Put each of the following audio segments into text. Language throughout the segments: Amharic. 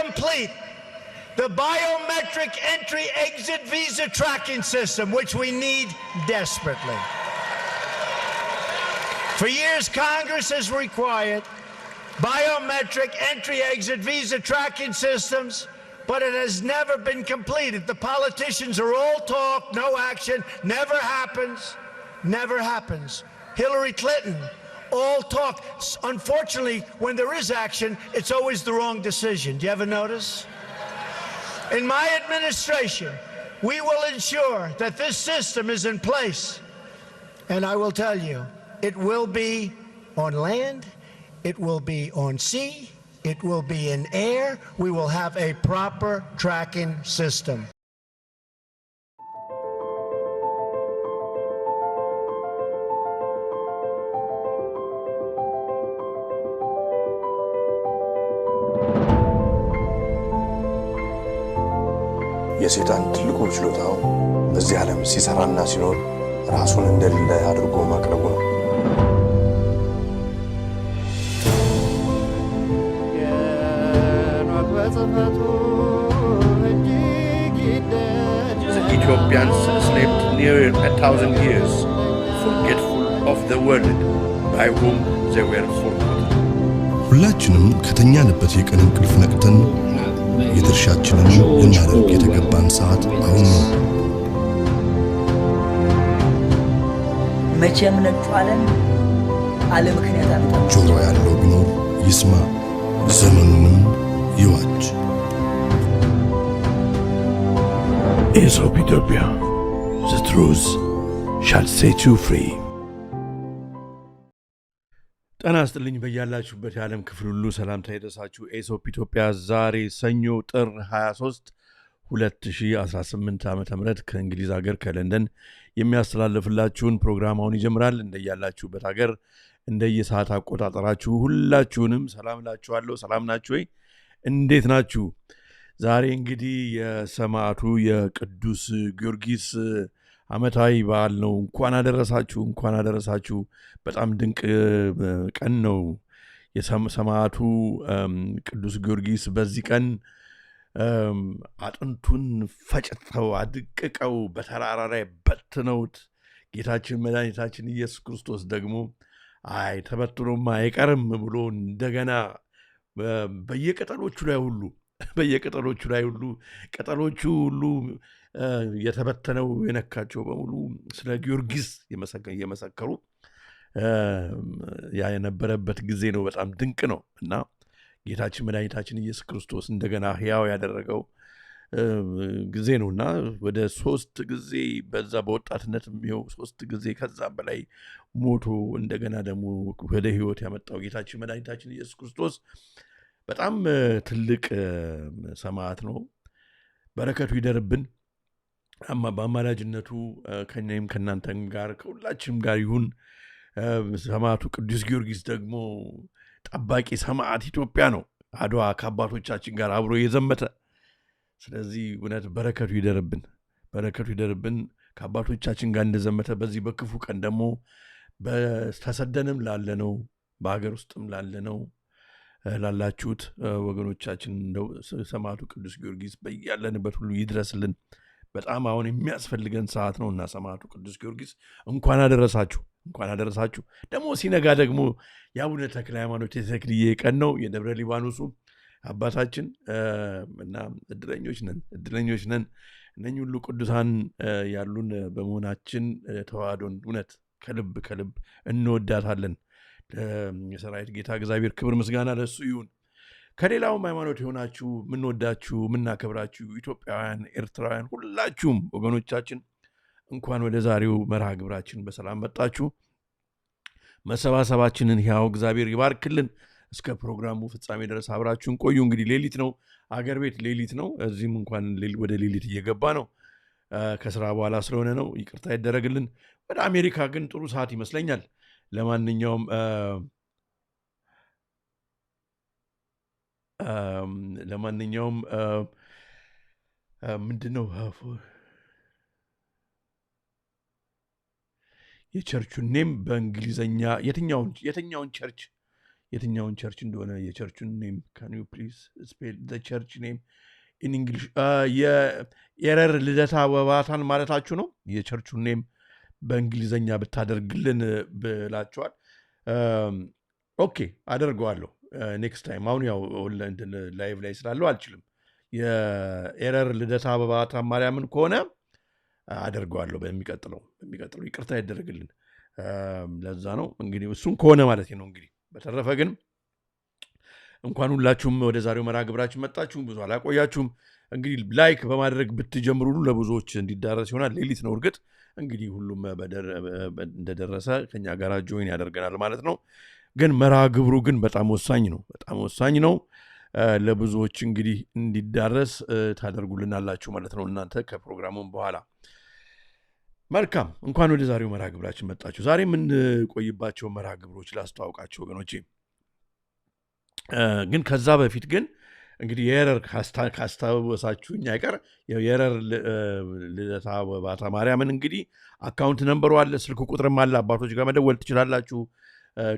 complete the biometric entry-exit visa tracking system, which we need desperately. For years, Congress has required biometric entry-exit visa tracking systems, but it has never been completed. The politicians are all talk, no action, never happens, never happens. Hillary Clinton, all talk. Unfortunately, when there is action, it's always the wrong decision. Do you ever notice? In my administration, we will ensure that this system is in place. And I will tell you, it will be on land, it will be on sea, it will be in air. We will have a proper tracking system. የሰይጣን ትልቁ ችሎታው በዚህ ዓለም ሲሰራና ሲኖር ራሱን እንደሌለ አድርጎ ማቅረቡ ነው። The Ethiopians slept near 1,000 years, forgetful of the world by whom they were forgotten. ሁላችንም ከተኛንበት የቀን እንቅልፍ ነቅተን የድርሻችንን ልናደርግ የተገባን ሰዓት አሁን ነው። መቼም ነጩ ዓለም አለ ምክንያት አመጣ። ጆሮ ያለው ቢኖር ይስማ፣ ዘመኑንም ይዋጅ። Aesop Ethiopia, the truth shall set you free. ጤና ይስጥልኝ በያላችሁበት የዓለም ክፍል ሁሉ ሰላምታ ይድረሳችሁ። ኤሶፕ ኢትዮጵያ ዛሬ ሰኞ ጥር 23 2018 ዓ.ም ከእንግሊዝ ሀገር ከለንደን የሚያስተላልፍላችሁን ፕሮግራማውን ይጀምራል። እንደያላችሁበት ሀገር እንደየሰዓት አቆጣጠራችሁ ሁላችሁንም ሰላም ላችኋለሁ። ሰላም ናችሁ ወይ? እንዴት ናችሁ? ዛሬ እንግዲህ የሰማዕቱ የቅዱስ ጊዮርጊስ ዓመታዊ በዓል ነው። እንኳን አደረሳችሁ። በጣም ድንቅ ቀን ነው። የሰማዕቱ ቅዱስ ጊዮርጊስ በዚህ ቀን አጥንቱን ፈጭተው አድቅቀው በተራራ ላይ በትነውት ጌታችን መድኃኒታችን ኢየሱስ ክርስቶስ ደግሞ አይ ተበትኖማ አይቀርም ብሎ እንደገና በየቅጠሎቹ ላይ ሁሉ ቅጠሎቹ ሁሉ የተበተነው የነካቸው በሙሉ ስለ ጊዮርጊስ የመሰከሩ ያ የነበረበት ጊዜ ነው። በጣም ድንቅ ነው እና ጌታችን መድኃኒታችን ኢየሱስ ክርስቶስ እንደገና ሕያው ያደረገው ጊዜ ነውና ወደ 3 ጊዜ በዛ በወጣትነት የሚው 3 ጊዜ ከዛ በላይ ሞቶ እንደገና ደግሞ ወደ ሕይወት ያመጣው ጌታችን መድኃኒታችን ኢየሱስ ክርስቶስ በጣም ትልቅ ሰማዕት ነው። በረከቱ ይደርብን። በአማላጅነቱ ከእኛም ከእናንተም ጋር ከሁላችንም ጋር ይሁን። ሰማዕቱ ቅዱስ ጊዮርጊስ ደግሞ ጠባቂ ሰማዕት ኢትዮጵያ ነው። አድዋ ከአባቶቻችን ጋር አብሮ የዘመተ። ስለዚህ እውነት በረከቱ ይደርብን ከአባቶቻችን ጋር እንደዘመተ በዚህ በክፉ ቀን ደግሞ በተሰደንም ላለነው በሀገር ውስጥም ላለነው ላላችሁት ወገኖቻችን ሰማዕቱ ቅዱስ ጊዮርጊስ በያለንበት ሁሉ ይድረስልን። በጣም አሁን የሚያስፈልገን ሰዓት ነውና ሰማዕቱ ቅዱስ ጊዮርጊስ እንኳን አደረሳችሁ። ደግሞ ሲነጋ ደግሞ የአቡነ ተክለ ሃይማኖት የተክልዬ ቀን ነው፣ የደብረ ሊባኖሱ አባታችን እና እድለኞች ነን። እነኚህ ሁሉ ቅዱሳን ያሉን በመሆናችን ተዋህዶን እውነት ከልብ እንወዳታለን። የሰራዊት ጌታ እግዚአብሔር ክብር ምስጋና ለሱ ይሁን። ከሌላውም ሃይማኖት የሆናችሁ ምንወዳችሁ ምናከብራችሁ ኢትዮጵያውያን፣ ኤርትራውያን ሁላችሁም ወገኖቻችን እንኳን ወደ ዛሬው መርሃ ግብራችን በሰላም መጣችሁ። መሰባሰባችንን ሕያው እግዚአብሔር ይባርክልን። እስከ ፕሮግራሙ ፍጻሜ ድረስ አብራችሁን ቆዩ። እንግዲህ ሌሊት ነው፣ አገር ቤት ሌሊት ነው። እዚህም እንኳን ወደ ሌሊት እየገባ ነው። ከስራ በኋላ ስለሆነ ነው፣ ይቅርታ ይደረግልን። ወደ አሜሪካ ግን ጥሩ ሰዓት ይመስለኛል። ለማንኛውም ምንድነው የቸርቹ ኔም በእንግሊዘኛ የትኛውን ቸርች የትኛውን ቸርች እንደሆነ የቸርቹን ኔም ካን ዩ ፕሊዝ ስፔል ዘ ቸርች ኔም ኢን እንግሊሽ የኤረር ልደታ ወባታን ማለታችሁ ነው። የቸርቹን ኔም በእንግሊዘኛ ብታደርግልን ብላችኋል። ኦኬ አደርገዋለሁ ኔክስት ታይም። አሁን ያው ላይቭ ላይ ስላለው አልችልም። የኤረር ልደታ ወባታ ማርያምን ከሆነ አደርገዋለሁ በሚቀጥለው ይቅርታ ያደረግልን። ለዛ ነው እንግዲህ እሱን ከሆነ ማለት ነው። እንግዲህ በተረፈ ግን እንኳን ሁላችሁም ወደ ዛሬው መርሃ ግብራችን መጣችሁ። ብዙ አላቆያችሁም። እንግዲህ ላይክ በማድረግ ብትጀምሩ ለብዙዎች እንዲዳረስ ይሆናል። ሌሊት ነው እርግጥ እንግዲህ ሁሉም እንደደረሰ ከኛ ጋር ጆይን ያደርገናል ማለት ነው። ግን መርሃ ግብሩ ግን በጣም ወሳኝ ነው። ለብዙዎች እንግዲህ እንዲዳረስ ታደርጉልናላችሁ ማለት ነው እናንተ ከፕሮግራሙም በኋላ። መልካም እንኳን ወደ ዛሬው መርሃ ግብራችን መጣችሁ። ዛሬ የምንቆይባቸው መርሃ ግብሮች ላስተዋውቃቸው ወገኖቼ። ግን ከዛ በፊት ግን እንግዲህ የኤረር ካስታወሳችሁኝ አይቀር የኤረር ልደታ ወባታ ማርያምን እንግዲህ አካውንት ነምበሩ አለ፣ ስልክ ቁጥርም አለ። አባቶች ጋር መደወል ትችላላችሁ።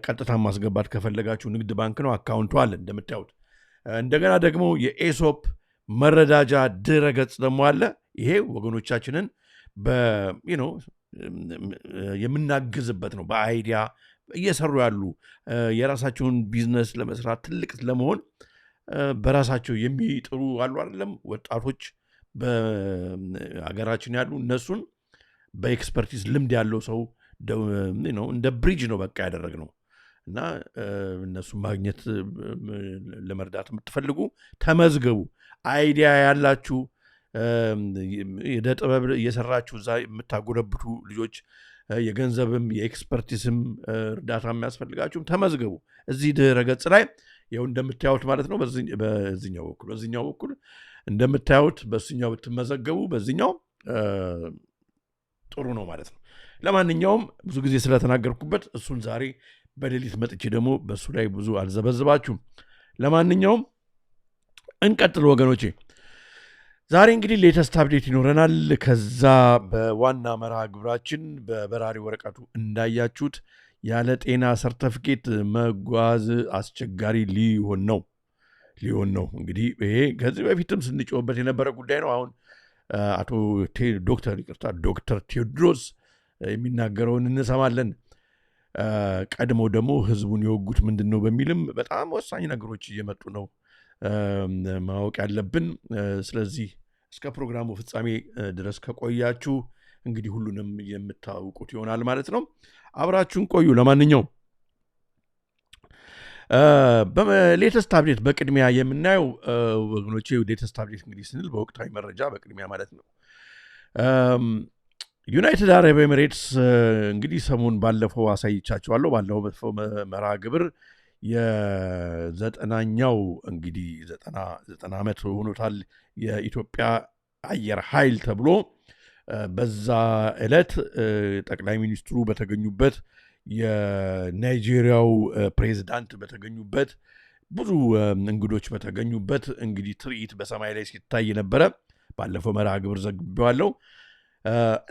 ቀጥታ ማስገባት ከፈለጋችሁ ንግድ ባንክ ነው፣ አካውንቱ አለ እንደምታዩት። እንደገና ደግሞ የኤሶፕ መረዳጃ ድረገጽ ደግሞ አለ። ይሄ ወገኖቻችንን የምናግዝበት ነው። በአይዲያ እየሰሩ ያሉ የራሳቸውን ቢዝነስ ለመስራት ትልቅ ለመሆን በራሳቸው የሚጥሩ አሉ አይደለም ወጣቶች በሀገራችን ያሉ፣ እነሱን በኤክስፐርቲዝ ልምድ ያለው ሰው እንደ ብሪጅ ነው በቃ ያደረግነው እና እነሱን ማግኘት ለመርዳት የምትፈልጉ ተመዝገቡ። አይዲያ ያላችሁ የዕደ ጥበብ እየሰራችሁ እዛ የምታጎለብቱ ልጆች የገንዘብም የኤክስፐርቲስም እርዳታ የሚያስፈልጋችሁም ተመዝገቡ። እዚህ ድረገጽ ላይ ይኸው እንደምታዩት ማለት ነው። በዚህኛው በኩል እንደምታዩት በዚህኛው ብትመዘገቡ በዚህኛው ጥሩ ነው ማለት ነው። ለማንኛውም ብዙ ጊዜ ስለተናገርኩበት እሱን ዛሬ በሌሊት መጥቼ ደግሞ በእሱ ላይ ብዙ አልዘበዝባችሁም። ለማንኛውም እንቀጥል ወገኖቼ። ዛሬ እንግዲህ ሌተስት አፕዴት ይኖረናል። ከዛ በዋና መርሃ ግብራችን በበራሪ ወረቀቱ እንዳያችሁት ያለ ጤና ሰርተፍኬት መጓዝ አስቸጋሪ ሊሆን ነው። እንግዲህ ይሄ ከዚህ በፊትም ስንጮህበት የነበረ ጉዳይ ነው። አሁን ዶክተር ቴዎድሮስ የሚናገረውን እንሰማለን። ቀድሞ ደግሞ ህዝቡን የወጉት ምንድን ነው በሚልም በጣም ወሳኝ ነገሮች እየመጡ ነው ማወቅ ያለብን። ስለዚህ እስከ ፕሮግራሙ ፍጻሜ ድረስ ከቆያችሁ እንግዲህ ሁሉንም የምታውቁት ይሆናል ማለት ነው። አብራችሁን ቆዩ። ለማንኛውም በሌተስት አፕዴት በቅድሚያ የምናየው ወገኖቼ፣ ሌተስት አፕዴት እንግዲህ ስንል በወቅታዊ መረጃ በቅድሚያ ማለት ነው። ዩናይትድ አረብ ኤሚሬትስ እንግዲህ ሰሞን ባለፈው አሳይቻቸዋለሁ። ባለፈው መርሃ ግብር የ90ኛው እንግዲህ 90 ዓመት ሆኖታል የኢትዮጵያ አየር ኃይል ተብሎ በዛ ዕለት ጠቅላይ ሚኒስትሩ በተገኙበት የናይጄሪያው ፕሬዝዳንት በተገኙበት ብዙ እንግዶች በተገኙበት እንግዲህ ትርኢት በሰማይ ላይ ሲታይ ነበረ። ባለፈው መርሃ ግብር ዘግቤዋለሁ።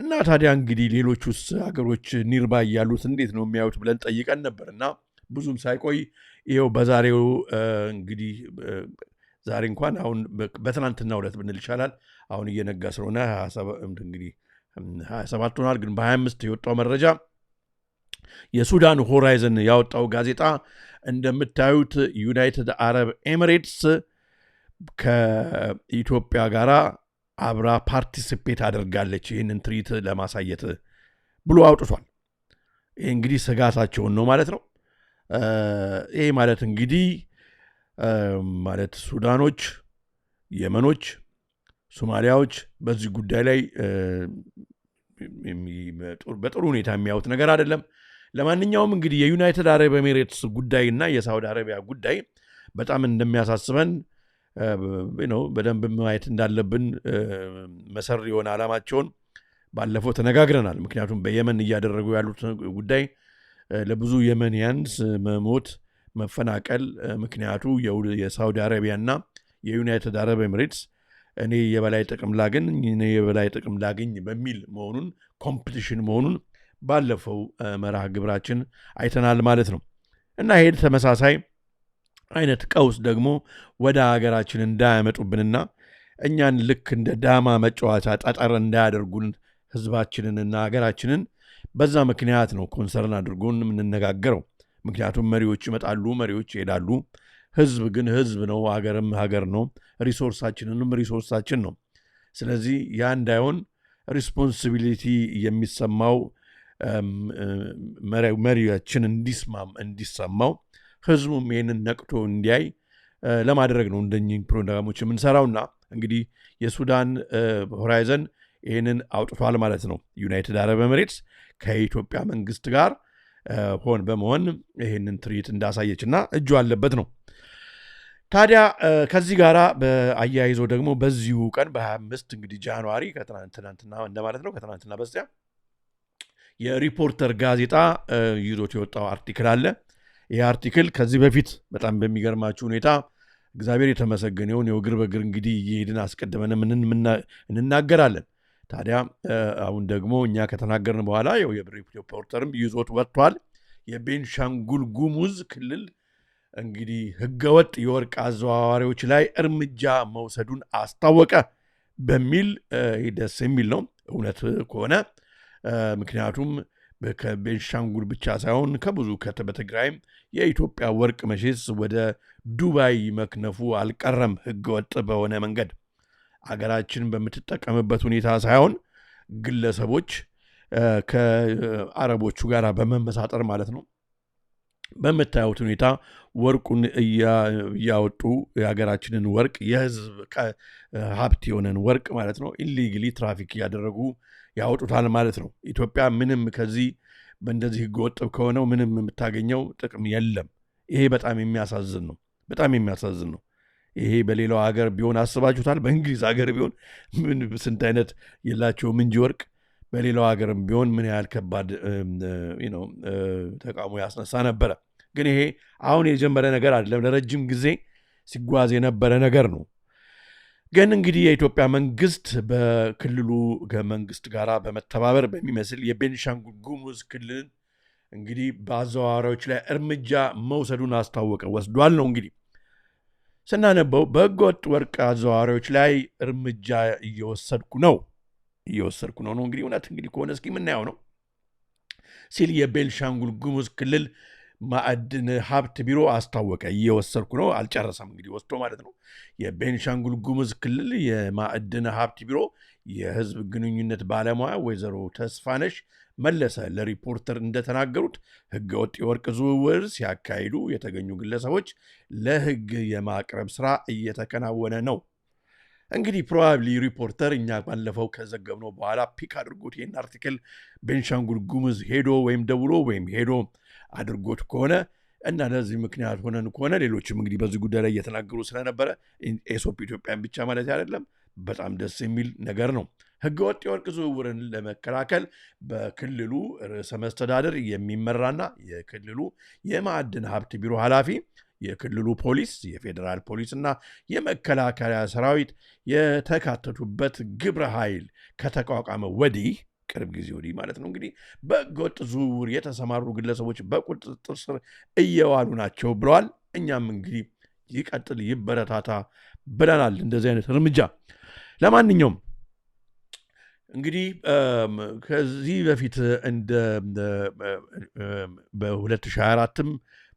እና ታዲያ እንግዲህ ሌሎቹስ ሀገሮች ኒርባይ ያሉት እንዴት ነው የሚያዩት ብለን ጠይቀን ነበር እና ብዙም ሳይቆይ ይኸው በዛሬው እንግዲህ ዛሬ እንኳን አሁን በትናንትና ዕለት ብንል ይቻላል። አሁን እየነጋ ስለሆነ 27 ሆኗል። ግን በ25 የወጣው መረጃ የሱዳን ሆራይዘን ያወጣው ጋዜጣ እንደምታዩት ዩናይትድ አረብ ኤሚሬትስ ከኢትዮጵያ ጋር አብራ ፓርቲሲፔት አድርጋለች ይህንን ትርኢት ለማሳየት ብሎ አውጥቷል። ይህ እንግዲህ ስጋታቸውን ነው ማለት ነው። ይሄ ማለት እንግዲህ ማለት ሱዳኖች፣ የመኖች፣ ሶማሊያዎች በዚህ ጉዳይ ላይ በጥሩ ሁኔታ የሚያዩት ነገር አይደለም። ለማንኛውም እንግዲህ የዩናይትድ አረብ ኤሚሬትስ ጉዳይና የሳውዲ አረቢያ ጉዳይ በጣም እንደሚያሳስበን በደንብ ማየት እንዳለብን መሰሪ የሆነ ዓላማቸውን ባለፈው ተነጋግረናል። ምክንያቱም በየመን እያደረጉ ያሉት ጉዳይ ለብዙ የመንያንስ መሞት፣ መፈናቀል ምክንያቱ የሳውዲ አረቢያና የዩናይትድ አረብ ኤሚሬትስ እኔ የበላይ ጥቅም ላገኝ በሚል መሆኑን ኮምፒቲሽን መሆኑን ባለፈው መርሃ ግብራችን አይተናል ማለት ነው። እና ይሄ ተመሳሳይ አይነት ቀውስ ደግሞ ወደ ሀገራችን እንዳያመጡብንና እኛን ልክ እንደ ዳማ መጫወቻ ጠጠር እንዳያደርጉን ህዝባችንንና ሀገራችንን በዛ ምክንያት ነው ኮንሰርን አድርጎን የምንነጋገረው። ምክንያቱም መሪዎች ይመጣሉ፣ መሪዎች ይሄዳሉ። ህዝብ ግን ህዝብ ነው፣ ሀገርም ሀገር ነው፣ ሪሶርሳችንንም ሪሶርሳችን ነው። ስለዚህ ያ እንዳይሆን ሪስፖንሲቢሊቲ የሚሰማው መሪያችን እንዲሰማው ህዝቡም ይህንን ነቅቶ እንዲያይ ለማድረግ ነው እንደኚህ ፕሮግራሞች የምንሰራውና እንግዲህ የሱዳን ሆራይዘን ይህንን አውጥቷል ማለት ነው። ዩናይትድ አረብ ኤሚሬትስ ከኢትዮጵያ መንግስት ጋር ሆን በመሆን ይህንን ትርኢት እንዳሳየችና እጁ አለበት ነው። ታዲያ ከዚህ ጋር በአያይዞ ደግሞ በዚሁ ቀን በ25 እንግዲህ ጃንዋሪ ከትናንትና እንደማለት ነው ከትናንትና በስቲያ የሪፖርተር ጋዜጣ ይዞት የወጣው አርቲክል አለ። ይህ አርቲክል ከዚህ በፊት በጣም በሚገርማችሁ ሁኔታ እግዚአብሔር የተመሰገነውን የእግር በእግር እንግዲህ እየሄድን አስቀድመን እንናገራለን። ታዲያ አሁን ደግሞ እኛ ከተናገርን በኋላ የሪፖርተርም ይዞት ወጥቷል። የቤንሻንጉል ጉሙዝ ክልል እንግዲህ ህገወጥ የወርቅ አዘዋዋሪዎች ላይ እርምጃ መውሰዱን አስታወቀ በሚል ደስ የሚል ነው እውነት ከሆነ። ምክንያቱም ከቤንሻንጉል ብቻ ሳይሆን ከብዙ በትግራይም የኢትዮጵያ ወርቅ መቼስ ወደ ዱባይ መክነፉ አልቀረም። ህገወጥ በሆነ መንገድ አገራችን በምትጠቀምበት ሁኔታ ሳይሆን ግለሰቦች ከአረቦቹ ጋር በመመሳጠር ማለት ነው። በምታዩት ሁኔታ ወርቁን እያወጡ የሀገራችንን ወርቅ የህዝብ ሀብት የሆነን ወርቅ ማለት ነው ኢሊግሊ ትራፊክ እያደረጉ ያወጡታል ማለት ነው። ኢትዮጵያ ምንም ከዚህ በእንደዚህ ህገወጥ ከሆነው ምንም የምታገኘው ጥቅም የለም። ይሄ በጣም የሚያሳዝን ነው። በጣም የሚያሳዝን ነው። ይሄ በሌላው ሀገር ቢሆን አስባችሁታል? በእንግሊዝ ሀገር ቢሆን ስንት አይነት የላቸውም እንጂ ወርቅ በሌላው ሀገርም ቢሆን ምን ያህል ከባድ ተቃውሞ ያስነሳ ነበረ። ግን ይሄ አሁን የጀመረ ነገር አይደለም። ለረጅም ጊዜ ሲጓዝ የነበረ ነገር ነው። ግን እንግዲህ የኢትዮጵያ መንግስት በክልሉ ከመንግስት ጋር በመተባበር በሚመስል የቤንሻንጉል ጉሙዝ ክልል እንግዲህ በአዘዋዋሪዎች ላይ እርምጃ መውሰዱን አስታወቀ። ወስዷል ነው እንግዲህ ስናነበው በህገወጥ ወርቅ አዘዋዋሪዎች ላይ እርምጃ እየወሰድኩ ነው ነው እንግዲህ እውነት እንግዲህ ከሆነ እስኪ የምናየው ነው ሲል የቤንሻንጉል ጉሙዝ ክልል ማዕድን ሀብት ቢሮ አስታወቀ። እየወሰድኩ ነው አልጨረሰም እንግዲህ ወስዶ ማለት ነው። የቤንሻንጉል ጉሙዝ ክልል የማዕድን ሀብት ቢሮ የህዝብ ግንኙነት ባለሙያ ወይዘሮ ተስፋነሽ መለሰ ለሪፖርተር እንደተናገሩት ህገወጥ የወርቅ ዝውውር ሲያካሂዱ የተገኙ ግለሰቦች ለህግ የማቅረብ ስራ እየተከናወነ ነው። እንግዲህ ፕሮባብሊ ሪፖርተር እኛ ባለፈው ከዘገብነው በኋላ ፒክ አድርጎት ይህን አርቲክል ቤንሻንጉል ጉሙዝ ሄዶ ወይም ደውሎ ወይም ሄዶ አድርጎት ከሆነ እና ለዚህ ምክንያት ሆነን ከሆነ ሌሎችም እንግዲህ በዚህ ጉዳይ ላይ እየተናገሩ ስለነበረ ኤሶፕ ኢትዮጵያን ብቻ ማለት አይደለም። በጣም ደስ የሚል ነገር ነው። ህገወጥ የወርቅ ዝውውርን ለመከላከል በክልሉ ርዕሰ መስተዳድር የሚመራና የክልሉ የማዕድን ሀብት ቢሮ ኃላፊ፣ የክልሉ ፖሊስ፣ የፌዴራል ፖሊስና የመከላከያ ሰራዊት የተካተቱበት ግብረ ኃይል ከተቋቋመ ወዲህ ቅርብ ጊዜ ወዲህ ማለት ነው እንግዲህ በህገወጥ ዝውውር የተሰማሩ ግለሰቦች በቁጥጥር ስር እየዋሉ ናቸው ብለዋል። እኛም እንግዲህ ይቀጥል ይበረታታ ብለናል እንደዚህ አይነት እርምጃ። ለማንኛውም እንግዲህ ከዚህ በፊት በ2024ም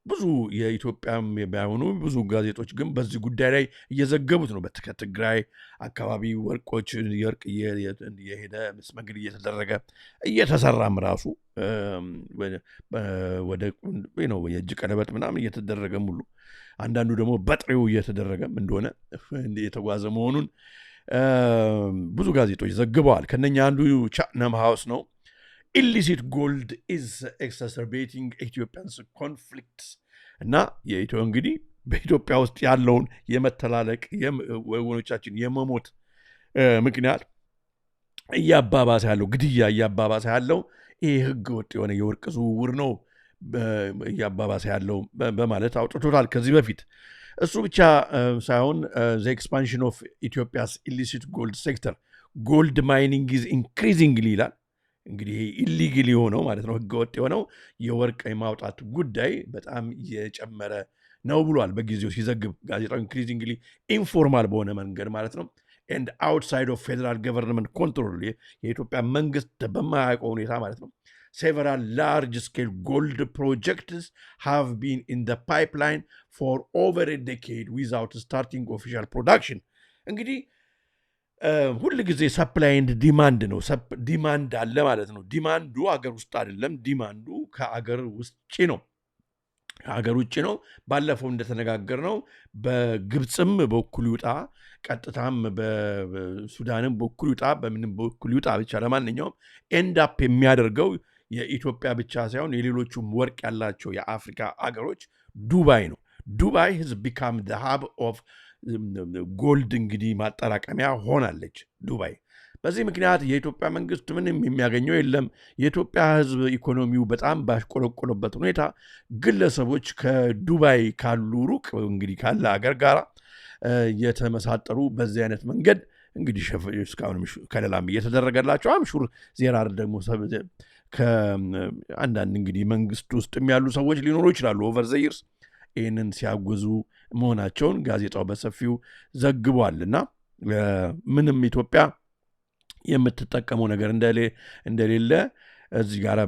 ብዙ የኢትዮጵያም ባይሆኑ ብዙ ጋዜጦች ግን በዚህ ጉዳይ ላይ እየዘገቡት ነው። ከትግራይ አካባቢ ወርቆች የወርቅ የሄደ መስመግል እየተደረገ እየተሰራም ራሱ ወደ የእጅ ቀለበት ምናምን እየተደረገ ሙሉ አንዳንዱ ደግሞ በጥሬው እየተደረገም እንደሆነ የተጓዘ መሆኑን ብዙ ጋዜጦች ዘግበዋል። ከነኛ አንዱ ቻትናም ሃውስ ነው። ኢሊሲት ጎልድ ኢዝ ኤክሳሰርቤቲንግ ኢትዮጵያንስ ኮንፍሊክትስ እና የኢትዮ እንግዲህ በኢትዮጵያ ውስጥ ያለውን የመተላለቅ ወገኖቻችን የመሞት ምክንያት እያባባሰ ያለው ግድያ እያባባሰ ያለው ይህ ህገ ወጥ የሆነ የወርቅ ዝውውር ነው እያባባሰ ያለው በማለት አውጥቶታል ከዚህ በፊት። እሱ ብቻ ሳይሆን the expansion of Ethiopia's illicit gold sector gold mining is increasingly ይላል። እንግዲህ ኢሊግል የሆነው ማለት ነው ህገወጥ የሆነው የወርቅ የማውጣት ጉዳይ በጣም እየጨመረ ነው ብሏል በጊዜው ሲዘግብ ጋዜጣው ኢንክሪዚንግሊ ኢንፎርማል በሆነ መንገድ ማለት ነው and outside of federal government control የኢትዮጵያ መንግስት በማያውቀው ሁኔታ ማለት ነው several large scale gold projects have been in the pipeline for over a decade without starting official production እንግዲህ ሁሉ ጊዜ ሰፕላይ ኤንድ ዲማንድ ነው ዲማንድ አለ ማለት ነው ዲማንዱ አገር ውስጥ አይደለም ዲማንዱ ከአገር ውጭ ነው ሀገር ውጭ ነው ባለፈው እንደተነጋገር ነው በግብጽም በኩል ይውጣ ቀጥታም በሱዳንም በኩል ይውጣ በምንም በኩል ይውጣ ብቻ ለማንኛውም ኤንድ አፕ የሚያደርገው የኢትዮጵያ ብቻ ሳይሆን የሌሎቹም ወርቅ ያላቸው የአፍሪካ አገሮች ዱባይ ነው ዱባይ has become the hub of ጎልድ እንግዲህ ማጠራቀሚያ ሆናለች ዱባይ በዚህ ምክንያት የኢትዮጵያ መንግስት ምንም የሚያገኘው የለም የኢትዮጵያ ህዝብ ኢኮኖሚው በጣም ባሽቆለቆለበት ሁኔታ ግለሰቦች ከዱባይ ካሉ ሩቅ እንግዲህ ካለ አገር ጋር የተመሳጠሩ በዚህ አይነት መንገድ እንግዲህ እስካሁን ከለላም እየተደረገላቸው አምሹር ዜራር ደግሞ ከአንዳንድ እንግዲህ መንግስት ውስጥ የሚያሉ ሰዎች ሊኖሩ ይችላሉ ኦቨር ዘ ይርስ ይህንን ሲያጉዙ መሆናቸውን ጋዜጣው በሰፊው ዘግቧልና ምንም ኢትዮጵያ የምትጠቀመው ነገር እንደሌለ እዚህ ጋር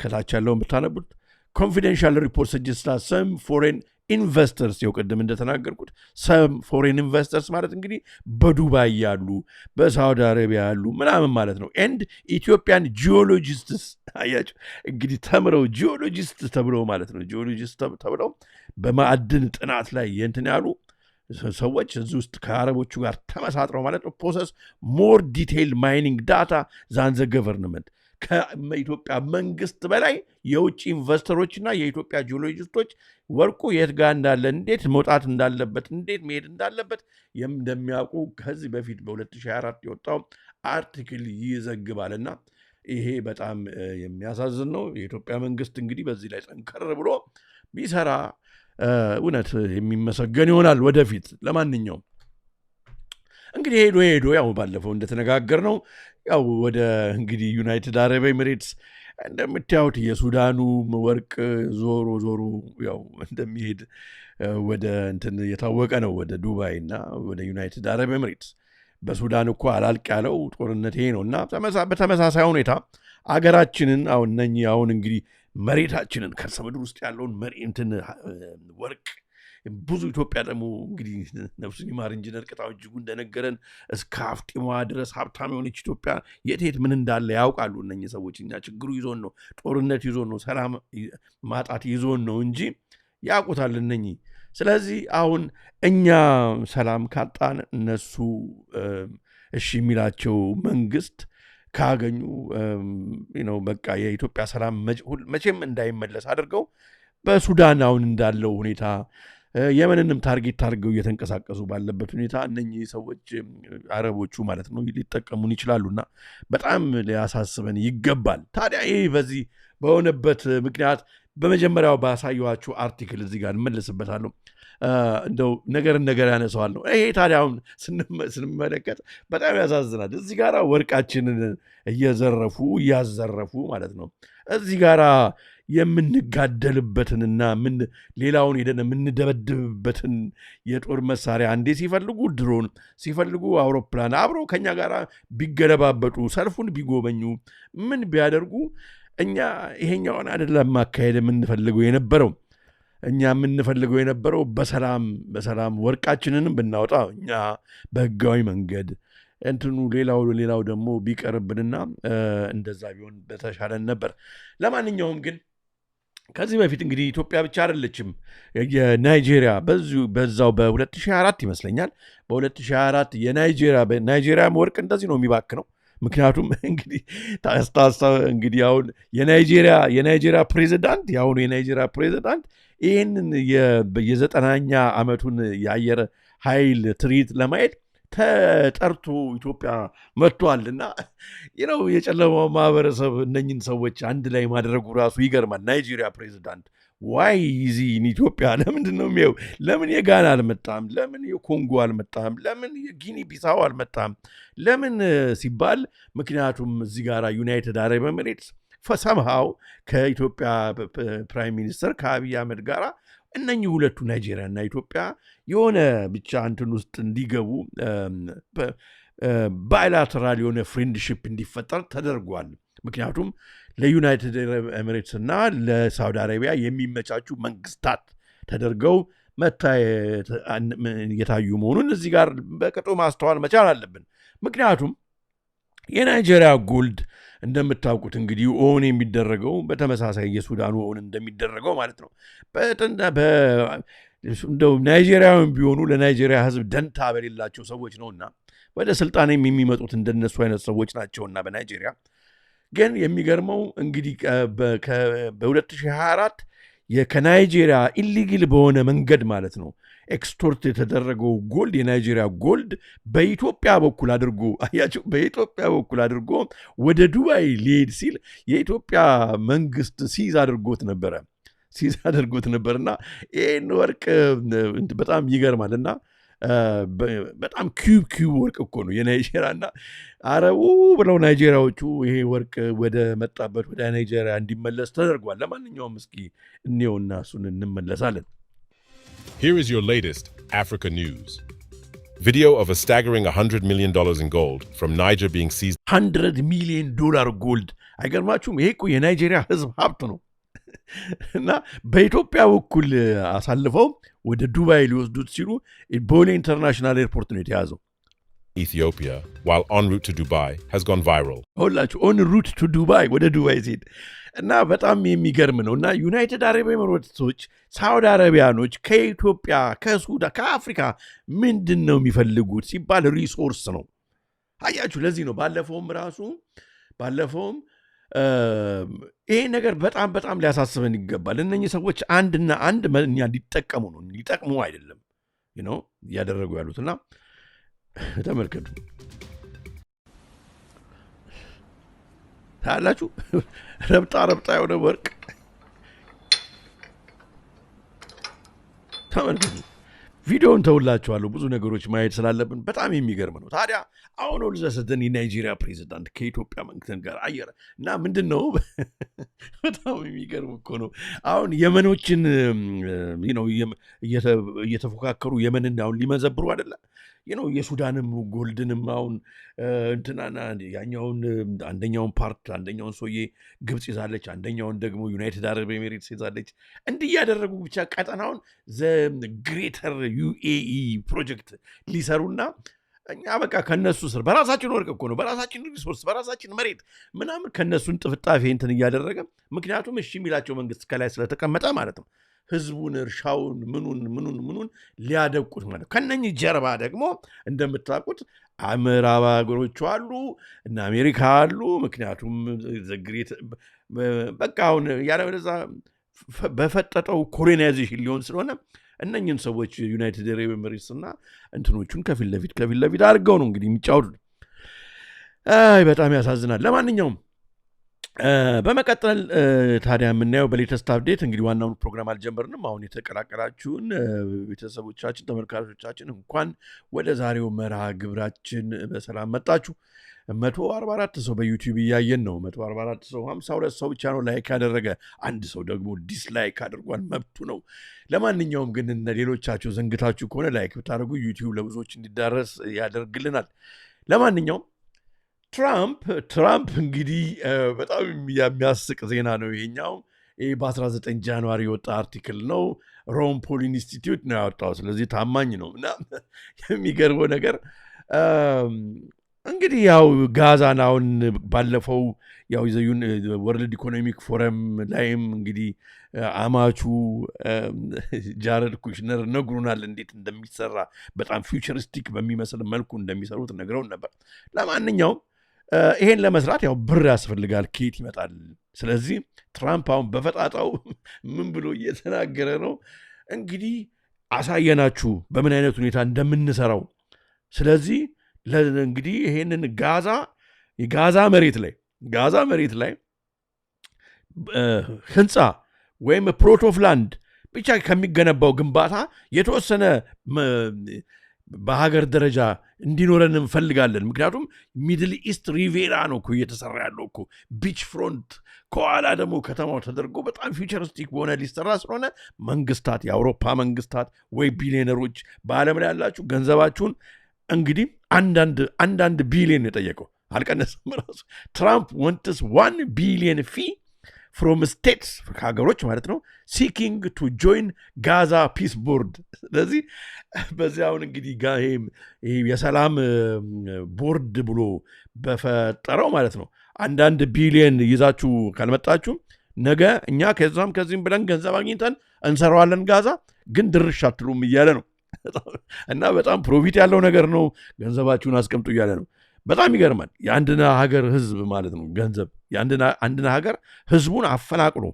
ከታች ያለውን ብታነቡት ኮንፊደንሻል ሪፖርት ሰጀስት ሰም ፎሬን ኢንቨስተርስ የውቅድም እንደተናገርኩት ሰም ፎሬን ኢንቨስተርስ ማለት እንግዲህ በዱባይ ያሉ በሳውዲ አረቢያ ያሉ ምናምን ማለት ነው ኤንድ ኢትዮጵያን ጂኦሎጂስትስ አያቸው እንግዲህ ተምረው ጂኦሎጂስት ተብለው ማለት ነው ጂኦሎጂስት ተብለው በማዕድን ጥናት ላይ እንትን ያሉ ሰዎች እዚህ ውስጥ ከአረቦቹ ጋር ተመሳጥረው ማለት ነው ፕሮሰስ ሞር ዲቴይል ማይኒንግ ዳታ ዛን ዘ ገቨርንመንት ከኢትዮጵያ መንግስት በላይ የውጭ ኢንቨስተሮችና የኢትዮጵያ ጂኦሎጂስቶች ወርቁ የት ጋር እንዳለ እንዴት መውጣት እንዳለበት እንዴት መሄድ እንዳለበት እንደሚያውቁ ከዚህ በፊት በ2024 የወጣው አርቲክል ይዘግባልና ይሄ በጣም የሚያሳዝን ነው የኢትዮጵያ መንግስት እንግዲህ በዚህ ላይ ጠንከር ብሎ ቢሰራ እውነት የሚመሰገን ይሆናል ወደፊት ለማንኛውም እንግዲህ ሄዶ ያው ባለፈው እንደተነጋገር ነው ያው ወደ እንግዲህ ዩናይትድ አረብ ኤሚሬትስ እንደምታዩት የሱዳኑ ወርቅ ዞሮ ያው እንደሚሄድ ወደ እንትን የታወቀ ነው ወደ ዱባይ እና ወደ ዩናይትድ አረብ ኤሚሬትስ በሱዳን እኮ አላልቅ ያለው ጦርነት ይሄ ነውና በተመሳሳይ ሁኔታ አገራችንን አሁን እንግዲህ መሬታችንን ከርሰ ምድር ውስጥ ያለውን እንትን ወርቅ ብዙ ኢትዮጵያ ደግሞ እንግዲህ ነፍሱን ይማር ኢንጂነር ቅጣው እጅጉ እንደነገረን እስከ አፍጢሟ ድረስ ሀብታም የሆነች ኢትዮጵያ የት ምን እንዳለ ያውቃሉ እነኚህ ሰዎች እኛ ችግሩ ይዞን ነው ጦርነት ይዞን ነው ሰላም ማጣት ይዞን ነው እንጂ ያውቁታል እነኚህ ስለዚህ አሁን እኛ ሰላም ካጣን እነሱ እሺ የሚላቸው መንግስት ካገኙ በቃ የኢትዮጵያ ሰላም መቼም እንዳይመለስ አድርገው በሱዳን አሁን እንዳለው ሁኔታ የመንንም ታርጌት አድርገው እየተንቀሳቀሱ ባለበት ሁኔታ እነኚህ ሰዎች አረቦቹ ማለት ነው ሊጠቀሙን ይችላሉና በጣም ሊያሳስበን ይገባል ታዲያ ይሄ በዚህ በሆነበት ምክንያት በመጀመሪያው ባሳየኋችሁ አርቲክል እዚህ ጋር እንመለስበታለሁ እንደው ነገር ያነሳዋል ነው ይሄ ታዲያ አሁን ስንመለከት በጣም ያሳዝናል እዚህ ጋር ወርቃችንን እያዘረፉ ማለት ነው እዚህ ጋር የምንጋደልበትንና ሌላውን ሄደን የምንደበድብበትን የጦር መሳሪያ አንዴ ሲፈልጉ ድሮን ሲፈልጉ አውሮፕላን አብሮ ከኛ ጋር ቢገለባበጡ ሰልፉን ቢጎበኙ ምን ቢያደርጉ እኛ ይሄኛውን አይደለም ማካሄድ የምንፈልገው የነበረው እኛ የምንፈልገው የነበረው በሰላም ወርቃችንን ብናወጣ እኛ በህጋዊ መንገድ እንትኑ ሌላው ደግሞ ቢቀርብንና እንደዛ ቢሆን በተሻለን ነበር ለማንኛውም ግን ከዚህ በፊት እንግዲህ ኢትዮጵያ ብቻ አይደለችም የናይጄሪያ በዛው በ2024 ይመስለኛል በ2024 የናይጄሪያ ወርቅ እንደዚህ ነው የሚባክነው ምክንያቱም እንግዲህ እንግዲህ አሁን የናይጄሪያ ፕሬዚዳንት የናይጄሪያ ፕሬዚዳንት ይህንን የ90ኛ ዓመቱን የአየር ኃይል ትርኢት ለማየት ተጠርቶ ኢትዮጵያ መጥቷልና የጨለማው ማህበረሰብ እነኝን ሰዎች አንድ ላይ ማድረጉ ራሱ ይገርማል ናይጄሪያ ፕሬዚዳንት ዋይ ዚ ኢትዮጵያ ለምንድን ነው የሚየው ለምን የጋና አልመጣም ለምን የኮንጎ አልመጣም ለምን የጊኒ ቢሳው አልመጣም ለምን ሲባል ምክንያቱም እዚህ ጋር ዩናይትድ አረብ ኤሚሬትስ ፈሰምሃው ከኢትዮጵያ ፕራይም ሚኒስተር ከአብይ አህመድ ጋራ እነኚህ ሁለቱ ናይጄሪያና ኢትዮጵያ የሆነ ብቻ እንትን ውስጥ እንዲገቡ ባይላተራል የሆነ ፍሬንድሺፕ እንዲፈጠር ተደርጓል። ምክንያቱም ለዩናይትድ ኤሚሬትስ እና ለሳውዲ አረቢያ የሚመቻቹ መንግስታት ተደርገው የታዩ መሆኑን እዚህ ጋር በቅጡ ማስተዋል መቻል አለብን። ምክንያቱም የናይጄሪያ ጎልድ እንደምታውቁት እንግዲህ ኦን የሚደረገው በተመሳሳይ የሱዳኑ ኦን እንደሚደረገው ማለት ነው። እንደው ናይጄሪያውያን ቢሆኑ ለናይጄሪያ ህዝብ ደንታ በሌላቸው ሰዎች ነውና ወደ ስልጣን የሚመጡት እንደነሱ አይነት ሰዎች ናቸውና በናይጄሪያ ግን የሚገርመው እንግዲህ በ2024 ከናይጄሪያ ኢሊጊል በሆነ መንገድ ማለት ነው ኤክስፖርት የተደረገው ጎልድ የናይጄሪያ ጎልድ በኢትዮጵያ በኩል አድርጎ አያቸው በኢትዮጵያ በኩል አድርጎ ወደ ዱባይ ሊሄድ ሲል የኢትዮጵያ መንግስት ሲዝ አድርጎት ነበርና ይህን ወርቅ በጣም ይገርማልና በጣም ኪዩብ ወርቅ እኮ ነው የናይጄሪያና አረቡ ብለው ናይጄሪያዎቹ ይሄ ወርቅ ወደ መጣበት ወደ ናይጄሪያ እንዲመለስ ተደርጓል። ለማንኛውም እስኪ እኔውና እሱን እንመለሳለን። Here is your latest Africa news. Video of a staggering $100 million in gold from Niger being seized. $100 million gold. አይገርማችሁም? ይሄ እኮ የናይጄሪያ ህዝብ ሀብት ነው እና በኢትዮጵያ በኩል አሳልፈው ወደ ዱባይ ሊወስዱት ሲሉ ቦሌ ኢንተርናሽናል ኤርፖርት ነው የተያዘው። Ethiopia, while en route to Dubai, has gone viral. ሁላችሁ on route to Dubai ወደ ዱባይ ሲሄድ እና በጣም የሚገርም ነው። እና ዩናይትድ አረብ ኤሚሬቶች፣ ሳውዲ አረቢያኖች ከኢትዮጵያ ከሱዳን ከአፍሪካ ምንድን ነው የሚፈልጉት ሲባል ሪሶርስ ነው። አያችሁ፣ ለዚህ ነው ባለፈውም ይሄ ነገር በጣም ሊያሳስበን ይገባል። እነኚህ ሰዎች አንድና አንድ እኛ ሊጠቅሙ አይደለም እያደረጉ ያሉትና ተመልከቱ ታላችሁ ረብጣ የሆነ ወርቅ ተመልከቱ። ቪዲዮውን ተውላችኋለሁ ብዙ ነገሮች ማየት ስላለብን በጣም የሚገርም ነው። ታዲያ አሁን ኦሉሴጉን የናይጄሪያ ፕሬዚዳንት ከኢትዮጵያ መንግስት ጋር አየረ እና ምንድን ነው በጣም የሚገርም እኮ ነው። አሁን የመኖችን እየተፎካከሩ የመንን አሁን ሊመዘብሩ አይደለ የሱዳንም ጎልድንም አሁን እንትናና ያኛውን አንደኛውን ሰውዬ ግብፅ ይዛለች፣ አንደኛውን ደግሞ ዩናይትድ አረብ ኤሚሬትስ ይዛለች። እንዲህ እያደረጉ ብቻ ቀጠናውን ግሬተር ዩኤኢ ፕሮጀክት ሊሰሩና እኛ በቃ ከነሱ ስር በራሳችን ወርቅ እኮ ነው በራሳችን ሪሶርስ በራሳችን መሬት ምናምን ከነሱን ጥፍጣፌ እንትን እያደረገ ምክንያቱም እሺ የሚላቸው መንግስት ከላይ ስለተቀመጠ ማለት ነው ህዝቡን እርሻውን ምኑን ሊያደቁት ማለት ከነኚህ ጀርባ ደግሞ እንደምታውቁት ምዕራብ ሀገሮች አሉ እና አሜሪካ አሉ። ምክንያቱም በቃ አሁን ያለበለዛ በፈጠጠው ኮሎናይዜሽን ሊሆን ስለሆነ እነኝን ሰዎች ዩናይትድ አረብ ኤሚሬትስ እና እንትኖቹን ከፊት ለፊት አድርገው ነው እንግዲህ የሚጫወቱት። በጣም ያሳዝናል። ለማንኛውም በመቀጠል ታዲያ የምናየው በሌተስት አፕዴት እንግዲህ ዋናውን ፕሮግራም አልጀመርንም። አሁን የተቀላቀላችሁን ቤተሰቦቻችን ተመልካቾቻችን እንኳን ወደ ዛሬው መርሃ ግብራችን በሰላም መጣችሁ። 144 ሰው በዩቲዩብ እያየን ነው። 144 ሰው 52 ሰው ብቻ ነው ላይክ ያደረገ፣ አንድ ሰው ደግሞ ዲስላይክ አድርጓል፣ መብቱ ነው። ለማንኛውም ግን ሌሎቻችሁ ዘንግታችሁ ከሆነ ላይክ ብታደርጉ ዩቲዩብ ለብዙዎች እንዲዳረስ ያደርግልናል። ለማንኛውም ትራምፕ እንግዲህ በጣም የሚያስቅ ዜና ነው ይሄኛው። ይህ በ19 ጃንዋሪ የወጣ አርቲክል ነው። ሮም ፖል ኢንስቲትዩት ነው ያወጣው። ስለዚህ ታማኝ ነው እና የሚገርመው ነገር እንግዲህ ያው ጋዛን አሁን ባለፈው ያው ወርልድ ኢኮኖሚክ ፎረም ላይም እንግዲህ አማቹ ጃረድ ኩሽነር ነግሩናል እንዴት እንደሚሰራ በጣም ፊውቸሪስቲክ በሚመስል መልኩ እንደሚሰሩት ነግረውን ነበር። ለማንኛውም ይሄን ለመስራት ያው ብር ያስፈልጋል፣ ኬት ይመጣል። ስለዚህ ትራምፕ አሁን በፈጣጣው ምን ብሎ እየተናገረ ነው እንግዲህ አሳየናችሁ በምን አይነት ሁኔታ እንደምንሰራው። ስለዚህ እንግዲህ ይሄንን ጋዛ መሬት ላይ ህንፃ ወይም ፕሎት ኦፍ ላንድ ብቻ ከሚገነባው ግንባታ የተወሰነ በሀገር ደረጃ እንዲኖረን እንፈልጋለን። ምክንያቱም ሚድል ኢስት ሪቬራ ነው እኮ እየተሰራ ያለው እኮ ቢች ፍሮንት፣ ከኋላ ደግሞ ከተማው ተደርጎ በጣም ፊውቸሪስቲክ በሆነ ሊሰራ ስለሆነ መንግስታት፣ የአውሮፓ መንግስታት ወይ ቢሊዮነሮች በዓለም ላይ ያላችሁ ገንዘባችሁን እንግዲህ አንዳንድ ቢሊዮን የጠየቀው አልቀነሰም ራሱ። ትራምፕ ወንትስ 1 ቢሊዮን ፊ ፍሮም ስቴትስ ከሀገሮች ማለት ነው ሲኪንግ ቱ ጆይን ጋዛ ፒስ ቦርድ። ስለዚህ በዚህ አሁን እንግዲህ የሰላም ቦርድ ብሎ በፈጠረው ማለት ነው አንዳንድ ቢሊየን ይዛችሁ ካልመጣችሁ ነገ እኛ ከዚህም ብለን ገንዘብ አግኝተን እንሰራዋለን ጋዛ ግን ድርሽ አትሉም እያለ ነው። እና በጣም ፕሮፊት ያለው ነገር ነው። ገንዘባችሁን አስቀምጡ እያለ ነው። በጣም ይገርማል። የአንድና ሀገር ህዝብ ማለት ነው ገንዘብ የአንድና ሀገር ህዝቡን አፈናቅሎ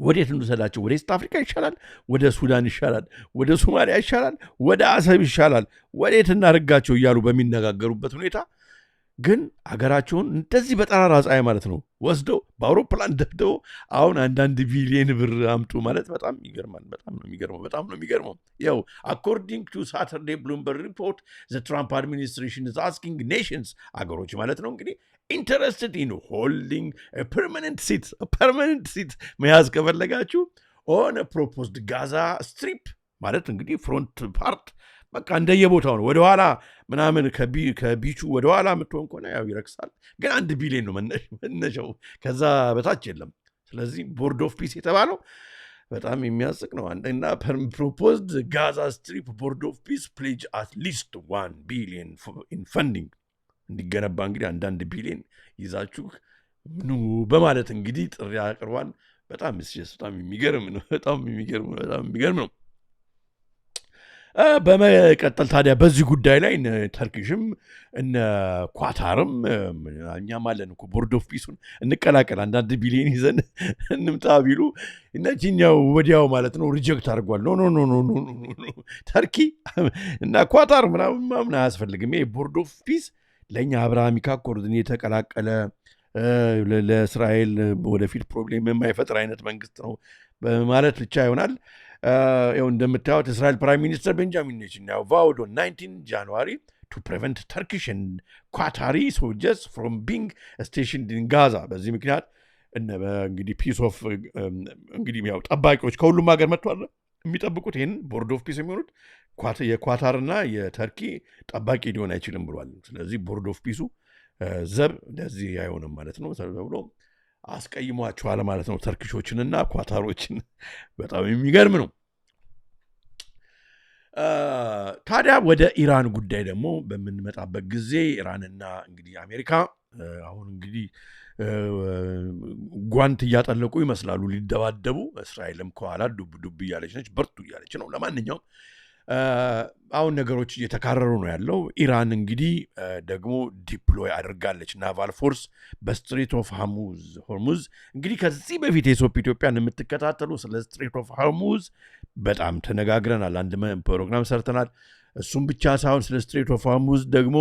ወዴት እንውሰዳቸው? ወደ ኢስት አፍሪካ ይሻላል? ወደ ሱዳን ይሻላል? ወደ ሶማሊያ ይሻላል? ወደ አሰብ ይሻላል? ወዴት እናርጋቸው እያሉ በሚነጋገሩበት ሁኔታ ግን አገራቸውን እንደዚህ በጠራራ ፀሐይ ማለት ነው ወስደው በአውሮፕላን ደብደው አሁን አንዳንድ ቢሊዮን ብር አምጡ ማለት በጣም ይገርማል። በጣም ነው የሚገርመው። ያው አኮርዲንግ ቱ ሳተርዴ ብሉምበርግ ሪፖርት ዘ ትራምፕ አድሚኒስትሬሽን ኢዝ አስኪንግ ኔሽንስ አገሮች ማለት ነው እንግዲህ ኢንተረስትድ ኢን ሆልዲንግ ፐርማነንት ሲት መያዝ ከፈለጋችሁ ኦን ፕሮፖዝድ ጋዛ ስትሪፕ ማለት እንግዲህ ፍሮንት ፓርት በቃ እንደየቦታው ነው። ወደኋላ ምናምን ከቢቹ ወደኋላ የምትሆን ከሆነ ያው ይረክሳል። ግን 1 ቢሊዮን ነው መነሻው፣ ከዛ በታች የለም። ስለዚህ ቦርድ ኦፍ ፒስ የተባለው በጣም የሚያስቅ ነው። እና ፕሮፖዝድ ጋዛ ስትሪፕ ቦርድ ኦፍ ፒስ ፕሌጅ አት ሊስት 1 ቢሊዮን ኢን ፈንዲንግ እንዲገነባ እንግዲህ 1 ቢሊዮን ይዛችሁ ኑ በማለት እንግዲህ ጥሪ አቅርቧል። በጣም የሚገርም ነው። በጣም የሚገርም ነው። በመቀጠል ታዲያ በዚህ ጉዳይ ላይ እነ ተርኪሽም እነ ኳታርም እኛም አለን እኮ ቦርድ ኦፍ ፒሱን እንቀላቀል 1 ቢሊዮን ይዘን እንምጣ ቢሉ እነዚህኛው ወዲያው ማለት ነው ሪጀክት አድርጓል። ኖ ተርኪ እና ኳታር ምናምን አያስፈልግም። ይሄ ቦርድ ኦፍ ፒስ ለእኛ አብርሃሚክ አኮርድን የተቀላቀለ ለእስራኤል ወደፊት ፕሮብሌም የማይፈጥር አይነት መንግስት ነው ማለት ብቻ ይሆናል። ያው እንደምታዩት እስራኤል ፕራይም ሚኒስተር ቤንጃሚን ኔታንያሁ vowed on 19 January to prevent Turkish and Qatari soldiers from being stationed in Gaza። በዚህ ምክንያት እንግዲህ ፒስ ኦፍ እንግዲህ ያው ጠባቂዎች ከሁሉም ሀገር መጥተዋል የሚጠብቁት ይህን ቦርድ ኦፍ ፒስ የሚሆኑት የኳታርና የተርኪ ጠባቂ ሊሆን አይችልም ብሏል። ስለዚህ ቦርድ ኦፍ ፒሱ ዘብ እንደዚህ አይሆንም ማለት ነው ተብሎ አስቀይሟቸዋል ማለት ነው ተርኪሾችንና ኳታሮችን። በጣም የሚገርም ነው። ታዲያ ወደ ኢራን ጉዳይ ደግሞ በምንመጣበት ጊዜ ኢራንና እንግዲህ አሜሪካ አሁን እንግዲህ ጓንት እያጠለቁ ይመስላሉ ሊደባደቡ። እስራኤልም ከኋላ ዱብ እያለች ነች፣ በርቱ እያለች ነው። ለማንኛውም አሁን ነገሮች እየተካረሩ ነው ያለው። ኢራን እንግዲህ ደግሞ ዲፕሎይ አድርጋለች ናቫል ፎርስ በስትሬት ኦፍ ሆርሙዝ። እንግዲህ ከዚህ በፊት የሶፕ ኢትዮጵያን የምትከታተሉ ስለ ስትሬት ኦፍ ሆርሙዝ በጣም ተነጋግረናል፣ አንድ ፕሮግራም ሰርተናል። እሱም ብቻ ሳይሆን ስለ ስትሬት ኦፍ ሆርሙዝ ደግሞ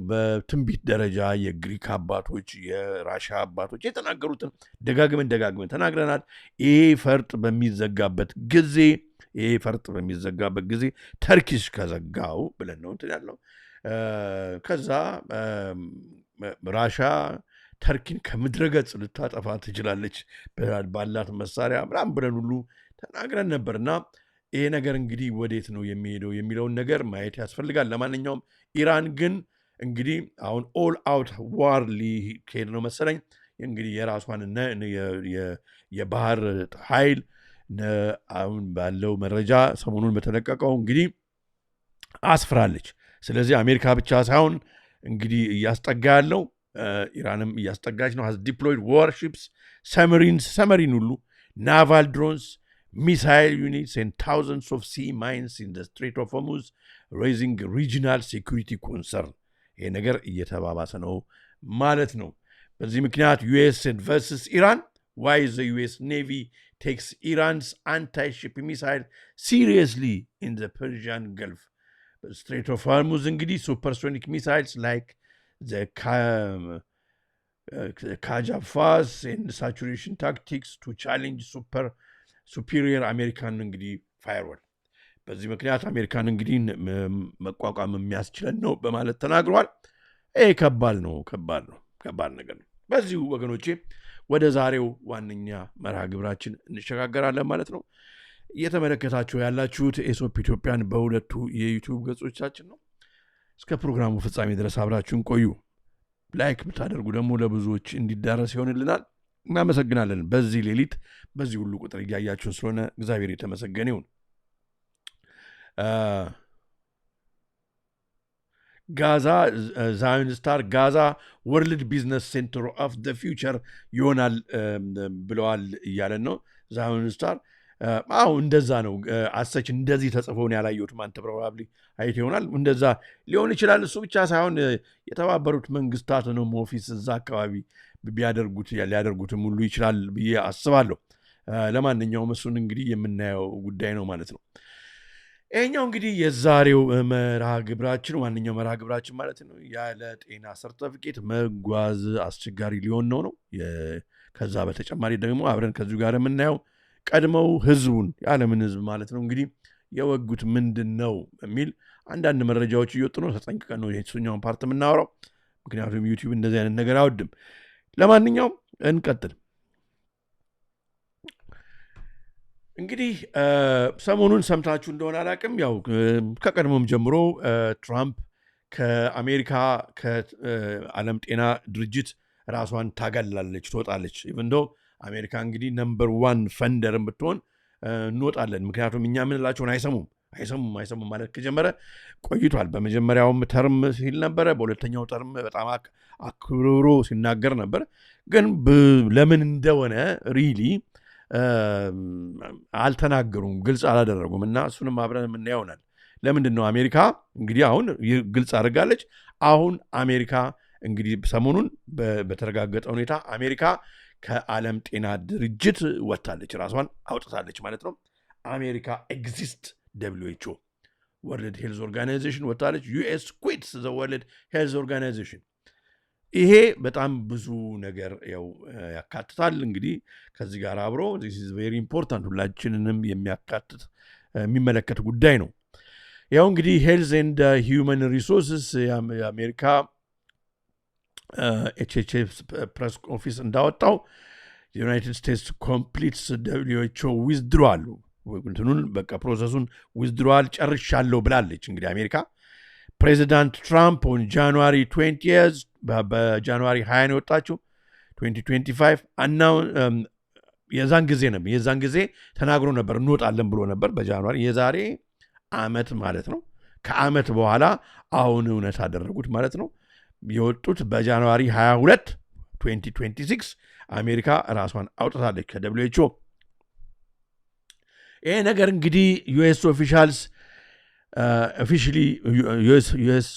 በትንቢት ደረጃ የግሪክ አባቶች የራሽያ አባቶች የተናገሩትን ደጋግመን ተናግረናል። ይህ ፈርጥ በሚዘጋበት ጊዜ ተርኪሽ ከዘጋው ብለን ነው እንትን ያለው። ከዛ ራሻ ተርኪን ከምድረገጽ ልታጠፋ ትችላለች ባላት መሳሪያ ምናምን ብለን ሁሉ ተናግረን ነበርና ይሄ ነገር እንግዲህ ወዴት ነው የሚሄደው የሚለውን ነገር ማየት ያስፈልጋል። ለማንኛውም ኢራን ግን እንግዲህ አሁን ኦል አውት ዋር ሊሄድ ነው መሰለኝ። እንግዲህ የራሷን የባህር ኃይል አሁን ባለው መረጃ ሰሞኑን በተለቀቀው እንግዲህ አስፍራለች። ስለዚህ አሜሪካ ብቻ ሳይሆን እንግዲህ እያስጠጋ ያለው ኢራንም እያስጠጋች ነው። has deployed warships, ሰመሪን ሁሉ ናቫል ድሮንስ, missile units and thousands of sea mines in the Strait of Hormuz, raising regional security concern። ይሄ ነገር እየተባባሰ ነው ማለት ነው። በዚህ ምክንያት US versus Iran, why the US Navy takes Iran's anti-ship missile seriously in the Persian Gulf. The Strait of Hormuz እንግዲህ supersonic missiles like the Kajafas and saturation tactics to challenge superior American እንግዲህ firewall በዚህ ምክንያት አሜሪካን እንግዲህ መቋቋም የሚያስችለን ነው በማለት ተናግሯል። ይሄ ከባድ ነገር ነው። በዚሁ ወገኖቼ ወደ ዛሬው ዋነኛ መርሃ ግብራችን እንሸጋገራለን ማለት ነው። እየተመለከታችሁ ያላችሁት ኤሶፕ ኢትዮጵያን በሁለቱ የዩቲዩብ ገጾቻችን ነው። እስከ ፕሮግራሙ ፍጻሜ ድረስ አብራችሁን ቆዩ። ላይክ ብታደርጉ ደግሞ ለብዙዎች እንዲዳረስ ይሆንልናል። እናመሰግናለን። በዚህ ሌሊት በዚህ ሁሉ ቁጥር እያያችሁን ስለሆነ እግዚአብሔር የተመሰገነ ይሁን። ጋዛ ዛዮን ስታር ጋዛ ወርልድ ቢዝነስ ሴንተር ኦፍ ዘ ፊውቸር ይሆናል ብለዋል እያለን ነው። ዛዮን ስታር እንደዛ ነው። አሰች እንደዚህ ተጽፎን ያላየሁት ማን ፕሮባብሊ አይት ይሆናል። እንደዛ ሊሆን ይችላል። እሱ ብቻ ሳይሆን የተባበሩት መንግስታትንም ኦፊስ እዛ አካባቢ ሊያደርጉትም ሁሉ ይችላል ብዬ አስባለሁ። ለማንኛውም እሱን እንግዲህ የምናየው ጉዳይ ነው ማለት ነው። ይሄኛው እንግዲህ የዛሬው መርሃ ግብራችን ዋነኛው መርሃ ግብራችን ማለት ነው። ያለ ጤና ሰርተፊኬት መጓዝ አስቸጋሪ ሊሆን ነው። ከዛ በተጨማሪ ደግሞ አብረን ከዚሁ ጋር የምናየው ቀድመው ህዝቡን የዓለምን ህዝብ ማለት ነው እንግዲህ የወጉት ምንድን ነው የሚል አንዳንድ መረጃዎች እየወጡ ነው። ተጠንቅቀን ነው የሱኛውን ፓርት የምናወራው፣ ምክንያቱም ዩቲዩብ እንደዚህ አይነት ነገር አይወድም። ለማንኛውም እንቀጥል። እንግዲህ ሰሞኑን ሰምታችሁ እንደሆነ አላቅም፣ ያው ከቀድሞም ጀምሮ ትራምፕ ከአሜሪካ ከዓለም ጤና ድርጅት ራሷን ታገላለች፣ ትወጣለች። ኢቨንዶ አሜሪካ እንግዲህ ነምበር 1 ፈንደርን ብትሆን እንወጣለን። ምክንያቱም እኛ ምንላቸውን አይሰሙም ማለት ከጀመረ ቆይቷል። በመጀመሪያውም ተርም ሲል ነበረ፣ በሁለተኛው ተርም በጣም አክብሮ ሲናገር ነበር። ግን ለምን እንደሆነ ሪሊ አልተናገሩም፣ ግልጽ አላደረጉም። እና እሱንም አብረን የምናየው ይሆናል። ለምንድን ነው አሜሪካ እንግዲህ አሁን ግልጽ አድርጋለች። አሁን አሜሪካ እንግዲህ ሰሞኑን በተረጋገጠ ሁኔታ አሜሪካ ከዓለም ጤና ድርጅት ወጥታለች፣ ራሷን አውጥታለች ማለት ነው። አሜሪካ ኤግዚስት WHO ወርልድ ሄልዝ ኦርጋናይዜሽን ወጥታለች። ዩኤስ ኩዊትስ ዘ ወርልድ ሄልዝ ኦርጋናይዜሽን። ይሄ በጣም ብዙ ነገር ያው ያካትታል። እንግዲህ ከዚህ ጋር አብሮ this is very important ሁላችንንም የሚመለከት ጉዳይ ነው። ያው እንግዲህ ሄልዝ ኤንድ ሂውመን ሪሶርስስ የአሜሪካ HHS ፕሬስ ኦፊስ እንዳወጣው ዩናይትድ ስቴትስ ኮምፕሊትስ WHO ዊዝድሮዋል እንትኑን በቃ ፕሮሰሱን ዊዝድሮዋል ጨርሻለሁ ብላለች። እንግዲህ አሜሪካ ፕሬዚዳንት ትራምፕ ኦን ጃንዋሪ 20 በጃንዋሪ 20 ነው የወጣችው 2025 አናው የዛን ጊዜ ተናግሮ ነበር፣ እንወጣለን ብሎ ነበር በጃንዋሪ የዛሬ ዓመት ማለት ነው። ከዓመት በኋላ አሁን እውነት አደረጉት ማለት ነው። የወጡት በጃንዋሪ 22 2026 አሜሪካ ራሷን አውጥታለች ከWHO። ይሄ ነገር እንግዲህ ዩኤስ ኦፊሻልስ US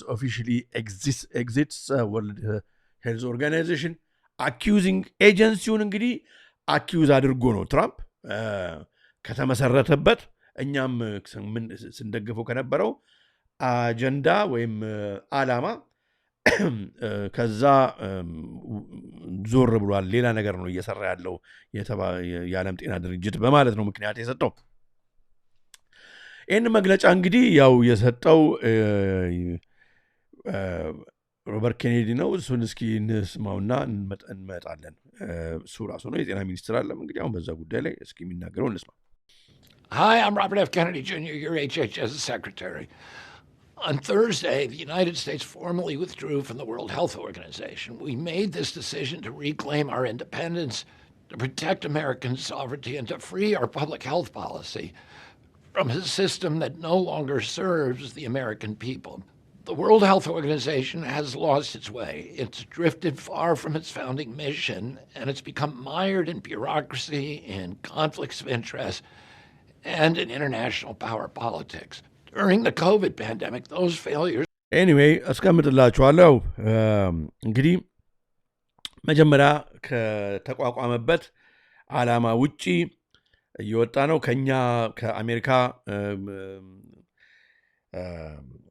officially exits World Health Organization accusing ኤጀንሲውን እንግዲህ አኪዩዝ አድርጎ ነው ትራምፕ ከተመሰረተበት እኛም ስንደግፈው ከነበረው አጀንዳ ወይም ዓላማ ከዛ ዞር ብሏል። ሌላ ነገር ነው እየሰራ ያለው የዓለም ጤና ድርጅት በማለት ነው ምክንያት የሰጠው። ይህን መግለጫ እንግዲህ ያው የሰጠው ሮበርት ኬኔዲ ነው። እሱን እስኪ እንስማውና እንመጣለን። እሱ ራሱ ነው የጤና ሚኒስትር አለም። እንግዲህ አሁን በዛ ጉዳይ ላይ እስኪ የሚናገረው እንስማ። Hi, I'm Robert F. Kennedy, Jr., your HHS Secretary. On Thursday, the United States formally withdrew from the World Health Organization. We made this decision to reclaim our independence, to protect American sovereignty, and to free our public health policy from a system that no longer serves the American people. The World Health Organization has lost its way. It's drifted far from its founding mission, and it's become mired in bureaucracy, in conflicts of interest, and in international power politics. During the COVID pandemic, those failures... Anyway, አስቀምጥላችኋለሁ። እንግዲህ መጀመሪያ ከተቋቋመበት ዓላማ ውጪ እየወጣ ነው። ከአሜሪካ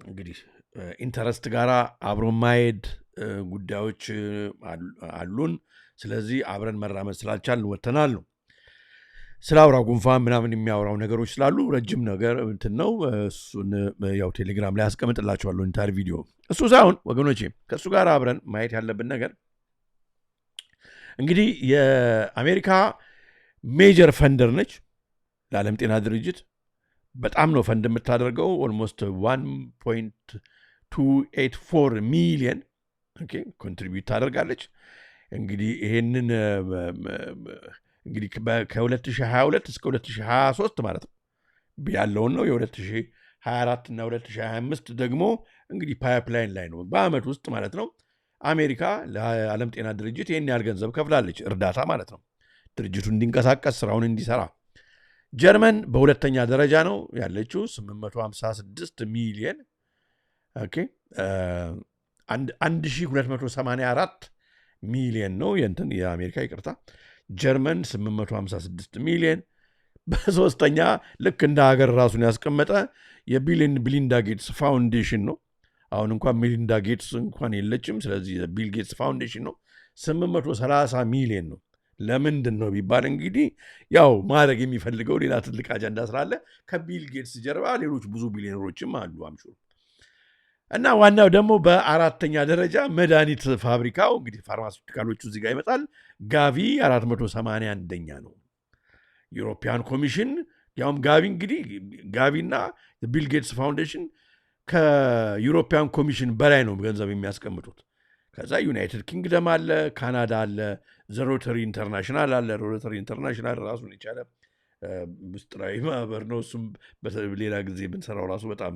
እንግዲህ ኢንተረስት ጋር አብሮ ማሄድ ጉዳዮች አሉን። ስለዚህ አብረን መራመድ ስላልቻልን ወጥተናል ነው። ስለ አውራ ጉንፋን ምናምን የሚያወራው ነገሮች ስላሉ ረጅም ነገር እንትን ነው። እሱን ያው ቴሌግራም ላይ አስቀምጥላችኋለሁ ኢንታር ቪዲዮ። እሱ ሳይሆን ወገኖቼ ከእሱ ጋር አብረን ማየት ያለብን ነገር እንግዲህ የአሜሪካ ሜጀር ፈንደር ነች ለዓለም ጤና ድርጅት። በጣም ነው ፈንድ የምታደርገው ኦልሞስት 1.284 ሚሊየን ኮንትሪቢዩት ታደርጋለች። እንግዲህ ይሄንን እንግዲህ ከ2022 እስከ 2023 ማለት ነው ያለውን ነው። የ2024 እና 2025 ደግሞ እንግዲህ ፓይፕላይን ላይ ነው በአመት ውስጥ ማለት ነው። አሜሪካ ለዓለም ጤና ድርጅት ይህን ያህል ገንዘብ ከፍላለች፣ እርዳታ ማለት ነው፣ ድርጅቱ እንዲንቀሳቀስ ስራውን እንዲሰራ። ጀርመን በሁለተኛ ደረጃ ነው ያለችው 856 ሚሊየን 1284 ሚሊየን ነው የአሜሪካ ይቅርታ፣ ጀርመን 856 ሚሊየን። በሶስተኛ ልክ እንደ ሀገር ራሱን ያስቀመጠ የቢሊንዳ ጌትስ ፋውንዴሽን ነው። አሁን እንኳን ሚሊንዳ ጌትስ እንኳን የለችም። ስለዚህ ቢል ጌትስ ፋውንዴሽን ነው 830 ሚሊየን ነው። ለምንድን ነው ቢባል እንግዲህ ያው ማድረግ የሚፈልገው ሌላ ትልቅ አጀንዳ ስላለ ከቢል ጌትስ ጀርባ ሌሎች ብዙ ቢሊዮነሮችም አሉ አምሹ። እና ዋናው ደግሞ በአራተኛ ደረጃ መድኃኒት ፋብሪካው እንግዲህ ፋርማሲውቲካሎቹ እዚህ ጋር ይመጣል። ጋቪ 481ኛ ነው። ዩሮፒያን ኮሚሽን ያውም ጋቪ እንግዲህ ጋቪና ቢል ጌትስ ፋውንዴሽን ከዩሮፒያን ኮሚሽን በላይ ነው ገንዘብ የሚያስቀምጡት። ከዛ ዩናይትድ ኪንግደም አለ፣ ካናዳ አለ፣ ዘሮተሪ ኢንተርናሽናል አለ። ሮተሪ ኢንተርናሽናል ራሱን የቻለ ምስጢራዊ ማህበር ነው። እሱም ሌላ ጊዜ ብንሰራው ራሱ በጣም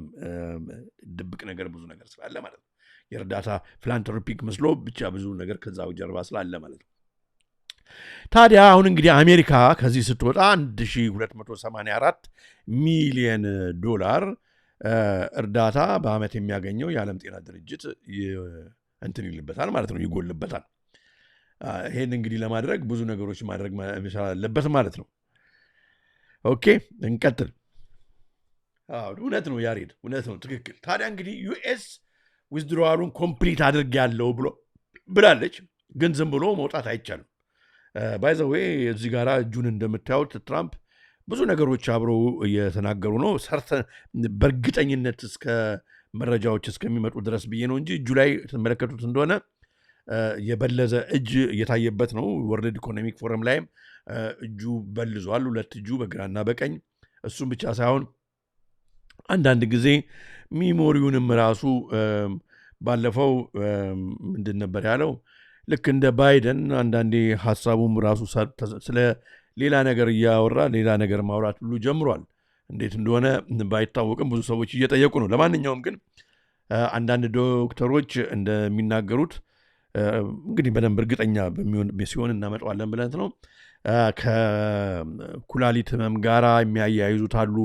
ድብቅ ነገር ብዙ ነገር ስላለ ማለት ነው። የእርዳታ ፊላንትሮፒክ መስሎ ብቻ ብዙ ነገር ከዛው ጀርባ ስላለ ማለት ነው። ታዲያ አሁን እንግዲህ አሜሪካ ከዚህ ስትወጣ 1284 ሚሊየን ዶላር እርዳታ በአመት የሚያገኘው የዓለም ጤና ድርጅት እንትን ይልበታል ማለት ነው፣ ይጎልበታል። ይሄን እንግዲህ ለማድረግ ብዙ ነገሮች ማድረግ መቻል አለበት ማለት ነው። ኦኬ እንቀጥል። እውነት ነው ያሬድ፣ እውነት ነው፣ ትክክል። ታዲያ እንግዲህ ዩኤስ ዊዝድሮዋሉን ኮምፕሊት አድርጌያለሁ ብላለች፣ ግን ዝም ብሎ መውጣት አይቻልም። ባይዘዌ እዚህ ጋር እጁን እንደምታዩት ትራምፕ ብዙ ነገሮች አብረው እየተናገሩ ነው። በእርግጠኝነት እስከ መረጃዎች እስከሚመጡ ድረስ ብዬ ነው እንጂ እጁ ላይ ተመለከቱት እንደሆነ የበለዘ እጅ እየታየበት ነው። ወርልድ ኢኮኖሚክ ፎረም ላይም እጁ በልዟል፣ ሁለት እጁ በግራና በቀኝ። እሱም ብቻ ሳይሆን አንዳንድ ጊዜ ሚሞሪውንም ራሱ ባለፈው ምንድን ነበር ያለው፣ ልክ እንደ ባይደን አንዳንዴ ሀሳቡም ራሱ ስለ ሌላ ነገር እያወራ ሌላ ነገር ማውራት ሁሉ ጀምሯል። እንዴት እንደሆነ ባይታወቅም ብዙ ሰዎች እየጠየቁ ነው። ለማንኛውም ግን አንዳንድ ዶክተሮች እንደሚናገሩት እንግዲህ በደንብ እርግጠኛ ሲሆን እናመጣዋለን ብለን ነው፣ ከኩላሊት ህመም ጋራ የሚያያይዙት አሉ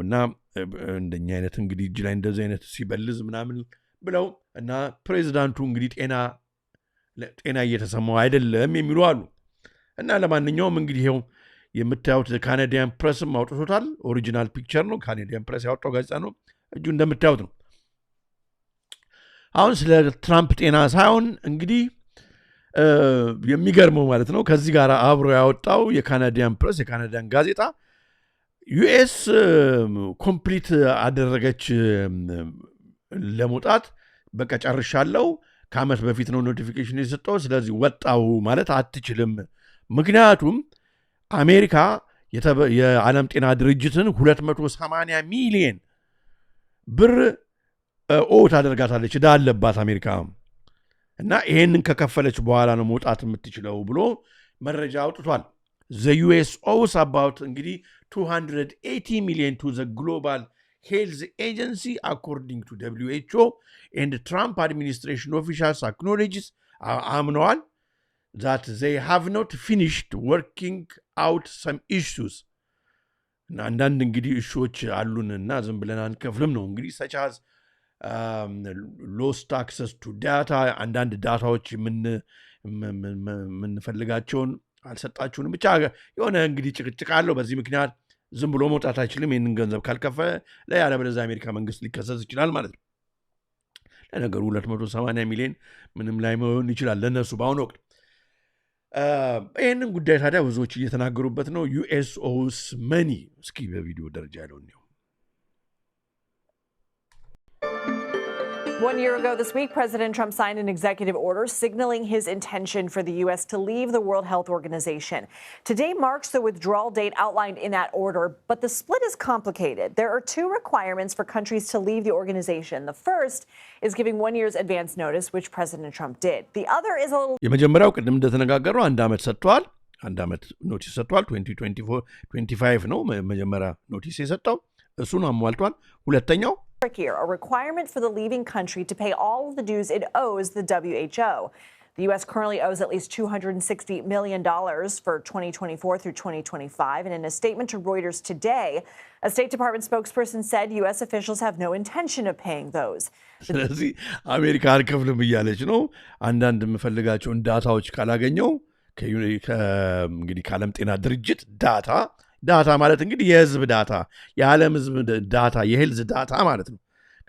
እና እንደኛ አይነት እንግዲህ እጅ ላይ እንደዚህ አይነት ሲበልዝ ምናምን ብለው እና ፕሬዚዳንቱ እንግዲህ ጤና እየተሰማው አይደለም የሚሉ አሉ። እና ለማንኛውም እንግዲህ ይኸው የምታዩት ካናዲያን ፕሬስም አውጥቶታል። ኦሪጂናል ፒክቸር ነው፣ ካናዲያን ፕሬስ ያወጣው ጋዜጣ ነው። እጁ እንደምታዩት ነው። አሁን ስለ ትራምፕ ጤና ሳይሆን እንግዲህ የሚገርመው ማለት ነው ከዚህ ጋር አብሮ ያወጣው የካናዲያን ፕሬስ የካናዲያን ጋዜጣ ዩኤስ ኮምፕሊት አደረገች ለመውጣት በቃ ጨርሻለሁ፣ ከዓመት በፊት ነው ኖቲፊኬሽን የሰጠው፣ ስለዚህ ወጣው ማለት አትችልም። ምክንያቱም አሜሪካ የዓለም ጤና ድርጅትን 280 ሚሊየን ብር ታደርጋታለች፣ ዕዳ አለባት አሜሪካ እና ይሄንን ከከፈለች በኋላ ነው መውጣት የምትችለው ብሎ መረጃ አውጥቷል። the US owes about እንግዲህ 280 million to the Global Health Agency according to WHO and Trump administration officials acknowledges አምነዋል that they have not finished working out some issues እና አንዳንድ እንግዲህ እሾች አሉንና ዝም ብለን አንከፍልም ነው እንግዲህ such as lost access to data አንዳንድ ዳታዎች የምንፈልጋቸውን አልሰጣችሁንም ብቻ የሆነ እንግዲህ ጭቅጭቅ አለው። በዚህ ምክንያት ዝም ብሎ መውጣት አይችልም ይህንን ገንዘብ ካልከፈለ፣ ያለበለዚያ አሜሪካ መንግስት ሊከሰስ ይችላል ማለት ነው። ለነገሩ 280 ሚሊዮን ምንም ላይ መሆን ይችላል ለነሱ በአሁኑ ወቅት። ይህንን ጉዳይ ታዲያ ብዙዎች እየተናገሩበት ነው። ዩኤስ ኦውስ መኒ እስኪ በቪዲዮ ደረጃ ያለው ነው። 1 year ago this week, President Trump signed an executive order signaling his intention for the U.S. to leave the World Health Organization. Today marks the withdrawal date outlined in that order, but the split is complicated. There are two requirements for countries to leave the organization. The first is giving 1 year's advance notice, which President Trump did. The other is a little... የመጀመሪያው ቅድም እንደተነጋገረው አንድ ዓመት ሰጥቷል። አንድ ዓመት ኖቲስ ሰጥቷል። 2025 ነው መጀመሪያ ኖቲስ የሰጠው። እሱን አሟልቷል። ሁለተኛው trickier, a requirement for the leaving country to pay all of the dues it owes the WHO. The U.S. currently owes at least $260 million for 2024 through 2025. And in a statement to Reuters today, a State Department spokesperson said U.S. officials have no intention of paying those. ስለዚህ አሜሪካ አልከፍልም እያለች ነው። አንዳንድ የምፈልጋቸውን ዳታዎች ካላገኘው እንግዲህ ከዓለም ጤና ድርጅት ዳታ ማለት እንግዲህ የህዝብ ዳታ የዓለም ህዝብ ዳታ የሄልዝ ዳታ ማለት ነው።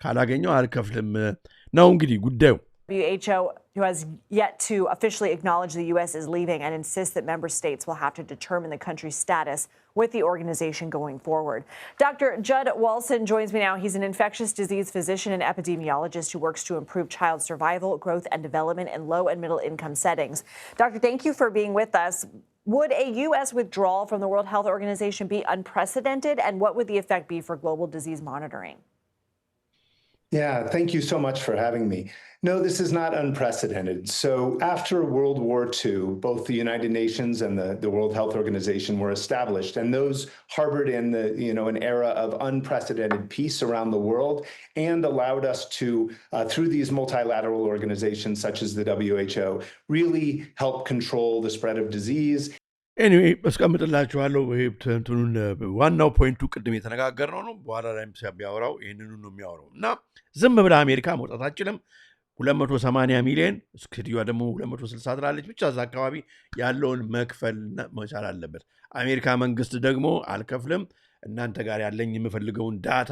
ካላገኘው አልከፍልም ነው እንግዲህ ጉዳዩ። WHO, who has yet to officially acknowledge the U.S. is leaving and insists that member states will have to determine the country's status with the organization going forward. Dr. Judd Walson joins me now. He's an infectious disease physician and epidemiologist who works to improve child survival, growth, and development in low and middle income settings. Doctor, thank you for being with us. Would a U.S. withdrawal from the World Health Organization be unprecedented, and what would the effect be for global disease monitoring? Yeah, thank you so much for having me. No, this is not unprecedented. So after World War II, both the United Nations and the World Health Organization were established, and those harbored in an era of unprecedented peace around the world and allowed us to, through these multilateral organizations such as the WHO, really help control the spread of disease. ኤኒዌይ እስቀምጥላችኋለሁ። እንትኑን ዋናው ፖይንቱ ቅድም የተነጋገርነው ነው። በኋላ ላይም ቢያወራው ይህንኑ ነው የሚያወራው እና ዝም ብላ አሜሪካ መውጣት አትችልም። 280 ሚሊዮን እስክትዋ ደግሞ 260 ትላለች። ብቻ እዛ አካባቢ ያለውን መክፈል መቻል አለበት። አሜሪካ መንግስት ደግሞ አልከፍልም፣ እናንተ ጋር ያለኝ የምፈልገውን ዳታ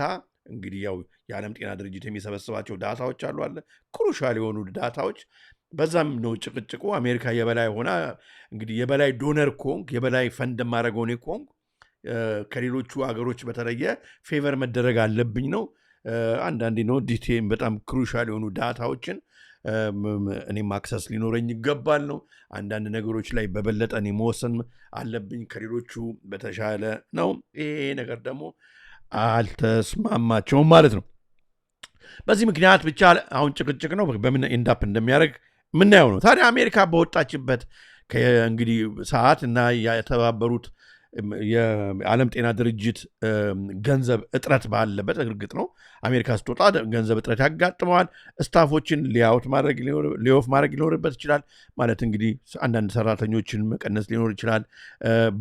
እንግዲህ ያው የዓለም ጤና ድርጅት የሚሰበስባቸው ዳታዎች አሉ አለ ክሩሻል የሆኑ ዳታዎች። በዛም ነው ጭቅጭቁ። አሜሪካ የበላይ ሆና እንግዲህ የበላይ ዶነር ኮንክ የበላይ ፈንድ ማድረገውን ኮንክ ከሌሎቹ አገሮች በተለየ ፌቨር መደረግ አለብኝ ነው። አንዳንዴ ነው ዲቴም በጣም ክሩሻል የሆኑ ዳታዎችን እኔም አክሰስ ሊኖረኝ ይገባል ነው። አንዳንድ ነገሮች ላይ በበለጠ እኔ መወሰን አለብኝ ከሌሎቹ በተሻለ ነው። ይሄ ነገር ደግሞ አልተስማማቸውም ማለት ነው። በዚህ ምክንያት ብቻ አሁን ጭቅጭቅ ነው። በምን ኢንዳፕ እንደሚያደርግ ምናየው ነው። ታዲያ አሜሪካ በወጣችበት እንግዲህ ሰዓት እና የተባበሩት የዓለም ጤና ድርጅት ገንዘብ እጥረት ባለበት እርግጥ ነው አሜሪካ ስትወጣ ገንዘብ እጥረት ያጋጥመዋል። ስታፎችን ሊኦፍ ማድረግ ሊኖርበት ይችላል። ማለት እንግዲህ አንዳንድ ሰራተኞችን መቀነስ ሊኖር ይችላል።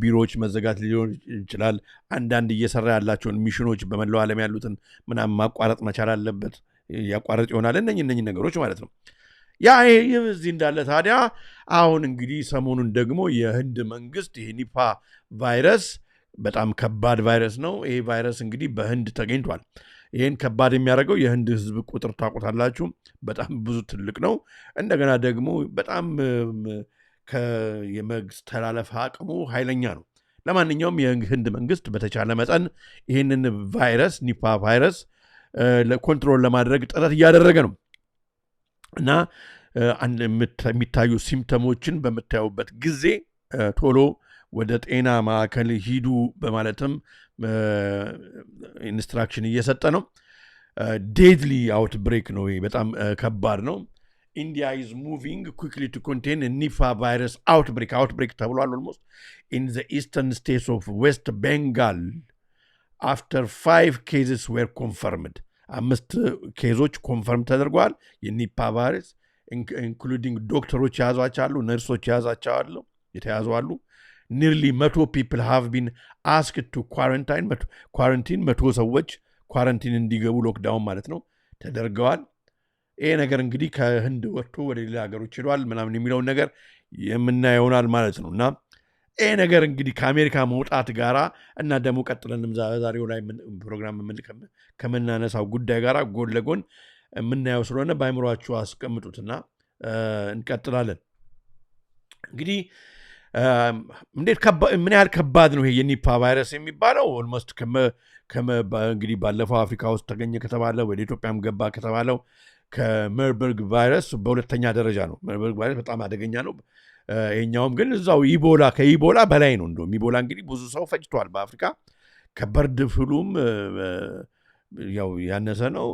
ቢሮዎች መዘጋት ሊኖር ይችላል። አንዳንድ እየሰራ ያላቸውን ሚሽኖች በመላው ዓለም ያሉትን ምናምን ማቋረጥ መቻል አለበት። ያቋረጥ ይሆናል። እነኚህ ነገሮች ማለት ነው። ያ ይህ እዚህ እንዳለ ታዲያ አሁን እንግዲህ ሰሞኑን ደግሞ የህንድ መንግስት ይሄ ኒፓ ቫይረስ በጣም ከባድ ቫይረስ ነው። ይሄ ቫይረስ እንግዲህ በህንድ ተገኝቷል። ይህን ከባድ የሚያደርገው የህንድ ህዝብ ቁጥር ታውቁታላችሁ፣ በጣም ብዙ ትልቅ ነው። እንደገና ደግሞ በጣም የመተላለፍ አቅሙ ኃይለኛ ነው። ለማንኛውም የህንድ መንግስት በተቻለ መጠን ይህንን ቫይረስ ኒፓ ቫይረስ ኮንትሮል ለማድረግ ጥረት እያደረገ ነው እና የሚታዩ ሲምፕተሞችን በምታዩበት ጊዜ ቶሎ ወደ ጤና ማዕከል ሂዱ በማለትም ኢንስትራክሽን እየሰጠ ነው። ዴድሊ አውትብሬክ ነው። በጣም ከባድ ነው። ኢንዲያ ኢዝ ሙቪንግ ኩክሊ ቱ ኮንቴን ኒፓ ቫይረስ አውትብሬክ ተብሏል። ኦልሞስት ኢን ዘ ኢስተርን ስቴትስ ኦፍ ዌስት ቤንጋል አፍተር 5 ኬዝስ ዌር ኮንፈርምድ 5 ኬዞች ኮንፈርም ተደርጓል። የኒፓ ቫይረስ ኢንክሉዲንግ ዶክተሮች የያዟቸው አሉ፣ ነርሶች የተያዙ አሉ። ኒርሊ 100 ፒፕል ሃቭ ቢን አስክድ ቱ ኳረንቲን 100 ሰዎች ኳረንቲን እንዲገቡ ሎክዳውን ማለት ነው ተደርገዋል። ይሄ ነገር እንግዲህ ከህንድ ወጥቶ ወደ ሌላ ሀገሮች ሄዷል ምናምን የሚለውን ነገር የምናየው ይሆናል ማለት ነው። እና ይሄ ነገር እንግዲህ ከአሜሪካ መውጣት ጋራ እና ደግሞ ቀጥለንም ዛሬው ላይ ፕሮግራም ከምናነሳው ጉዳይ ጋራ ጎን ለጎን የምናየው ስለሆነ በአይምሯችሁ አስቀምጡትና እንቀጥላለን። እንግዲህ እንዴት ምን ያህል ከባድ ነው ይሄ የኒፓ ቫይረስ የሚባለው? ኦልሞስት እንግዲህ ባለፈው አፍሪካ ውስጥ ተገኘ ከተባለ ወደ ኢትዮጵያም ገባ ከተባለው ከመርበርግ ቫይረስ በሁለተኛ ደረጃ ነው። መርበርግ ቫይረስ በጣም አደገኛ ነው። ይሄኛውም ግን እዛው ከኢቦላ በላይ ነው። እንደውም ኢቦላ እንግዲህ ብዙ ሰው ፈጅቷል በአፍሪካ። ከበርድ ፍሉም ያው ያነሰ ነው።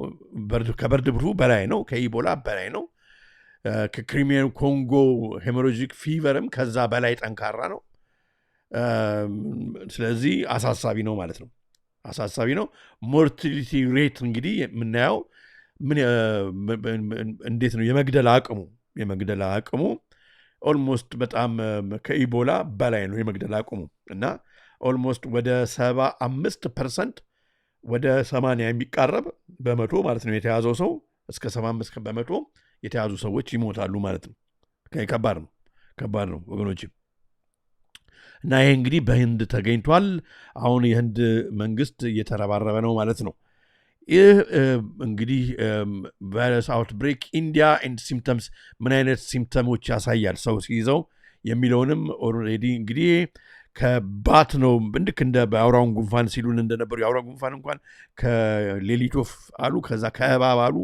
ከበርድ ፍሉ በላይ ነው። ከኢቦላ በላይ ነው። ከክሪሚያን ኮንጎ ሄሞሮጂክ ፊቨርም ከዛ በላይ ጠንካራ ነው። ስለዚህ አሳሳቢ ነው ማለት ነው። አሳሳቢ ነው። ሞርታሊቲ ሬት እንግዲህ የምናየው እንዴት ነው? የመግደል አቅሙ ኦልሞስት በጣም ከኢቦላ በላይ ነው የመግደል አቅሙ እና ኦልሞስት ወደ 75% ወደ 80 የሚቃረብ በመቶ ማለት ነው የተያዘው ሰው እስከ 75 በመቶ የተያዙ ሰዎች ይሞታሉ ማለት ነው። ከባድ ነው ወገኖች። እና ይሄ እንግዲህ በህንድ ተገኝቷል። አሁን የህንድ መንግስት እየተረባረበ ነው ማለት ነው። ይህ እንግዲህ ቫይረስ አውትብሬክ ኢንዲያ ኤንድ ሲምፕተምስ ምን አይነት ሲምፕተሞች ያሳያል ሰው ሲይዘው የሚለውንም ኦልሬዲ እንግዲህ ከባት ነው ልክ እንደ በአውራውን ጉንፋን ሲሉን እንደነበሩ የአውራ ጉንፋን እንኳን ከሌሊት ወፍ አሉ፣ ከዛ ከእባብ አሉ።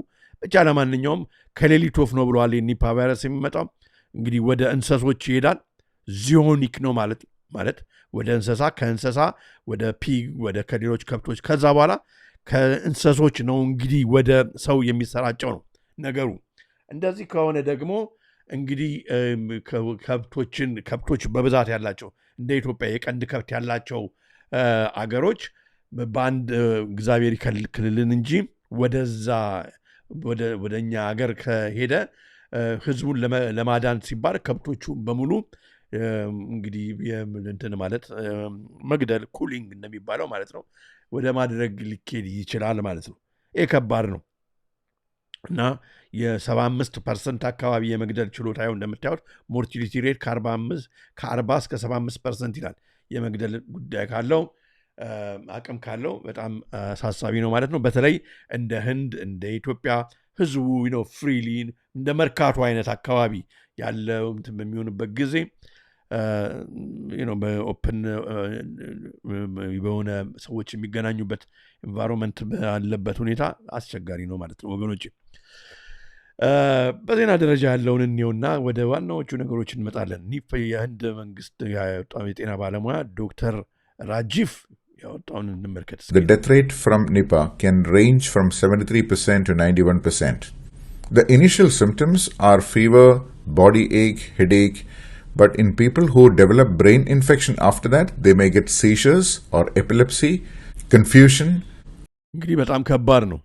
ብቻ ለማንኛውም ከሌሊት ወፍ ነው ብለዋል። የኒፓ ቫይረስ የሚመጣው እንግዲህ ወደ እንሰሶች ይሄዳል። ዚዮኒክ ነው ማለት ወደ እንሰሳ፣ ከእንሰሳ ወደ ፒግ፣ ወደ ከሌሎች ከብቶች፣ ከዛ በኋላ ከእንሰሶች ነው እንግዲህ ወደ ሰው የሚሰራጨው ነው ነገሩ። እንደዚህ ከሆነ ደግሞ እንግዲህ ከብቶች በብዛት ያላቸው እንደ ኢትዮጵያ የቀንድ ከብት ያላቸው አገሮች በአንድ እግዚአብሔር ይከልክልልን እንጂ ወደዛ ወደ እኛ አገር ከሄደ ህዝቡን ለማዳን ሲባል ከብቶቹ በሙሉ እንግዲህ እንትን ማለት መግደል ኩሊንግ እንደሚባለው ማለት ነው ወደ ማድረግ ሊኬድ ይችላል ማለት ነው። ይህ ከባድ ነው እና የ75% አካባቢ የመግደል ችሎታ ይኸው እንደምታዩት ሞርቲሊቲ ሬት ከ40 እስከ 75% ይላል። የመግደል ጉዳይ ካለው አቅም ካለው በጣም አሳሳቢ ነው ማለት ነው። በተለይ እንደ ህንድ እንደ ኢትዮጵያ ህዝቡ ፍሪሊ እንደ መርካቶ አይነት አካባቢ ያለው እንትን በሚሆንበት ጊዜ በኦፕን በሆነ ሰዎች የሚገናኙበት ኤንቫይሮንመንት ባለበት ሁኔታ አስቸጋሪ ነው ማለት ነው ወገኖች። በዜና ደረጃ ያለውን እንየውና ወደ ዋናዎቹ ነገሮች እንመጣለን። የህንድ መንግስት ያወጣው የጤና ባለሙያ ዶክተር ራጂፍ ያወጣውን እንመልከት። The death rate from Nipah can range from 73% to 91%. The initial symptoms are fever, body ache, headache, but in people who develop brain infection after that, they may get seizures or epilepsy, confusion. እንግዲህ በጣም ከባድ ነው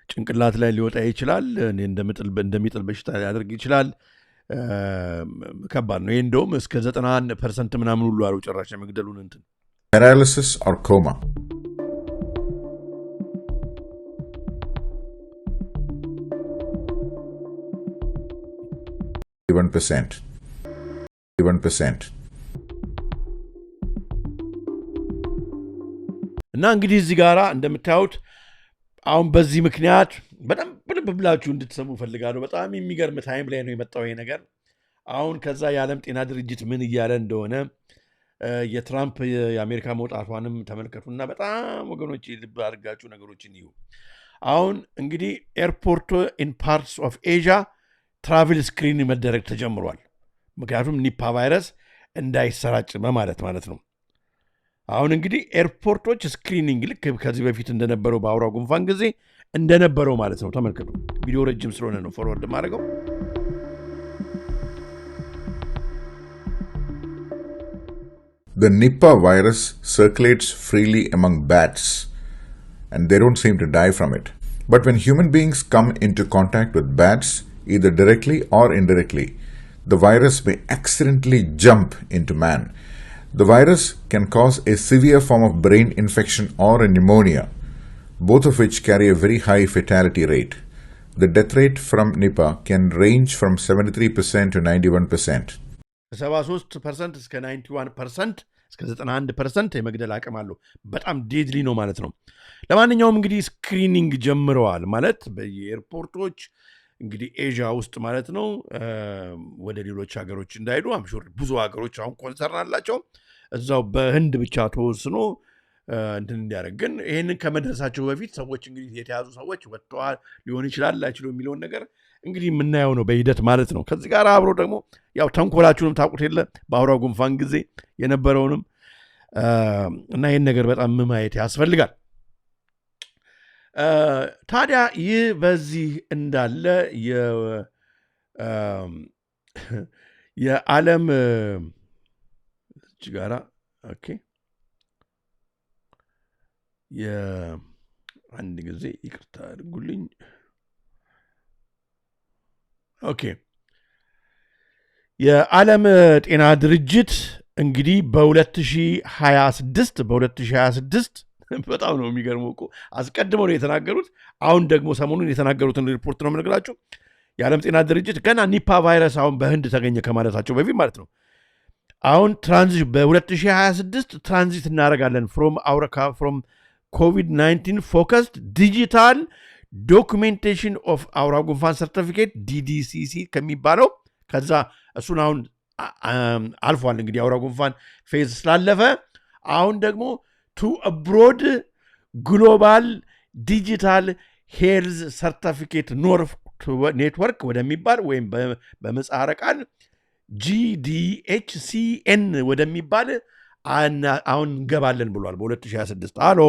ጭንቅላት ላይ ሊወጣ ይችላል። እንደሚጥል በሽታ ሊያደርግ ይችላል። ከባድ ነው። ይህ እንደውም እስከ 91% ምናምን ሁሉ አሉ ጭራሽ የመግደሉን እንትን paralysis or coma. Even percent. እና እንግዲህ እዚህ ጋራ እንደምታዩት አሁን በዚህ ምክንያት በደንብ ልብ ብላችሁ እንድትሰሙ ፈልጋለሁ። በጣም የሚገርም ታይም ላይ ነው የመጣው ይሄ ነገር። አሁን ከዛ የዓለም ጤና ድርጅት ምን እያለ እንደሆነ የትራምፕ የአሜሪካ መውጣቷንም ተመልከቱና በጣም ወገኖች ልብ አድርጋችሁ ነገሮችን ይዩ። አሁን እንግዲህ ኤርፖርት ኢን ፓርትስ ኦፍ ኤዥያ ትራቭል ስክሪን መደረግ ተጀምሯል። ምክንያቱም ኒፓ ቫይረስ እንዳይሰራጭ ማለት ነው። አሁን እንግዲህ ኤርፖርቶች ስክሪኒንግ ልክ ከዚህ በፊት እንደነበረው በአውራ ጉንፋን ጊዜ እንደነበረው ማለት ነው። ተመልከቱ። ቪዲዮ ረጅም ስለሆነ ነው ፎርወርድ ማድረገው። The Nipah virus circulates freely among bats and they don't seem to die from it. But when human beings come into contact with bats, either directly or indirectly, the virus may accidentally jump into man. The virus can cause a severe form of brain infection or a pneumonia, both of which carry a very high fatality rate. The death rate from Nipah can range from 73% to 91%. 73% እስከ 91% እስከ 91% የመግደል አቅም አለው። በጣም ዴድሊ ነው ማለት ነው። ለማንኛውም እንግዲህ ስክሪኒንግ ጀምረዋል ማለት በየኤርፖርቶች እንግዲህ ኤዥያ ውስጥ ማለት ነው ወደ ሌሎች ሀገሮች እንዳይሄዱ አምሹር ብዙ ሀገሮች አሁን ኮንሰርን አላቸው እዛው በህንድ ብቻ ተወስኖ እንትን እንዲያደርግ ግን ይህንን ከመድረሳቸው በፊት ሰዎች እንግዲህ የተያዙ ሰዎች ወጥተዋል ሊሆን ይችላል ላይችሉ የሚለውን ነገር እንግዲህ የምናየው ነው በሂደት ማለት ነው። ከዚህ ጋር አብሮ ደግሞ ያው ተንኮላችሁንም ታውቁት የለ በአውራ ጉንፋን ጊዜ የነበረውንም እና ይህን ነገር በጣም ማየት ያስፈልጋል። ታዲያ ይህ በዚህ እንዳለ የዓለም ጋራ ኦኬ አንድ ጊዜ ይቅርታ አድርጉልኝ። ኦኬ የዓለም ጤና ድርጅት እንግዲህ በ2026 በጣም ነው የሚገርመው እኮ አስቀድመው ነው የተናገሩት። አሁን ደግሞ ሰሞኑን የተናገሩትን ሪፖርት ነው የምነግራችሁ። የዓለም ጤና ድርጅት ገና ኒፓ ቫይረስ አሁን በህንድ ተገኘ ከማለታቸው በፊት ማለት ነው አሁን ትራንዚት በ2026 ትራንዚት እናደርጋለን ፍሮም ኮቪድ-19 ፎከስድ ዲጂታል ዶኩሜንቴሽን ኦፍ አውራ ጉንፋን ሰርቲፊኬት ዲዲሲሲ ከሚባለው ከዛ እሱን አሁን አልፏል። እንግዲህ አውራ ጉንፋን ፌዝ ስላለፈ አሁን ደግሞ ቱ ብሮድ ግሎባል ዲጂታል ሄልዝ ሰርቲፊኬት ኔትወርክ ወደሚባል ወይም በምህጻረ ቃል GDHCN ወደሚባል አሁን እንገባለን ብሏል በ2026። አሎ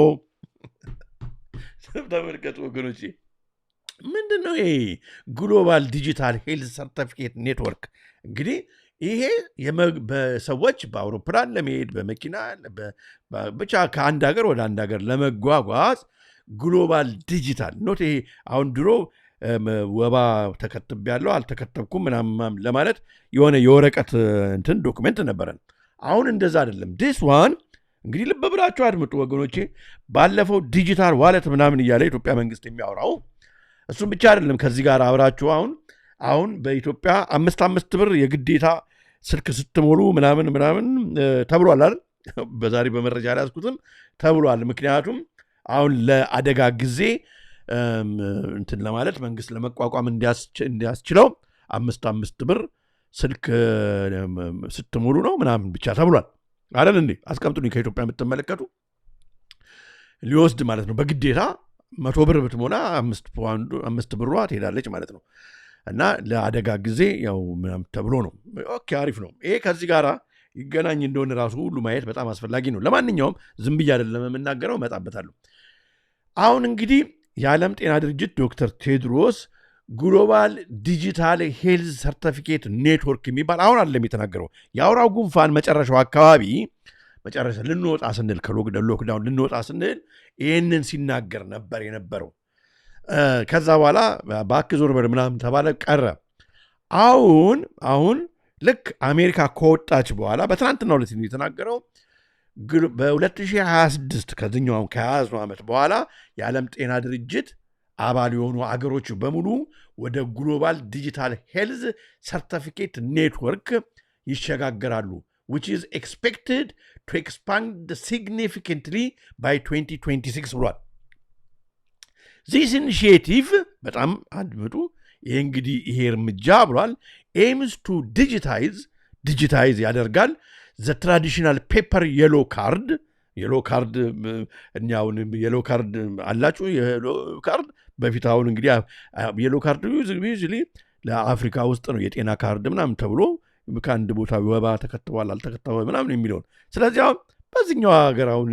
ተመልከቱ ወገኖቼ፣ ምንድን ነው ይሄ ግሎባል ዲጂታል ሄልዝ ሰርቲፊኬት ኔትወርክ? እንግዲህ ይሄ በሰዎች በአውሮፕላን ለመሄድ በመኪና ብቻ ከአንድ ሀገር ወደ አንድ ሀገር ለመጓጓዝ ግሎባል ዲጂታል ኖት። ይሄ አሁን ድሮ ወባ ተከትብ ያለው አልተከተብኩም ምናምን ለማለት የሆነ የወረቀት እንትን ዶክመንት ነበረን። አሁን እንደዛ አይደለም። ዲስ ዋን እንግዲህ ልብ ብላችሁ አድምጡ ወገኖቼ። ባለፈው ዲጂታል ዋለት ምናምን እያለ ኢትዮጵያ መንግስት የሚያወራው እሱም ብቻ አይደለም። ከዚህ ጋር አብራችሁ አሁን በኢትዮጵያ 5 ብር የግዴታ ስልክ ስትሞሉ ምናምን ተብሏል አይደል? በዛሬ በመረጃ ላይ ያስኩትም ተብሏል። ምክንያቱም አሁን ለአደጋ ጊዜ እንትን ለማለት መንግስት ለመቋቋም እንዲያስችለው 5 ብር ስልክ ስትሞሉ ነው ምናምን ብቻ ተብሏል አይደል እንዴ? አስቀምጡኝ ከኢትዮጵያ የምትመለከቱ ሊወስድ ማለት ነው። በግዴታ 100 ብር ብትሞላ 5 ብሯ ትሄዳለች ማለት ነው። እና ለአደጋ ጊዜ ያው ምናምን ተብሎ ነው። ኦኬ አሪፍ ነው። ይሄ ከዚህ ጋር ይገናኝ እንደሆነ ራሱ ሁሉ ማየት በጣም አስፈላጊ ነው። ለማንኛውም ዝም ብዬ አይደለም የምናገረው፣ እመጣበታለሁ። አሁን እንግዲህ የዓለም ጤና ድርጅት ዶክተር ቴድሮስ ግሎባል ዲጂታል ሄልዝ ሰርቲፊኬት ኔትወርክ የሚባል አሁን አይደለም የተናገረው። የአውራው ጉንፋን መጨረሻው አካባቢ ልንወጣ ስንል ከሎክዳውን ልንወጣ ስንል ይህንን ሲናገር ነበር የነበረው። ከዛ በኋላ በአክ ዞር በል ምናምን ተባለ ቀረ። አሁን ልክ አሜሪካ ከወጣች በኋላ በትናንትናው ዕለት የተናገረው በ2026 ከዚኛው ከያዝነው ዓመት በኋላ የዓለም ጤና ድርጅት አባል የሆኑ አገሮች በሙሉ ወደ ግሎባል ዲጂታል ሄልዝ ሰርቲፊኬት ኔትወርክ ይሸጋገራሉ which is expected to expand significantly by 2026 ብሏል። This initiative በጣም አድምጡ። ይህ እንግዲህ ይሄ እርምጃ ብሏል aims to digitize ያደርጋል the traditional paper yellow card እኛውን የሎ ካርድ አላችሁ። የሎ ካርድ በፊት አሁን እንግዲህ የሎ ካርድ ዩዝሊ ለአፍሪካ ውስጥ ነው የጤና ካርድ ምናምን ተብሎ ከአንድ ቦታ ወባ ተከትቧል አልተከተበ ምናምን የሚለውን። ስለዚህ አሁን በዚህኛው ሀገር አሁን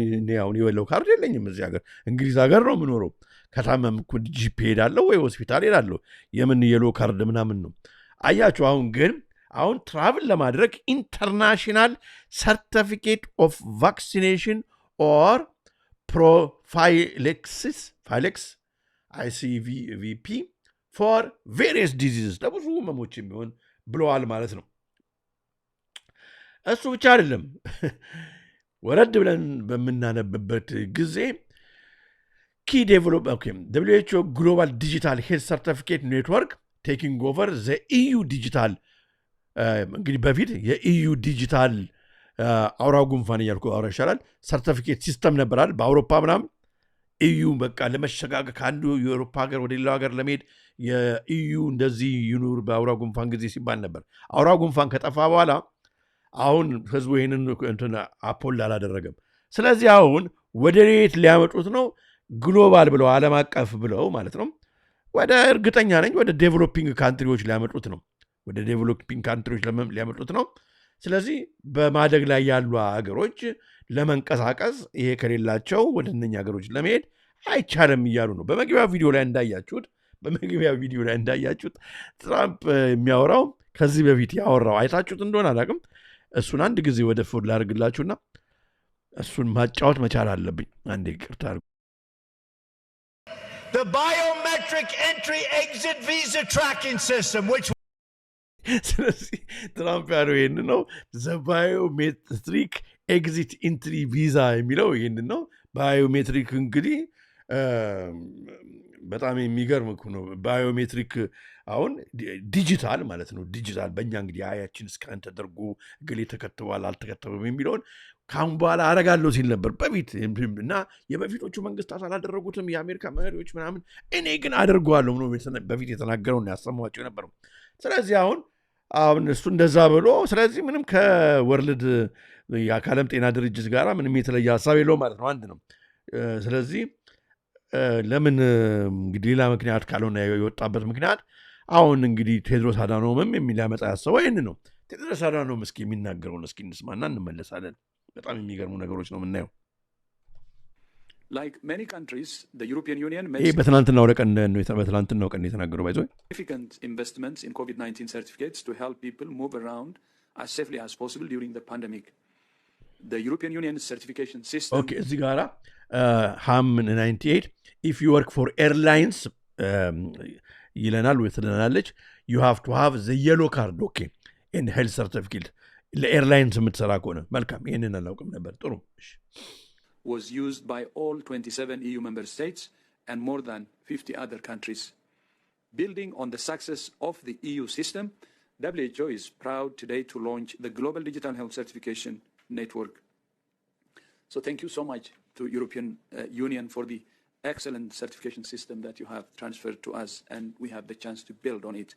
የሎ ካርድ የለኝም። እዚህ ሀገር እንግሊዝ ሀገር ነው የምኖረው። ከታመምኩ ጂፒ ሄዳለሁ ወይ ሆስፒታል ሄዳለሁ። የምን የሎ ካርድ ምናምን ነው። አያችሁ አሁን ትራቭል ለማድረግ ኢንተርናሽናል ሰርቲፊኬት ኦፍ ቫክሲኔሽን ኦር ፕሮፋይሌክስ ICVP ፎር ቬሪየስ ዲዚዝስ ለብዙ ህመሞች የሚሆን ብለዋል ማለት ነው። እሱ ብቻ አይደለም። ወረድ ብለን በምናነብበት ጊዜ ኪ ዴቨሎፕ WHO ግሎባል ዲጂታል ሄልዝ ሰርቲፊኬት ኔትወርክ ቴኪንግ ኦቨር ዘ ኢዩ ዲጂታል እንግዲህ በፊት የኢዩ ዲጂታል አውራ ጉንፋን እያልኩ አውራ ይሻላል ሰርቲፊኬት ሲስተም ነበራል በአውሮፓ ምናምን። ኢዩ በቃ ለመሸጋገር ከአንዱ የአውሮፓ ሀገር ወደ ሌላው ሀገር ለመሄድ የኢዩ እንደዚህ ይኑር በአውራ ጉንፋን ጊዜ ሲባል ነበር። አውራ ጉንፋን ከጠፋ በኋላ አሁን ህዝቡ ይህንን እንትን አፖል አላደረገም። ስለዚህ አሁን ወደ ሌት ሊያመጡት ነው፣ ግሎባል ብለው ዓለም አቀፍ ብለው ማለት ነው። ወደ እርግጠኛ ነኝ ወደ ዴቨሎፒንግ ካንትሪዎች ሊያመጡት ነው፣ ወደ ዴቨሎፒንግ ካንትሪዎች ሊያመጡት ነው። ስለዚህ በማደግ ላይ ያሉ ሀገሮች ለመንቀሳቀስ ይሄ ከሌላቸው ወደ እነኛ ሀገሮች ለመሄድ አይቻልም እያሉ ነው። በመግቢያ ቪዲዮ ላይ እንዳያችሁት ትራምፕ የሚያወራው ከዚህ በፊት ያወራው አይታችሁት እንደሆነ አላውቅም። እሱን አንድ ጊዜ ወደ ፎድ ላድርግላችሁና እሱን ማጫወት መቻል አለብኝ። አንዴ ይቅርታ አድርጉ። The biometric entry exit visa tracking system which ስለዚህ ትራምፕ ያለው ይህን ነው። ባዮሜትሪክ ኤግዚት ኢንትሪ ቪዛ የሚለው ይህን ነው። ባዮሜትሪክ እንግዲህ በጣም የሚገርም ነው። ባዮሜትሪክ አሁን ዲጂታል ማለት ነው። ዲጂታል በእኛ እንግዲህ አያችን እስካን ተደርጎ እገሌ ተከትቧል አልተከተበም የሚለውን ካሁን በኋላ አረጋለሁ ሲል ነበር በፊት እና የበፊቶቹ መንግስታት አላደረጉትም የአሜሪካ መሪዎች ምናምን፣ እኔ ግን አደርገዋለሁ ነው በፊት የተናገረውና ያሰማቸው ነበረው። ስለዚህ አሁን እሱ እንደዛ ብሎ ስለዚህ ምንም ከወርልድ የዓለም ጤና ድርጅት ጋር ምንም የተለየ ሀሳብ የለው ማለት ነው። አንድ ነው። ስለዚህ ለምን እንግዲህ ሌላ ምክንያት ካልሆነ የወጣበት ምክንያት አሁን እንግዲህ ቴድሮስ አዳኖምም የሚያመጣ ያሰበው ይህን ነው። ቴድሮስ አዳኖም እስኪ የሚናገረውን እስኪ እንስማና እንመለሳለን። በጣም የሚገርሙ ነገሮች ነው የምናየው። Like many countries, the European Union made በትናንትናው ቀን የተናገረው ባይዞ significant investments in COVID-19 certificates to help people move around as safely as possible during the pandemic. The European Union certification system. Okay, እዚህ ጋራ HAM 98 if you work for airlines ይለናል ወይ ትለናለች you have to have the yellow card okay and health certificate ለኤርላይንስ የምትሰራ ከሆነ መልካም። ይህንን አላውቅም ነበር። ጥሩ was used by all 27 EU member states and more than 50 other countries. Building on the success of the EU system, WHO is proud today to launch the Global Digital Health Certification Network. So thank you so much to European Union for the excellent certification system that you have transferred to us, and we have the chance to build on it.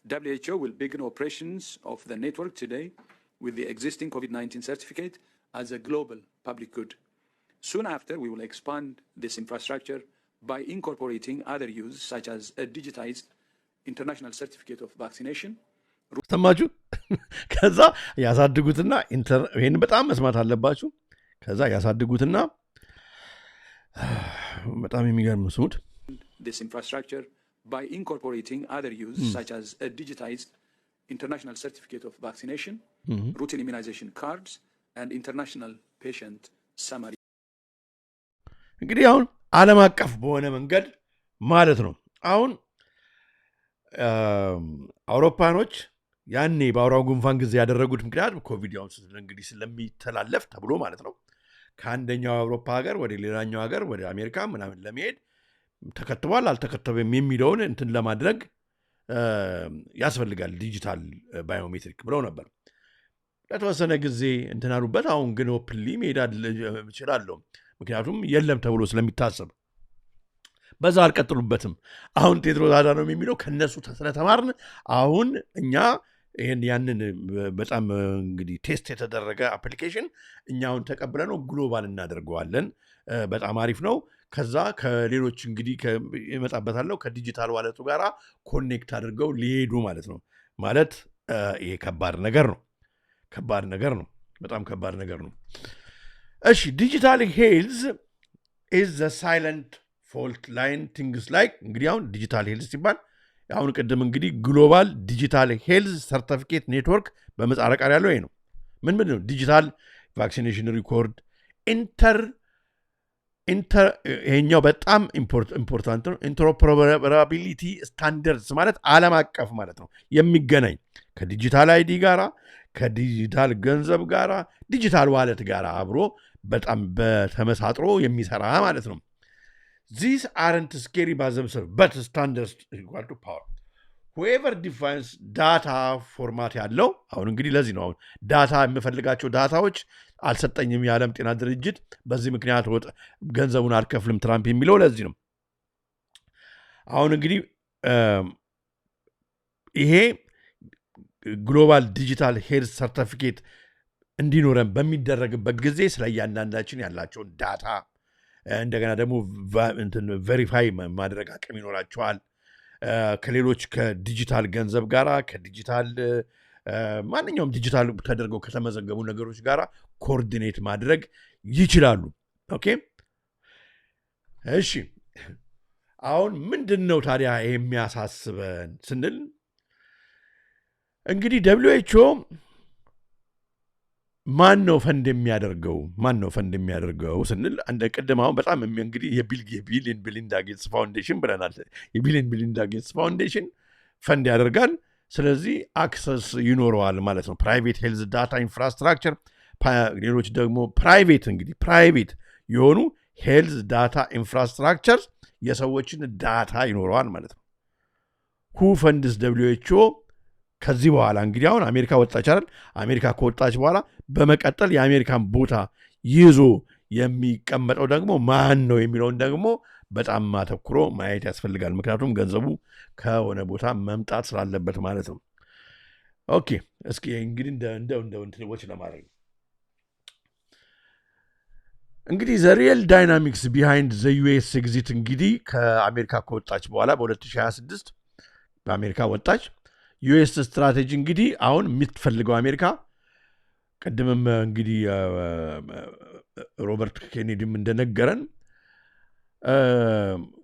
WHO will begin operations of the network today with the existing COVID-19 certificate as a global public good. Soon after, we will expand this infrastructure by incorporating other uses such as a digitized international certificate of vaccination. ሰማችሁ? ከዛ ያሳድጉትና ይህን በጣም መስማት አለባችሁ። ከዛ ያሳድጉትና በጣም የሚገርም ስሙት። This infrastructure by incorporating other uses such as a digitized international certificate of vaccination, routine immunization cards, and international patient summary. እንግዲህ አሁን ዓለም አቀፍ በሆነ መንገድ ማለት ነው። አሁን አውሮፓኖች ያኔ በአውራው ጉንፋን ጊዜ ያደረጉት ምክንያት ኮቪድ ያውን እንግዲህ ስለሚተላለፍ ተብሎ ማለት ነው ከአንደኛው አውሮፓ ሀገር ወደ ሌላኛው ሀገር ወደ አሜሪካ ምናምን ለመሄድ ተከትቧል አልተከተበም የሚለውን እንትን ለማድረግ ያስፈልጋል ዲጂታል ባዮሜትሪክ ብለው ነበር። ለተወሰነ ጊዜ እንትን አሉበት። አሁን ግን ኦፕንሊ መሄድ እችላለሁ ምክንያቱም የለም ተብሎ ስለሚታሰብ በዛ አልቀጥሉበትም። አሁን ቴድሮስ አዳኖም የሚለው ከነሱ ስለተማርን አሁን እኛ ያንን በጣም እንግዲህ ቴስት የተደረገ አፕሊኬሽን እኛውን ተቀብለነው ግሎባል እናደርገዋለን። በጣም አሪፍ ነው። ከዛ ከሌሎች እንግዲህ ይመጣበታለው ከዲጂታል ዋለቱ ጋራ ኮኔክት አድርገው ሊሄዱ ማለት ነው። ማለት ይሄ ከባድ ነገር ነው። በጣም ከባድ ነገር ነው። እሺ ዲጂታል ሄልዝ is the silent fault line things like እንግዲህ አሁን ዲጂታል ሄልዝ ሲባል አሁን ቅድም እንግዲህ ግሎባል ዲጂታል ሄልዝ ሰርቲፊኬት ኔትወርክ በመጻረ ቃል ያለው ይሄ ነው። ምን ነው ዲጂታል ቫክሲኔሽን ሪኮርድ ይሄኛው በጣም ኢምፖርታንት ነው። ኢንተሮፐራቢሊቲ ስታንዳርድስ ማለት ዓለም አቀፍ ማለት ነው። የሚገናኝ ከዲጂታል አይዲ ጋራ ከዲጂታል ገንዘብ ጋራ ዲጂታል ዋለት ጋራ አብሮ በጣም በተመሳጥሮ የሚሰራ ማለት ነው። These aren't scary by themselves, but standards equal to power. Whoever defines data format ያለው አሁን እንግዲህ ለዚህ ነው አሁን ዳታ የምፈልጋቸው ዳታዎች አልሰጠኝም የዓለም ጤና ድርጅት በዚህ ምክንያት ገንዘቡን አልከፍልም ትራምፕ የሚለው ለዚህ ነው። አሁን እንግዲህ ይሄ ግሎባል ዲጂታል ሄልዝ ሰርቲፊኬት እንዲኖረን በሚደረግበት ጊዜ ስለ እያንዳንዳችን ያላቸውን ዳታ እንደገና ደግሞ ቬሪፋይ ማድረግ አቅም ይኖራቸዋል። ከሌሎች ከዲጂታል ገንዘብ ጋር ከዲጂታል ማንኛውም ዲጂታል ተደርገው ከተመዘገቡ ነገሮች ጋር ኮኦርዲኔት ማድረግ ይችላሉ። ኦኬ እሺ፣ አሁን ምንድን ነው ታዲያ የሚያሳስበን ስንል እንግዲህ WHO ማን ነው ፈንድ የሚያደርገው ስንል እንደ ቅድም አሁን በጣም እንግዲህ የቢሊየን ቢሊንዳ ጌትስ ፋውንዴሽን ብለናል። የቢሊየን ቢሊንዳ ጌትስ ፋውንዴሽን ፈንድ ያደርጋል። ስለዚህ አክሰስ ይኖረዋል ማለት ነው። ፕራይቬት ሄልዝ ዳታ ኢንፍራስትራክቸር፣ ሌሎች ደግሞ ፕራይቬት የሆኑ ሄልዝ ዳታ ኢንፍራስትራክቸር የሰዎችን ዳታ ይኖረዋል ማለት ነው። ሁ ፈንድስ WHO ከዚህ በኋላ እንግዲህ አሁን አሜሪካ ወጣች አይደል? አሜሪካ ከወጣች በኋላ በመቀጠል የአሜሪካን ቦታ ይዞ የሚቀመጠው ደግሞ ማን ነው የሚለውን ደግሞ በጣም ማተኩሮ ማየት ያስፈልጋል። ምክንያቱም ገንዘቡ ከሆነ ቦታ መምጣት ስላለበት ማለት ነው። ኦኬ እስኪ እንግዲህ እንትኖች ለማድረግ እንግዲህ ዘ ሪየል ዳይናሚክስ ቢሃይንድ ዘ ዩኤስ ኤግዚት እንግዲህ ከአሜሪካ ከወጣች በኋላ በ2026 በአሜሪካ ወጣች። ዩኤስ ስትራቴጂ እንግዲህ አሁን የምትፈልገው አሜሪካ ቅድምም እንግዲህ ሮበርት ኬኔዲም እንደነገረን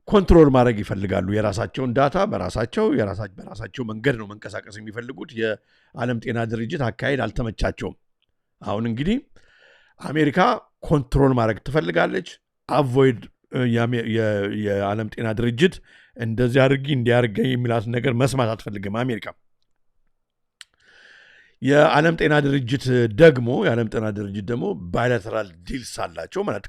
ኮንትሮል ማድረግ ይፈልጋሉ። የራሳቸውን ዳታ በራሳቸው መንገድ ነው መንቀሳቀስ የሚፈልጉት። የዓለም ጤና ድርጅት አካሄድ አልተመቻቸውም። አሁን እንግዲህ አሜሪካ ኮንትሮል ማድረግ ትፈልጋለች። አቮይድ የዓለም ጤና ድርጅት እንደዚህ አድርጊ እንዲያርገ የሚላት ነገር መስማት አትፈልግም አሜሪካ። የዓለም ጤና ድርጅት ደግሞ ባይላተራል ዲልስ አላቸው ማለት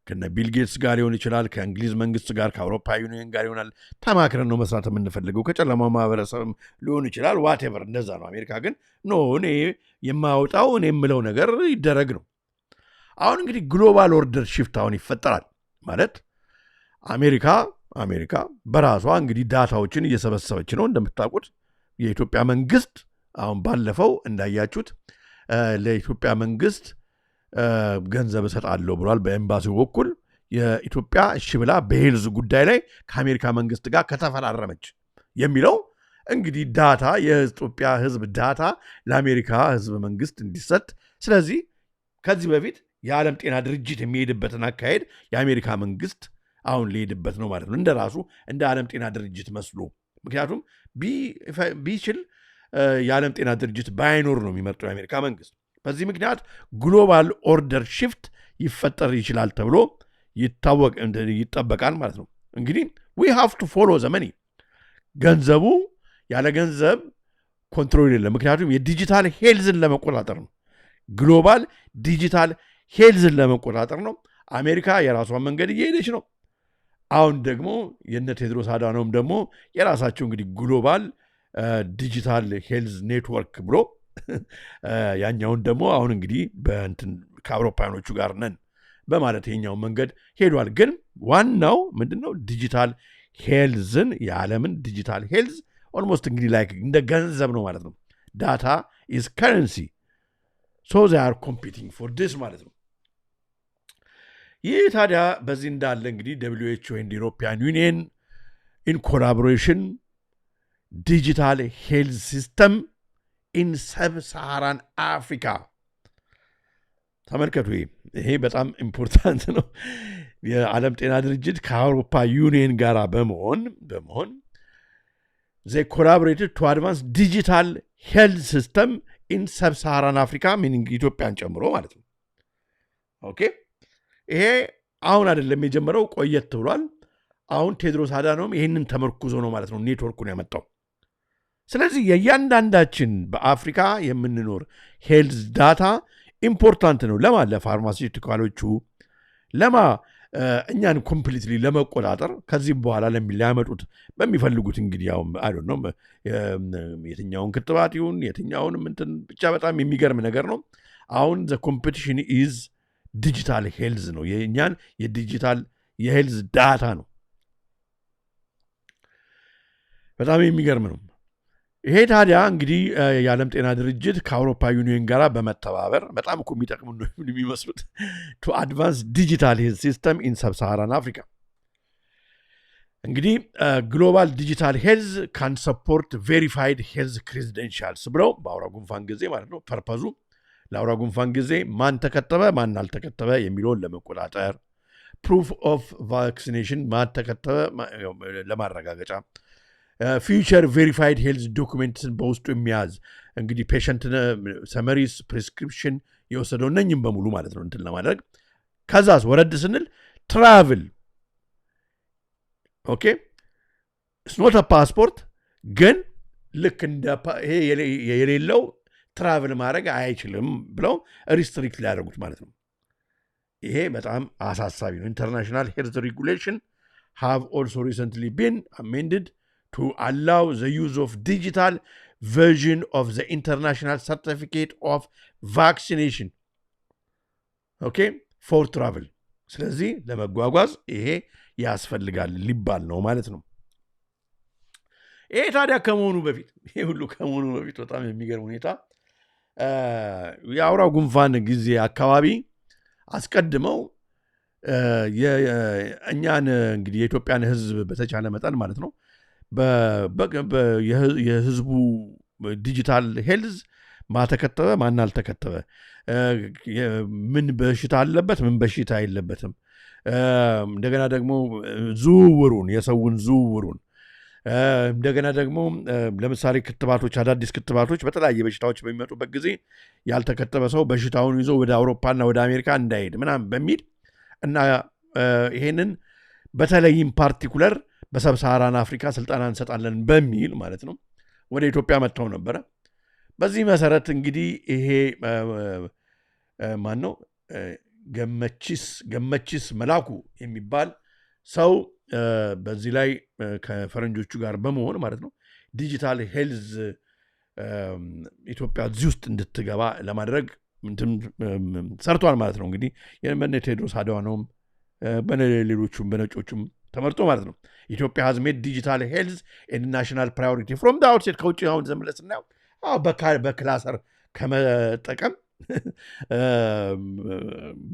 ከነ ቢል ጌትስ ጋር ሊሆን ይችላል፣ ከእንግሊዝ መንግስት ጋር፣ ከአውሮፓ ዩኒየን ጋር ይሆናል። ተማክረን ነው መስራት የምንፈልገው፣ ከጨለማው ማህበረሰብ ሊሆን ይችላል። ዋቴቨር እንደዛ ነው። አሜሪካ ግን ኖ እኔ የማወጣው እኔ የምለው ነገር ይደረግ ነው። አሁን እንግዲህ ግሎባል ኦርደር ሽፍት አሁን ይፈጠራል ማለት አሜሪካ በራሷ እንግዲህ ዳታዎችን እየሰበሰበች ነው። እንደምታውቁት የኢትዮጵያ መንግስት አሁን ባለፈው እንዳያችሁት ለኢትዮጵያ መንግስት ገንዘብ እሰጣለሁ ብሏል በኤምባሲው በኩል። የኢትዮጵያ እሺ ብላ በሄልዝ ጉዳይ ላይ ከአሜሪካ መንግስት ጋር ከተፈራረመች የሚለው እንግዲህ ዳታ የኢትዮጵያ ህዝብ ዳታ ለአሜሪካ ህዝብ መንግስት እንዲሰጥ፣ ስለዚህ ከዚህ በፊት የዓለም ጤና ድርጅት የሚሄድበትን አካሄድ የአሜሪካ መንግስት አሁን ሊሄድበት ነው ማለት ነው፣ እንደ ራሱ እንደ ዓለም ጤና ድርጅት መስሎ። ምክንያቱም ቢችል የዓለም ጤና ድርጅት ባይኖር ነው የሚመርጠው የአሜሪካ መንግስት። በዚህ ምክንያት ግሎባል ኦርደር ሽፍት ይፈጠር ይችላል ተብሎ ይጠበቃል ማለት ነው። እንግዲህ ዊ ሃቭ ቱ ፎሎ ዘመኒ ገንዘቡ ያለ ገንዘብ ኮንትሮል የለም። ምክንያቱም የዲጂታል ሄልዝን ለመቆጣጠር ነው። ግሎባል ዲጂታል ሄልዝን ለመቆጣጠር ነው። አሜሪካ የራሷን መንገድ እየሄደች ነው። አሁን ደግሞ የነ ቴድሮስ አዳኖም ደግሞ የራሳቸው እንግዲህ ግሎባል ዲጂታል ሄልዝ ኔትወርክ ብሎ ያኛውን ደግሞ አሁን እንግዲህ ከአውሮፓውያኖቹ ጋር ነን በማለት ይሄኛውን መንገድ ሄዷል። ግን ዋናው ምንድነው? ዲጂታል ሄልዝን የዓለምን ዲጂታል ሄልዝ ኦልሞስት እንግዲህ ላይ እንደ ገንዘብ ነው ማለት ነው። ዳታ ኢዝ ከረንሲ ሶ ዜ አር ኮምፒቲንግ ፎር ዲስ ማለት ነው። ይህ ታዲያ በዚህ እንዳለ እንግዲህ WHO ኤንድ ዩሮፒያን ዩኒየን ኢን ኮላቦሬሽን ዲጂታል ሄልዝ ሲስተም ኢን ሰብ ሳሃራን አፍሪካ። ተመልከቱ፣ ይሄ በጣም ኢምፖርታንት ነው። የዓለም ጤና ድርጅት ከአውሮፓ ዩኒየን ጋር በመሆን they collaborated to advance digital health system in sub-Saharan Africa, meaning ኢትዮጵያን ጨምሮ ማለት ነው። ኦኬ ይሄ አሁን አይደለም የጀመረው፣ ቆየት ብሏል። አሁን ቴድሮስ አዳኖም ይህንን ተመርኩዞ ነው ማለት ነው ኔትወርኩን ያመጣው። ስለዚህ የእያንዳንዳችን በአፍሪካ የምንኖር ሄልዝ ዳታ ኢምፖርታንት ነው። ለማ ለፋርማሲውቲካሎቹ እኛን ኮምፕሊትሊ ለመቆጣጠር ከዚህም በኋላ ሊያመጡት በሚፈልጉት እንግዲህ ያው ነው የትኛውን ክትባት ይሁን የትኛውን ብቻ በጣም የሚገርም ነገር ነው። አሁን ዘ ኮምፒቲሽን ኢዝ ዲጂታል ሄልዝ ነው። የእኛን የዲጂታል የሄልዝ ዳታ ነው። በጣም የሚገርም ነው። ይሄ ታዲያ እንግዲህ የዓለም ጤና ድርጅት ከአውሮፓ ዩኒየን ጋር በመተባበር በጣም እኮ የሚጠቅሙ የሚመስሉት ቱ አድቫንስ ዲጂታል ሄልዝ ሲስተም ኢን ሰብሳሃራን አፍሪካ። እንግዲህ ግሎባል ዲጂታል ሄልዝ ካን ሰፖርት ቬሪፋይድ ሄልዝ ክሬደንሻልስ ብለው በአውራ ጉንፋን ጊዜ ማለት ነው። ፐርፐዙ ለአውራ ጉንፋን ጊዜ ማን ተከተበ ማን አልተከተበ የሚለውን ለመቆጣጠር፣ ፕሩፍ ኦፍ ቫክሲኔሽን ማን ተከተበ ለማረጋገጫ፣ ፊውቸር ቬሪፋይድ ሄልዝ ዶኩሜንትስን በውስጡ የሚያዝ እንግዲህ ፔሸንት ሰመሪስ ፕሪስክሪፕሽን የወሰደው እነኝም በሙሉ ማለት ነው እንትን ለማድረግ ከዛስ ወረድ ስንል ትራቭል ኦኬ ስኖት ፓስፖርት ግን ልክ እንደ ይሄ የሌለው ትራቭል ማድረግ አይችልም ብለው ሪስትሪክት ሊያደርጉት ማለት ነው። ይሄ በጣም አሳሳቢ ነው። ኢንተርናሽናል ሄልዝ ሬጉሌሽን ሃቭ ኦልሶ ሪሰንትሊ ቢን አሜንድድ to allow the use of digital version of the international certificate of vaccination okay for travel ስለዚህ ለመጓጓዝ ይሄ ያስፈልጋል ሊባል ነው ማለት ነው። ይሄ ታዲያ ከመሆኑ በፊት ይሄ ሁሉ ከመሆኑ በፊት በጣም የሚገርም ሁኔታ የአውራው ጉንፋን ጊዜ አካባቢ አስቀድመው እኛን እንግዲህ የኢትዮጵያን ሕዝብ በተቻለ መጠን ማለት ነው የህዝቡ ዲጂታል ሄልዝ ማተከተበ ማን አልተከተበ፣ ምን በሽታ አለበት ምን በሽታ የለበትም፣ እንደገና ደግሞ ዝውውሩን የሰውን ዝውውሩን እንደገና ደግሞ ለምሳሌ ክትባቶች አዳዲስ ክትባቶች በተለያየ በሽታዎች በሚመጡበት ጊዜ ያልተከተበ ሰው በሽታውን ይዞ ወደ አውሮፓና ወደ አሜሪካ እንዳይሄድ ምናምን በሚል እና ይሄንን በተለይም ፓርቲኩለር በሰብሳሃራን አፍሪካ ስልጠና እንሰጣለን በሚል ማለት ነው ወደ ኢትዮጵያ መጥተው ነበረ። በዚህ መሰረት እንግዲህ ይሄ ማን ነው ገመቺስ መላኩ የሚባል ሰው በዚህ ላይ ከፈረንጆቹ ጋር በመሆን ማለት ነው ዲጂታል ሄልዝ ኢትዮጵያ እዚህ ውስጥ እንድትገባ ለማድረግ ሰርቷል ማለት ነው። እንግዲህ የመነ ቴድሮስ አድሃኖም በሌሎቹም በነጮቹም ተመርጦ ማለት ነው። ኢትዮጵያ has made digital health a national priority from the outset ከውጭ አሁን ዘመለስ ነው በክላሰር ከመጠቀም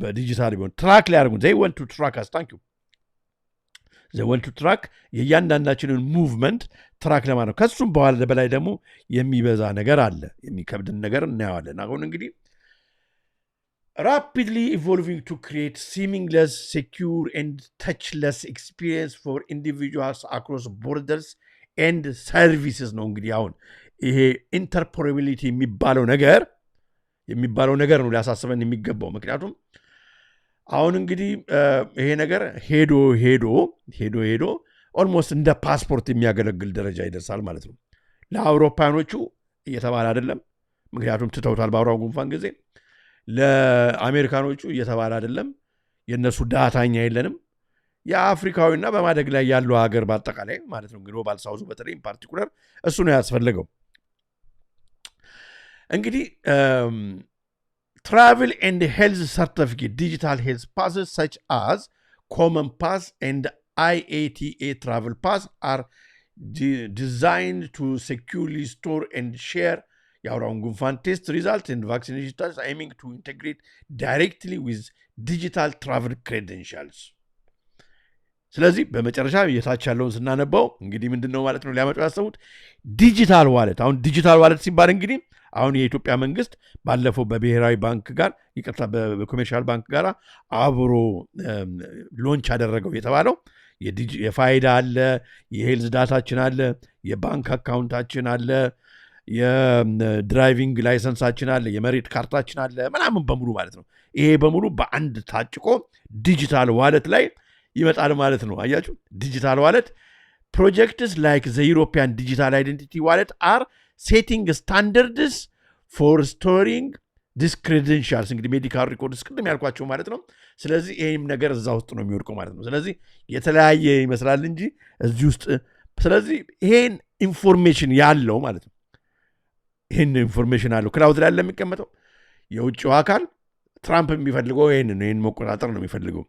በዲጂታል ቢሆን ትራክ ሊያደርጉ they want to track us thank you they want to track የእያንዳንዳችንን ሙቭመንት ትራክ ለማድረግ ከሱም በኋላ በላይ ደግሞ የሚበዛ ነገር አለ የሚከብድን ነገር እናያለን። አሁን እንግዲህ rapidly evolving to create seamless, secure, and touchless experience for individuals across borders and services ነው። እንግዲህ አሁን ይሄ ኢንተርፖሬቢሊቲ የሚባለው ነገር ነው ሊያሳስበን የሚገባው። ምክንያቱም አሁን እንግዲህ ይሄ ነገር ሄዶ ኦልሞስት እንደ ፓስፖርት የሚያገለግል ደረጃ ይደርሳል ማለት ነው። ለአውሮፓኖቹ እየተባለ አይደለም፣ ምክንያቱም ትተውታል በአውራው ጉንፋን ጊዜ። ለአሜሪካኖቹ እየተባለ አይደለም፣ የነሱ ዳታኛ የለንም። የአፍሪካዊና በማደግ ላይ ያለው ሀገር በአጠቃላይ ማለት ነው ግሎባል ሳውዙ በተለይም ፓርቲኩለር እሱ ነው ያስፈልገው። እንግዲህ travel and health certificate digital health passes such as common pass and IATA travel pass are designed to securely store and share የአውራውን ጉንፋን ቴስት ሪዛልት and vaccination tests aiming to integrate directly with digital travel credentials። ስለዚህ በመጨረሻ የታች ያለውን ስናነባው እንግዲህ ምንድነው ማለት ነው ሊያመጡ ያሰቡት ዲጂታል ዋሌት። አሁን ዲጂታል ዋሌት ሲባል እንግዲህ አሁን የኢትዮጵያ መንግስት ባለፈው በብሔራዊ ባንክ ጋር ይቅርታ በኮሜርሻል ባንክ ጋር አብሮ ሎንች ያደረገው የተባለው የፋይዳ አለ፣ የሄልዝ ዳታችን አለ፣ የባንክ አካውንታችን አለ፣ የድራይቪንግ ላይሰንሳችን አለ፣ የመሬት ካርታችን አለ ምናምን በሙሉ ማለት ነው። ይሄ በሙሉ በአንድ ታጭቆ ዲጂታል ዋሌት ላይ ይመጣል ማለት ነው። አያችሁ ዲጂታል ዋሌት ፕሮጀክትስ ላይክ ዘ ዩሮፒያን ዲጂታል አይደንቲቲ ዋሌት አር ሴቲንግ ስታንዳርድስ ፎር ስቶሪንግ ዲስ ክሬደንሻልስ እንግዲህ ሜዲካል ሪኮርድስ ቅድም ያልኳቸው ማለት ነው። ስለዚህ ይህም ነገር እዛ ውስጥ ነው የሚወድቀው ማለት ነው። ስለዚህ የተለያየ ይመስላል እንጂ እዚህ ውስጥ ስለዚህ ይሄን ኢንፎርሜሽን ያለው ማለት ነው ይህን ኢንፎርሜሽን አለው ክላውድ ላይ ለሚቀመጠው የውጭው አካል ትራምፕ የሚፈልገው ይህንን መቆጣጠር ነው የሚፈልገው።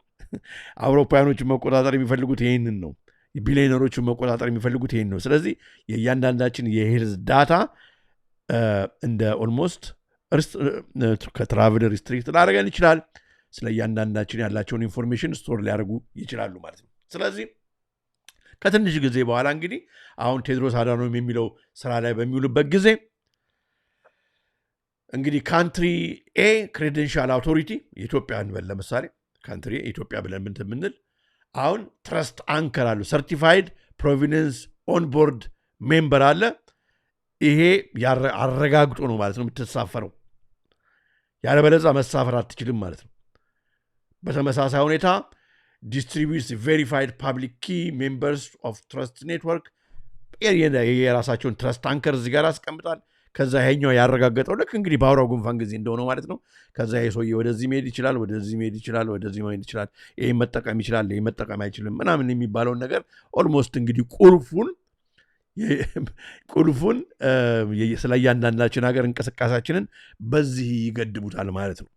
አውሮፓውያኖች መቆጣጠር የሚፈልጉት ይህንን ነው። ቢሊዮነሮቹን መቆጣጠር የሚፈልጉት ይሄን ነው። ስለዚህ የእያንዳንዳችን የሄልዝ ዳታ እንደ ኦልሞስት ከትራቭል ሪስትሪክት ላደረገን ይችላል። ስለ እያንዳንዳችን ያላቸውን ኢንፎርሜሽን ስቶር ሊያደርጉ ይችላሉ ማለት ነው። ስለዚህ ከትንሽ ጊዜ በኋላ እንግዲህ አሁን ቴድሮስ አዳኖም የሚለው ስራ ላይ በሚውልበት ጊዜ እንግዲህ ካንትሪ ኤ ክሬደንሻል አውቶሪቲ የኢትዮጵያ እንበል ለምሳሌ ካንትሪ ኢትዮጵያ ብለን ምንል አሁን ትረስት አንከር አሉ ሰርቲፋይድ ፕሮቪደንስ ኦንቦርድ ሜምበር አለ። ይሄ አረጋግጦ ነው ማለት ነው የምትሳፈረው። ያለበለዚያ መሳፈር አትችልም ማለት ነው። በተመሳሳይ ሁኔታ ዲስትሪቢዩትስ ቬሪፋይድ ፓብሊክ ኪ ሜምበርስ ኦፍ ትረስት ኔትወርክ የራሳቸውን ትረስት አንከር እዚህ ጋር ያስቀምጣል። ከዛ ይሄኛው ያረጋገጠው ልክ እንግዲህ በአውራው ጉንፋን ጊዜ እንደሆነ ማለት ነው። ከዛ ይሄ ሰውዬ ወደዚህ መሄድ ይችላል፣ ወደዚህ መሄድ ይችላል፣ ወደዚህ መሄድ ይችላል፣ ይሄ መጠቀም ይችላል፣ ይሄ መጠቀም አይችልም ምናምን የሚባለውን ነገር ኦልሞስት እንግዲህ ቁልፉን ስለ እያንዳንዳችን ሀገር እንቅስቃሴያችንን በዚህ ይገድቡታል ማለት ነው።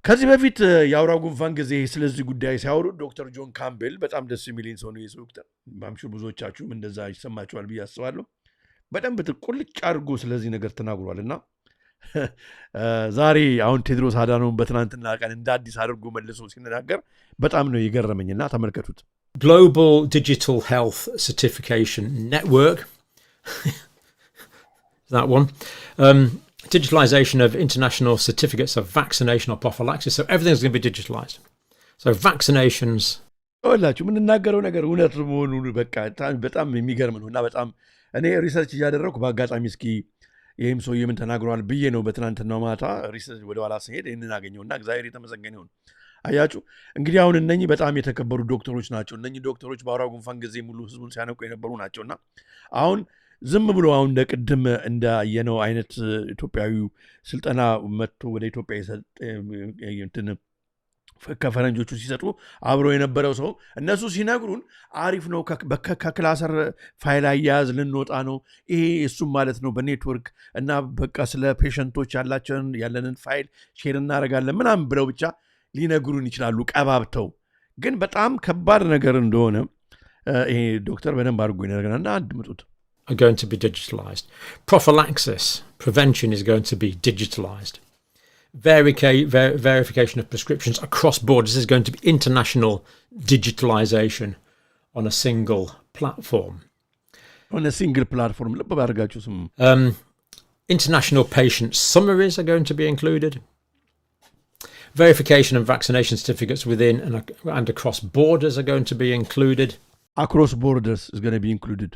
ከዚህ በፊት የአውራው ጉንፋን ጊዜ ስለዚህ ጉዳይ ሲያወሩ ዶክተር ጆን ካምቤል በጣም ደስ የሚለኝ ሰው ነው። የሰው ዶክተር ማምሹ ብዙዎቻችሁም እንደዛ ይሰማችኋል ብዬ አስባለሁ። በደንብ ቁልጭ አድርጎ ስለዚህ ነገር ተናግሯል እና ዛሬ አሁን ቴድሮስ አዳኖም በትናንትና ቀን እንደ አዲስ አድርጎ መልሶ ሲነጋገር በጣም ነው የገረመኝና ተመልከቱት። Global Digital Health Certification Network, that one. Digitalization of international certificates of vaccination or prophylaxis. So everything's going to be digitalized. So vaccinations. ወላችሁ የምንናገረው ነገር እውነት መሆኑን በጣም የሚገርም ነው እና በጣም እኔ ሪሰርች እያደረግኩ በአጋጣሚ እስኪ ይህም ሰውዬ ምን ተናግረዋል ብዬ ነው በትናንትናው ማታ ሪሰርች ወደኋላ ስሄድ ይህንን አገኘውና እግዚአብሔር የተመሰገነ ይሁን። አያችሁ እንግዲህ አሁን እነኚህ በጣም የተከበሩ ዶክተሮች ናቸው። እነኚህ ዶክተሮች በአውራው ጉንፋን ጊዜ ሙሉ ህዝቡን ሲያነቁ የነበሩ ናቸውና አሁን ዝም ብሎ አሁን እንደ ቅድም እንዳየነው አይነት ኢትዮጵያዊ ስልጠና መጥቶ ወደ ኢትዮጵያ ከፈረንጆቹ ሲሰጡ አብሮ የነበረው ሰው እነሱ ሲነግሩን አሪፍ ነው፣ ከክላሰር ፋይል አያያዝ ልንወጣ ነው ይሄ እሱም ማለት ነው በኔትወርክ እና በቃ ስለ ፔሸንቶች ያለንን ፋይል ሼር እናደርጋለን ምናምን ብለው ብቻ ሊነግሩን ይችላሉ ቀባብተው። ግን በጣም ከባድ ነገር እንደሆነ ይሄ ዶክተር በደንብ አድርጎ ይነግረናልና አድምጡት። Are going to be digitalized. Prophylaxis, prevention is going to be digitalized. Verification of prescriptions across borders is going to be international digitalization on a single platform. On a single platform. International patient summaries are going to be included. Verification of vaccination certificates within and across borders are going to be included. Across borders is going to be included.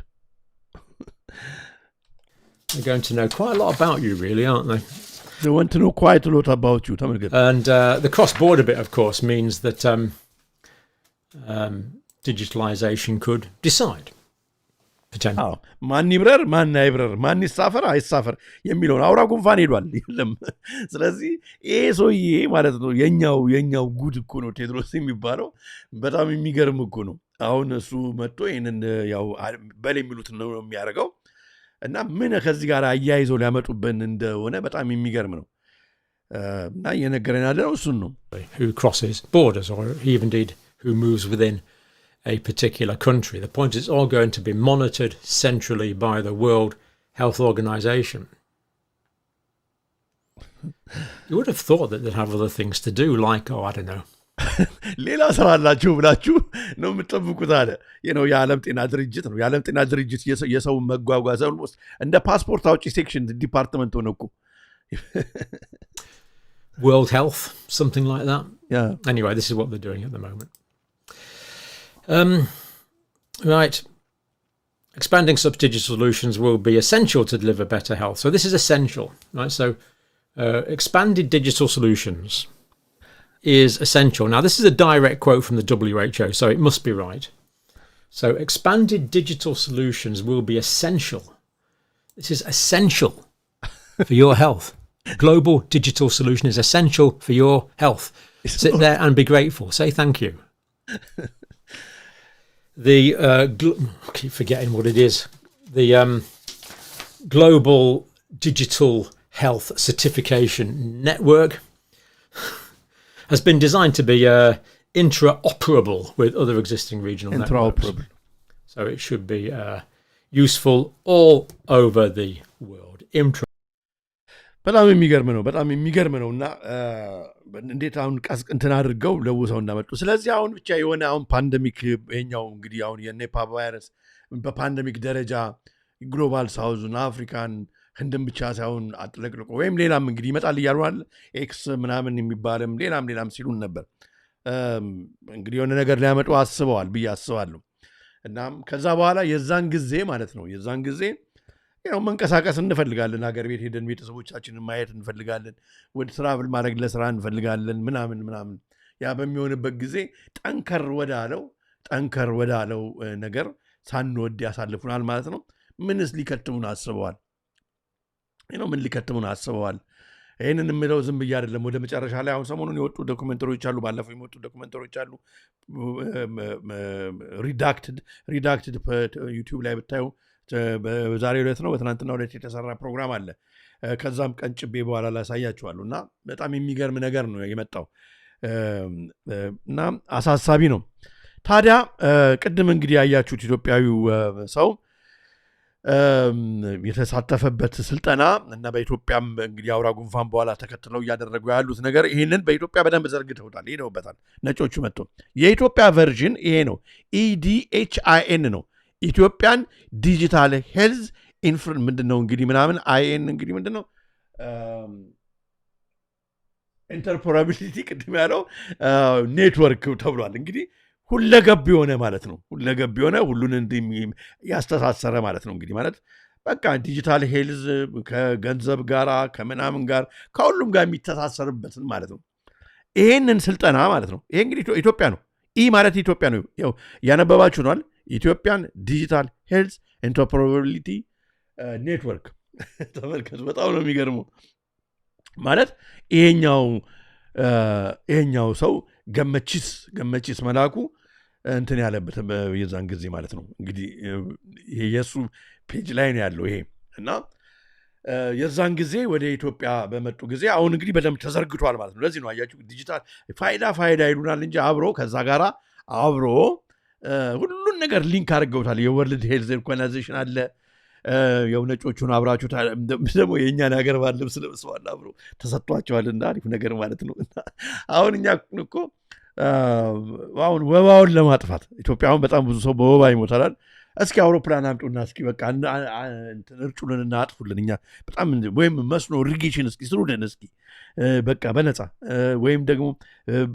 They're going to know quite a lot about you, really, aren't they? They want to know quite a lot about you. And the cross-border bit, of course, means that digitalization could decide. Potentially. ማን ይብረር ማን አይብረር ማን ይሳፈር አይሳፈር የሚለውን አውራ ጉንፋን ሄዷል የለም። ስለዚህ ይሄ ሰውዬ ማለት ነው የኛው ጉድ እኮ ነው ቴድሮስ የሚባለው። በጣም የሚገርም እኮ ነው። አሁን እሱ መጥቶ ይህንን ያው በል የሚሉት ነው የሚያደርገው እና ምን ከዚህ ጋር አያይዘው ሊያመጡብን እንደሆነ በጣም የሚገርም ነው እና እየነገረን ያለው እሱን ነው። Who crosses borders or indeed who moves within a particular country. The point is it's all going to be monitored centrally by the World Health Organization. You would have thought that they'd have other things to do, like, I don't know. ሌላ ስራ አላችሁ ብላችሁ ነው የምትጠብቁት አለ። የዓለም ጤና ድርጅት ነው። የዓለም ጤና ድርጅት የሰው መጓጓዝ ውስጥ እንደ ፓስፖርት አውጪ ሴክሽን ዲፓርትመንት ሆነ እኮ። World Health, something like that. Yeah. Anyway, this is what they're doing at the moment. Right. Expanding such digital solutions will be essential to deliver better health. So this is essential, right? So expanded digital solutions is essential. Now, this is a direct quote from the WHO, so it must be right. So expanded digital solutions will be essential. This is essential for your health. Global digital solution is essential for your health. Sit there and be grateful. Say thank you. I keep forgetting what it is. The Global Digital Health Certification Network has been designed to be intraoperable with other existing regional networks. So it should be useful all over the world. በጣም የሚገርም ነው እና እንዴት አሁን እንትን አድርገው ለውሰው እንዳመጡ። ስለዚህ አሁን ብቻ የሆነ አሁን ፓንደሚክ ይሄኛው እንግዲህ አሁን የኔፓ ቫይረስ በፓንደሚክ ደረጃ ግሎባል ሳውዝን አፍሪካን ህንድን ብቻ ሳይሆን አጥለቅልቆ ወይም ሌላም እንግዲህ ይመጣል እያሉ አይደል ኤክስ ምናምን የሚባልም ሌላም ሲሉን ነበር። እንግዲህ የሆነ ነገር ሊያመጡ አስበዋል ብዬ አስባለሁ። እናም ከዛ በኋላ የዛን ጊዜ ማለት ነው የዛን ጊዜ መንቀሳቀስ እንፈልጋለን፣ ሀገር ቤት ሄደን ቤተሰቦቻችንን ማየት እንፈልጋለን፣ ወደ ትራቭል ማድረግ ለስራ እንፈልጋለን ምናምን ያ በሚሆንበት ጊዜ ጠንከር ወዳለው ነገር ሳንወድ ያሳልፉናል ማለት ነው። ምንስ ሊከትሙን አስበዋል? ምን ሊከትሙን አስበዋል? ይህንን የምለው ዝም ብዬ አይደለም። ወደ መጨረሻ ላይ አሁን ሰሞኑን የወጡ ዶኩመንተሪዎች አሉ፣ ባለፈው የወጡ ዶኩመንተሪዎች አሉ። ሪዳክትድ ዩቲዩብ ላይ ብታዩ በዛሬ ዕለት ነው በትናንትና ዕለት የተሰራ ፕሮግራም አለ። ከዛም ቀንጭቤ በኋላ ላሳያችኋለሁ። እና በጣም የሚገርም ነገር ነው የመጣው እና አሳሳቢ ነው። ታዲያ ቅድም እንግዲህ ያያችሁት ኢትዮጵያዊው ሰው የተሳተፈበት ስልጠና እና በኢትዮጵያም እንግዲህ አውራ ጉንፋን በኋላ ተከትለው እያደረጉ ያሉት ነገር ይህንን በኢትዮጵያ በደንብ ዘርግተውታል፣ ሄደውበታል ነጮቹ መጥቶ። የኢትዮጵያ ቨርዥን ይሄ ነው፣ EDHIN ነው። ኢትዮጵያን ዲጂታል ሄልዝ ምንድን ነው እንግዲህ ምናምን አይኤን እንግዲህ ምንድን ነው ኢንተርፖራቢሊቲ ቅድም ያለው ኔትወርክ ተብሏል። እንግዲህ ሁለገብ የሆነ ማለት ነው። ሁለገብ የሆነ ሁሉን ያስተሳሰረ ማለት ነው። እንግዲህ ማለት በቃ ዲጂታል ሄልዝ ከገንዘብ ጋር ከምናምን ጋር ከሁሉም ጋር የሚተሳሰርበትን ማለት ነው። ይሄንን ስልጠና ማለት ነው። ይሄ እንግዲህ ኢትዮጵያ ነው። ኢ ማለት ኢትዮጵያ ነው። ያው ያነበባችሁ ነዋል። ኢትዮጵያን ዲጂታል ሄልዝ ኢንተርፕሮባቢሊቲ ኔትወርክ ተመልከቱ። በጣም ነው የሚገርመው። ማለት ይሄኛው ሰው ገመቺስ መላኩ እንትን ያለበት የዛን ጊዜ ማለት ነው። እንግዲህ ይሄ የእሱ ፔጅ ላይ ነው ያለው ይሄ እና የዛን ጊዜ ወደ ኢትዮጵያ በመጡ ጊዜ አሁን እንግዲህ በደንብ ተዘርግቷል ማለት ነው። ለዚህ ነው አያችሁ ዲጂታል ፋይዳ ይሉናል እንጂ አብሮ ከዛ ጋር አብሮ ሁሉን ነገር ሊንክ አድርገውታል። የወርልድ ሄልዝ ኦርጋናይዜሽን አለ። የነጮቹን አብራችሁ ደግሞ የእኛን ሀገር ባለ ልብስ ለብሰዋል አብሮ ተሰጥቷቸዋል። እና አሪፍ ነገር ማለት ነው። አሁን እኛ እኮ አሁን ወባውን ለማጥፋት ኢትዮጵያ አሁን በጣም ብዙ ሰው በወባ ይሞታል። እስኪ አውሮፕላን አምጡና እስኪ በቃ እርጩልንና አጥፉልን። እኛ በጣም ወይም መስኖ ኢሪጌሽን እስኪ ስሩልን እስኪ በቃ በነፃ ወይም ደግሞ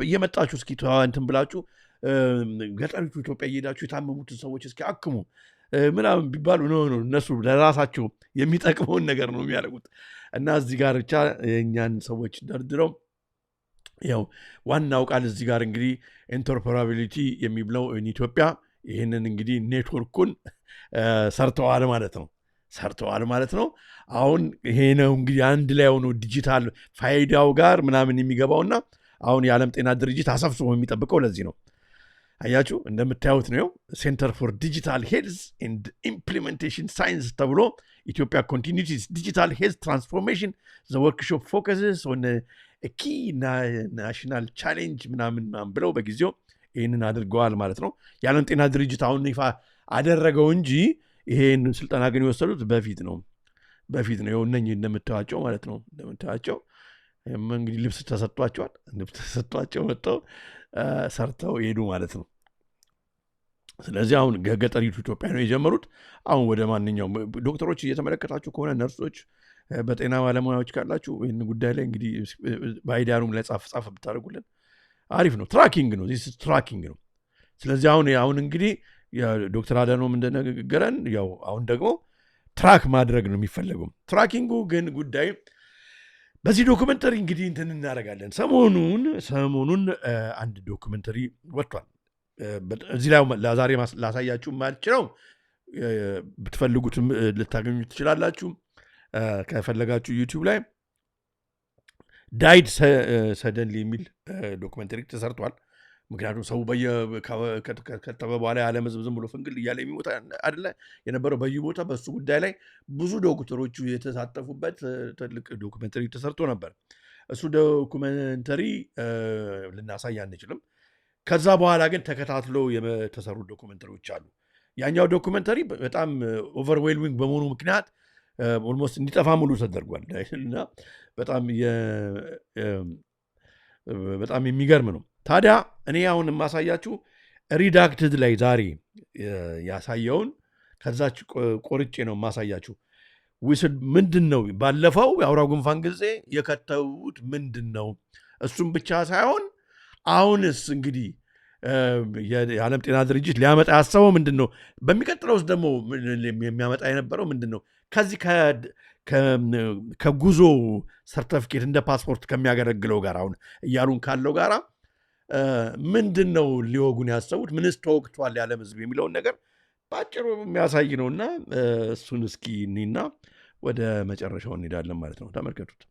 እየመጣችሁ እስኪ እንትን ብላችሁ ገጠሪቱ ኢትዮጵያ እየሄዳችሁ የታመሙትን ሰዎች እስኪ አክሙ ምናምን ቢባሉ ነው እነሱ ለራሳቸው የሚጠቅመውን ነገር ነው የሚያደርጉት። እና እዚህ ጋር ብቻ የእኛን ሰዎች ደርድረው ያው ዋናው ቃል እዚህ ጋር እንግዲህ ኢንተርፕሮባቢሊቲ የሚብለው ኢትዮጵያ ይህንን እንግዲህ ኔትወርኩን ሰርተዋል ማለት ነው። አሁን ይሄ ነው እንግዲህ አንድ ላይ ሆኖ ዲጂታል ፋይዳው ጋር ምናምን የሚገባውና አሁን የዓለም ጤና ድርጅት አሰብስቦ የሚጠብቀው ለዚህ ነው። አያችሁ እንደምታዩት ነው። ሴንተር ፎር ዲጂታል ሄልዝ ኤንድ ኢምፕሊሜንቴሽን ሳይንስ ተብሎ ኢትዮጵያ ኮንቲኒዩቲስ ዲጂታል ሄልዝ ትራንስፎርሜሽን ዘ ወርክሾፕ ፎከስስ ኦን ኪ ናሽናል ቻሌንጅ ምናምን ብለው በጊዜው ይህንን አድርገዋል ማለት ነው። የዓለም ጤና ድርጅት አሁን ይፋ አደረገው እንጂ ይሄን ስልጠና ግን የወሰዱት በፊት ነው። እነኝህ እንደምታዩቸው ማለት ነው። እንደምታዩቸው እንግዲህ ልብስ ተሰጥቷቸው መጥተው ሰርተው ሄዱ ማለት ነው። ስለዚህ አሁን ገጠሪቱ ኢትዮጵያ ነው የጀመሩት። አሁን ወደ ማንኛውም ዶክተሮች እየተመለከታችሁ ከሆነ ነርሶች፣ በጤና ባለሙያዎች ካላችሁ ይህን ጉዳይ ላይ እንግዲህ በአይዲያሩም ላይ ጻፍ ብታደርጉልን አሪፍ ነው። ትራኪንግ ነው። ስለዚህ አሁን እንግዲህ ዶክተር አዳኖም እንደነገረን ያው አሁን ደግሞ ትራክ ማድረግ ነው የሚፈለገው። ትራኪንጉ ግን ጉዳይ በዚህ ዶክመንተሪ እንግዲህ እንትን እናደርጋለን። ሰሞኑን አንድ ዶክመንተሪ ወጥቷል። እዚህ ላይ ዛሬ ላሳያችሁ ማልችለው ብትፈልጉትም ልታገኙ ትችላላችሁ። ከፈለጋችሁ ዩቲዩብ ላይ ዳይድ ሰደንሊ የሚል ዶክመንተሪ ተሰርቷል። ምክንያቱም ሰው ከተበ በኋላ ያለም ህዝብ ዝም ብሎ ፍንግል እያለ የሚሞታ አይደለ የነበረው በየቦታ በሱ ጉዳይ ላይ ብዙ ዶክተሮቹ የተሳተፉበት ትልቅ ዶክመንተሪ ተሰርቶ ነበር። እሱ ዶክመንተሪ ልናሳይ አንችልም፣ ከዛ በኋላ ግን ተከታትሎ የተሰሩ ዶኩመንተሪዎች አሉ። ያኛው ዶኩመንተሪ በጣም ኦቨርዌልሚንግ በመሆኑ ምክንያት ኦልሞስት እንዲጠፋ ሙሉ ተደርጓል እና በጣም የሚገርም ነው። ታዲያ እኔ አሁን የማሳያችሁ ሪዳክትድ ላይ ዛሬ ያሳየውን ከዛች ቆርጬ ነው የማሳያችሁ። ዊስል ምንድን ነው? ባለፈው የአውራ ጉንፋን ጊዜ የከተውት ምንድን ነው? እሱም ብቻ ሳይሆን አሁንስ እንግዲህ የዓለም ጤና ድርጅት ሊያመጣ ያሰበው ምንድን ነው? በሚቀጥለው ውስጥ ደግሞ የሚያመጣ የነበረው ምንድን ነው? ከዚህ ከጉዞ ሰርተፊኬት እንደ ፓስፖርት ከሚያገለግለው ጋር አሁን እያሉን ካለው ጋራ ምንድን ነው ሊወጉን ያሰቡት? ምንስ ተወግቷል የዓለም ሕዝብ የሚለውን ነገር በአጭሩ የሚያሳይ ነውና እሱን እስኪ እኒና ወደ መጨረሻው እንሄዳለን ማለት ነው። ተመልከቱት።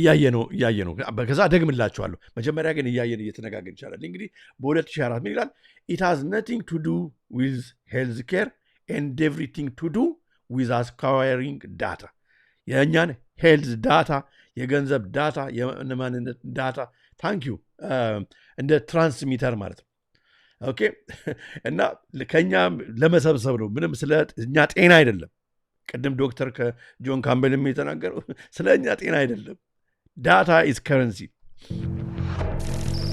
እያየ ነው። ከዛ ደግምላችኋለሁ። መጀመሪያ ግን እያየን እየተነጋገር ይቻላል። እንግዲህ በ2004 ምን ይላል? ኢት ሃዝ ነቲንግ ቱ ዱ ዊዝ ሄልዝ ኬር ኤንድ ኤቭሪቲንግ ቱ ዱ ዊዝ አስኳሪንግ ዳታ። የእኛን ሄልዝ ዳታ፣ የገንዘብ ዳታ፣ የማንነት ዳታ ታንኪዩ እንደ ትራንስሚተር ማለት ነው። ኦኬ እና ከኛ ለመሰብሰብ ነው። ምንም ስለ እኛ ጤና አይደለም። ቅድም ዶክተር ከጆን ካምቤል የተናገረው ስለ እኛ ጤና አይደለም። ዳታ ኢዝ ከረንሲ።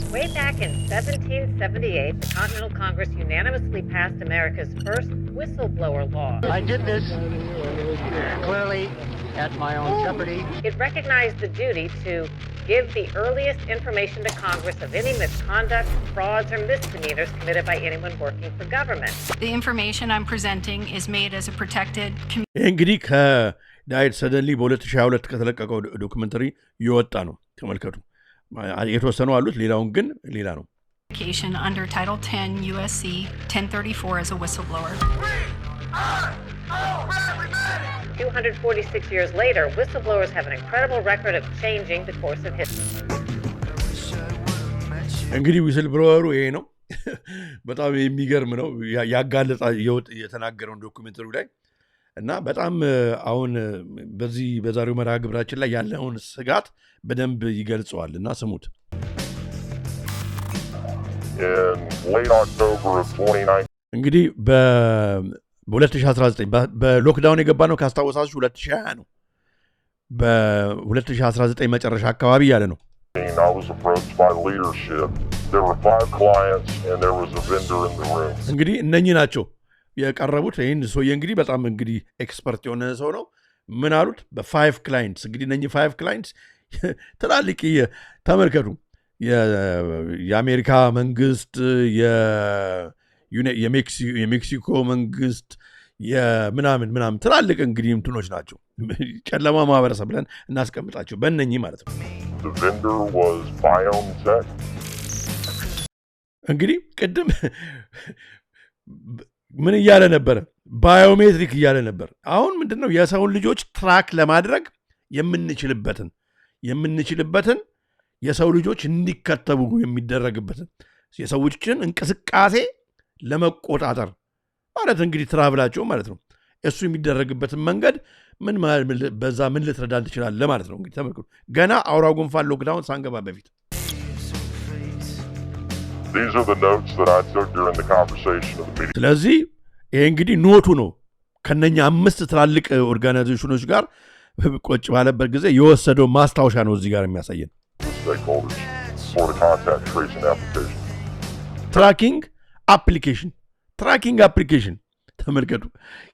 Way back in 1778, the Continental Congress unanimously passed America's first whistleblower law. I did this clearly at my own jeopardy. It recognized the duty to give the earliest information to Congress of any misconduct, frauds, or misdemeanors committed by anyone working for government. The information I'm presenting is made as a protected እንግዲህ ከዳይት ሰደንሊ በ2022 ከተለቀቀው ዶክመንተሪ የወጣ ነው። ተመልከቱ። የተወሰኑ አሉት፣ ሌላውን ግን ሌላ ነው። communication under Title 10 USC 1034 as a whistleblower. 246 years later, whistleblowers have an incredible record of changing the course of history. እንግዲህ ዊስል ብሎወሩ ይሄ ነው። በጣም የሚገርም ነው። ያጋለጣ የተናገረውን ዶኩሜንተሪው ላይ እና በጣም አሁን በዚህ በዛሬው መርሃ ግብራችን ላይ ያለውን ስጋት በደንብ ይገልጸዋል እና ስሙት። እንግዲህ በ2019 በሎክዳውን የገባ ነው ካስታወሳችሁ 2020 ነው። በ2019 መጨረሻ አካባቢ ያለ ነው። እንግዲህ እነኚህ ናቸው የቀረቡት። ይህን ሰውዬ እንግዲህ በጣም እንግዲህ ኤክስፐርት የሆነ ሰው ነው። ምን አሉት? በ5 ክላይንትስ እንግዲህ እነኚህ 5 ክላይንትስ ትላልቅ ተመልከቱ። የአሜሪካ መንግስት፣ የሜክሲኮ መንግስት፣ ምናምን ትላልቅ እንግዲህ እንትኖች ናቸው። ጨለማ ማህበረሰብ ብለን እናስቀምጣቸው በእነኚህ ማለት ነው። እንግዲህ ቅድም ምን እያለ ነበረ? ባዮሜትሪክ እያለ ነበር። አሁን ምንድነው? የሰውን ልጆች ትራክ ለማድረግ የምንችልበትን የሰው ልጆች እንዲከተቡ የሚደረግበትን የሰዎችን እንቅስቃሴ ለመቆጣጠር ማለት እንግዲህ ትራቭላቸው ማለት ነው። እሱ የሚደረግበትን መንገድ በዛ ምን ልትረዳ ትችላለህ ማለት ነው። እንግዲህ ተመልከቱ፣ ገና አውራ ጉንፋን ሎክዳውን ሳንገባ በፊት ስለዚህ ይሄ እንግዲህ ኖቱ ነው። ከነኛ 5 ትላልቅ ኦርጋናይዜሽኖች ጋር ቁጭ ባለበት ጊዜ የወሰደው ማስታወሻ ነው እዚህ ጋር የሚያሳየን። ትራኪንግ አፕሊኬሽን ተመልከቱ።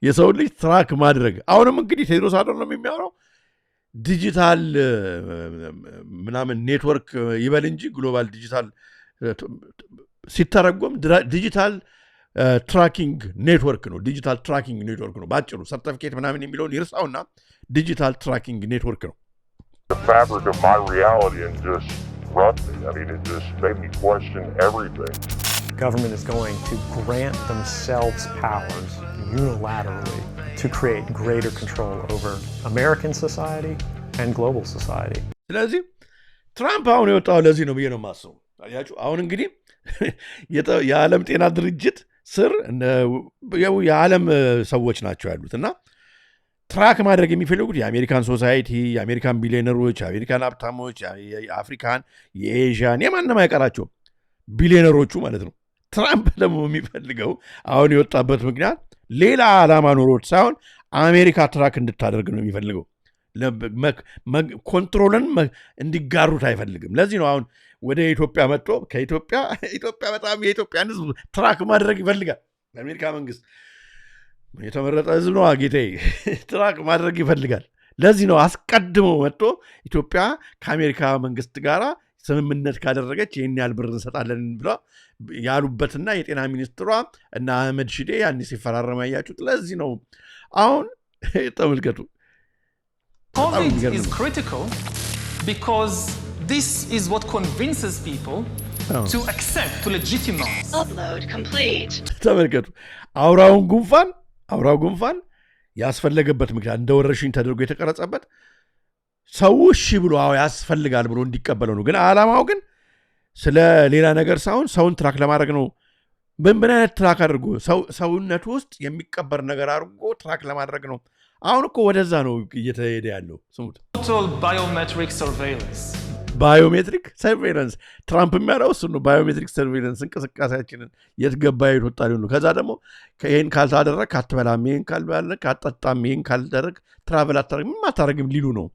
የሰው ልጅ ትራክ ማድረግ አሁንም እንግዲህ ቴድሮስ አድሃኖም የሚያወራው ዲጂታል ምናምን ኔትወርክ ይበል እንጂ ግሎባል ዲጂታል ሲተረጎም ዲጂታል ትራኪንግ ኔትወርክ ነው። ዲጂታል ትራኪንግ ኔትወርክ ነው ባጭሩ። ሰርቲፊኬት ምናምን የሚለውን ይርሳውና ዲጂታል ትራኪንግ ኔትወርክ ነው። Government is going to grant themselves powers unilaterally to create greater control over American society and global society. ስለዚህ ትራምፕ አሁን የወጣው ለዚህ ነው ብዬ ነው የማስበው። ታያችሁ አሁን እንግዲህ የዓለም ጤና ድርጅት ስር የዓለም ሰዎች ናቸው ያሉት እና ትራክ ማድረግ የሚፈልጉት የአሜሪካን ሶሳይቲ፣ የአሜሪካን ቢሊዮነሮች፣ የአሜሪካን ሀብታሞች፣ የአፍሪካን፣ የኤዥያን የማንም አይቀራቸውም ቢሊዮነሮቹ ማለት ነው። ትራምፕ ደግሞ የሚፈልገው አሁን የወጣበት ምክንያት ሌላ ዓላማ ኖሮት ሳይሆን አሜሪካ ትራክ እንድታደርግ ነው የሚፈልገው። ኮንትሮልን እንዲጋሩት አይፈልግም። ለዚህ ነው አሁን ወደ ኢትዮጵያ መጥቶ ከኢትዮጵያ በጣም የኢትዮጵያን ሕዝብ ትራክ ማድረግ ይፈልጋል። የአሜሪካ መንግስት የተመረጠ ሕዝብ ነው ጌቴ፣ ትራክ ማድረግ ይፈልጋል። ለዚህ ነው አስቀድሞ መጥቶ ኢትዮጵያ ከአሜሪካ መንግስት ጋር ስምምነት ካደረገች ይህን ያህል ብር እንሰጣለን ብላ ያሉበትና የጤና ሚኒስትሯ እና አህመድ ሺዴ ያን ሲፈራረሙ ያያችሁት ለዚህ ነው። አሁን ተመልከቱ። COVID is critical because this is what convinces people to accept, to legitimize. Upload complete. ተመልከቱ። አውራው ጉንፋን ያስፈለገበት ምክንያት እንደ ወረርሽኝ ተደርጎ የተቀረጸበት ሰው እሺ ብሎ ያስፈልጋል ብሎ እንዲቀበለው ነው። ግን ዓላማው ግን ስለ ሌላ ነገር ሳይሆን ሰውን ትራክ ለማድረግ ነው። ምን አይነት ትራክ አድርጎ ሰውነቱ ውስጥ የሚቀበር ነገር አድርጎ ትራክ ለማድረግ ነው። አሁን እኮ ወደዛ ነው እየተሄደ ያለው። ስሙት። Total biometric surveillance. ባዮሜትሪክ ሰርቬይለንስ ትራምፕ የሚያለው እሱ ነው። ባዮሜትሪክ ሰርቬይለንስ እንቅስቃሴያችንን የት ገባ የት ወጣ ሊሆን ነው። ከዛ ደግሞ ይህን ካልታደረግ አትበላም፣ ይህን ካልበላክ አትጠጣም፣ ይህን ካልደረግ ትራቨል አታደርግም ሊሉ ነው።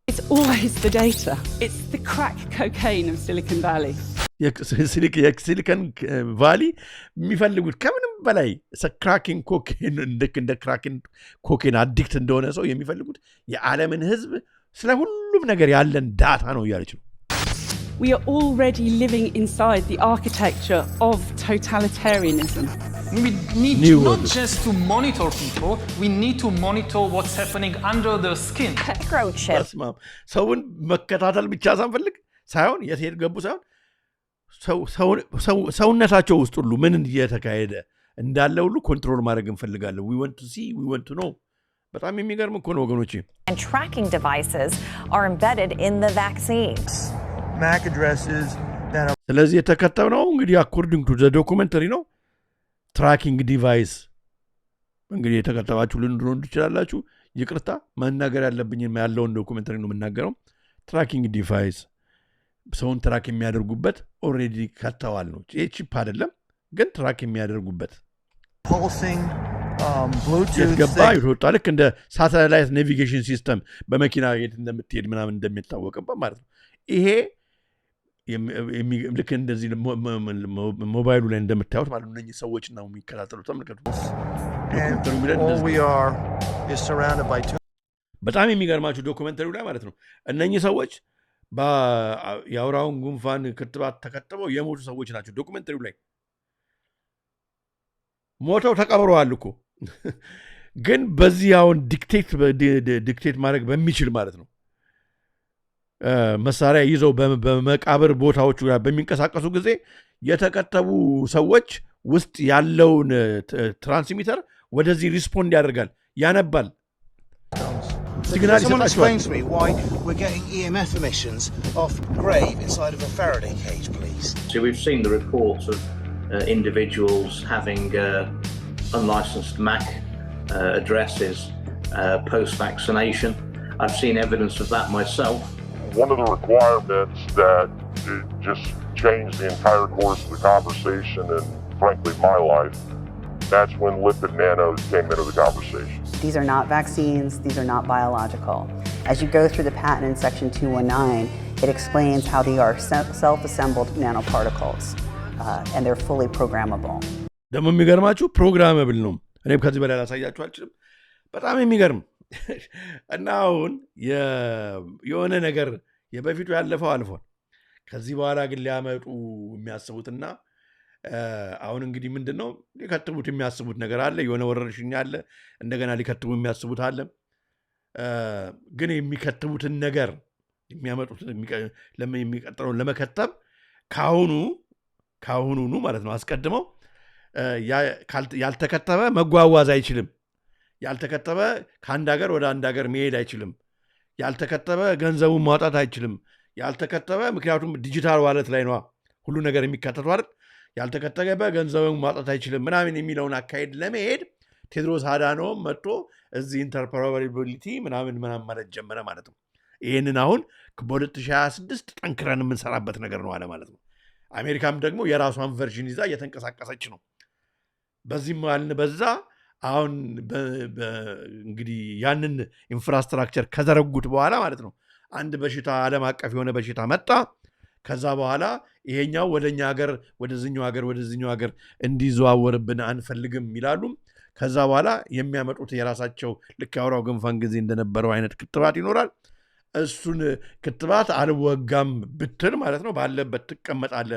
It's always the data. It's the crack cocaine of Silicon Valley. የሲሊከን ቫሊ የሚፈልጉት ከምንም በላይ ክራኪን ኮኬን እንደ ክራኪን ኮኬን አዲክት እንደሆነ ሰው የሚፈልጉት የዓለምን ሕዝብ ስለ ሁሉም ነገር ያለን ዳታ ነው እያለች ነው። We are already living inside the architecture of totalitarianism. We need not just to monitor people, we need to monitor what's happening under their skin. ሰውን መከታተል ብቻ ሳይሆን የት ሄድ ገቡ ሳይሆን ሰውነታቸው ውስጥ ሁሉ ምን እየተካሄደ እንዳለ ሁሉ ኮንትሮል ማድረግ እንፈልጋለን። we want to see, we want to know. በጣም የሚገርም እኮ ነው ወገኖቼ። And tracking devices are embedded in the vaccines. MAC addresses that are... ስለዚህ የተከተብነው እንግዲህ according to the documentary ነው። ትራኪንግ ዲቫይስ እንግዲህ የተከተባችሁ ልንድሮን ትችላላችሁ። ይቅርታ መናገር ያለብኝ ያለውን ዶኩሜንተሪ ነው የምናገረው። ትራኪንግ ዲቫይስ ሰውን ትራክ የሚያደርጉበት ኦልሬዲ ከተዋል ነው። ይህ ቺፕ አይደለም ግን ትራክ የሚያደርጉበት የትገባ ይወጣ ልክ እንደ ሳተላይት ኔቪጌሽን ሲስተም በመኪና የት እንደምትሄድ ምናምን እንደሚታወቅበት ማለት ነው። ይሄ ልክ እንደዚህ ሞባይሉ ላይ እንደምታዩት ማለት ነው። እነዚህ ሰዎች ነው የሚከታተሉት። ተመልከቱ። በጣም የሚገርማችሁ ዶኩመንተሪው ላይ ማለት ነው እነኚህ ሰዎች የአውራውን ጉንፋን ክትባት ተከተበው የሞቱ ሰዎች ናቸው። ዶኩመንተሪው ላይ ሞተው ተቀብረዋል እኮ ግን በዚህ አሁን ዲክቴት ማድረግ በሚችል ማለት ነው መሳሪያ ይዘው በመቃብር ቦታዎቹ ጋር በሚንቀሳቀሱ ጊዜ የተከተቡ ሰዎች ውስጥ ያለውን ትራንስሚተር ወደዚህ ሪስፖንድ ያደርጋል፣ ያነባል። Someone explain to me why we're getting EMF emissions off grave inside of a Faraday cage, please. So we've seen the reports of individuals having unlicensed MAC addresses post-vaccination. I've seen evidence of that myself. One of the requirements that it just changed the entire course of the conversation and frankly my life, that's when lipid nanos came into the conversation. These are not vaccines, these are not biological. As you go through the patent in section 219, it explains how they are self-assembled nanoparticles and they're fully programmable. ደግሞ የሚገርማችሁ ፕሮግራመብል ነው። እኔም ከዚህ በላይ ላሳያችሁ አልችልም። በጣም የሚገርም እና አሁን የሆነ ነገር የበፊቱ ያለፈው አልፏል። ከዚህ በኋላ ግን ሊያመጡ የሚያስቡትና አሁን እንግዲህ ምንድነው ሊከትቡት የሚያስቡት ነገር አለ። የሆነ ወረርሽኝ አለ፣ እንደገና ሊከትቡ የሚያስቡት አለ። ግን የሚከትቡትን ነገር የሚያመጡት የሚቀጥለውን ለመከተብ ካሁኑኑ ማለት ነው አስቀድመው ያልተከተበ መጓጓዝ አይችልም። ያልተከተበ ከአንድ ሀገር ወደ አንድ ሀገር መሄድ አይችልም። ያልተከተበ ገንዘቡን ማውጣት አይችልም። ያልተከተበ ምክንያቱም ዲጂታል ዋለት ላይ ነው ሁሉ ነገር የሚከተተው አይደል? ያልተከተበ ገንዘቡን ማውጣት አይችልም ምናምን የሚለውን አካሄድ ለመሄድ ቴድሮስ አዳኖም መጥቶ እዚህ ኢንተርፕሮፐራቢሊቲ ምናምን ማለት ጀመረ ማለት ነው። ይህንን አሁን በ2026 ጠንክረን የምንሰራበት ነገር ነው አለ ማለት ነው። አሜሪካም ደግሞ የራሷን ቨርዥን ይዛ እየተንቀሳቀሰች ነው። በዚህም አልን በዛ አሁን እንግዲህ ያንን ኢንፍራስትራክቸር ከዘረጉት በኋላ ማለት ነው አንድ በሽታ ዓለም አቀፍ የሆነ በሽታ መጣ። ከዛ በኋላ ይሄኛው ወደኛ ሀገር ወደዚህኛው ሀገር እንዲዘዋወርብን አንፈልግም ይላሉ። ከዛ በኋላ የሚያመጡት የራሳቸው ልክ ያወራው ገንፋን ጊዜ እንደነበረው አይነት ክትባት ይኖራል። እሱን ክትባት አልወጋም ብትል ማለት ነው ባለበት ትቀመጣለ።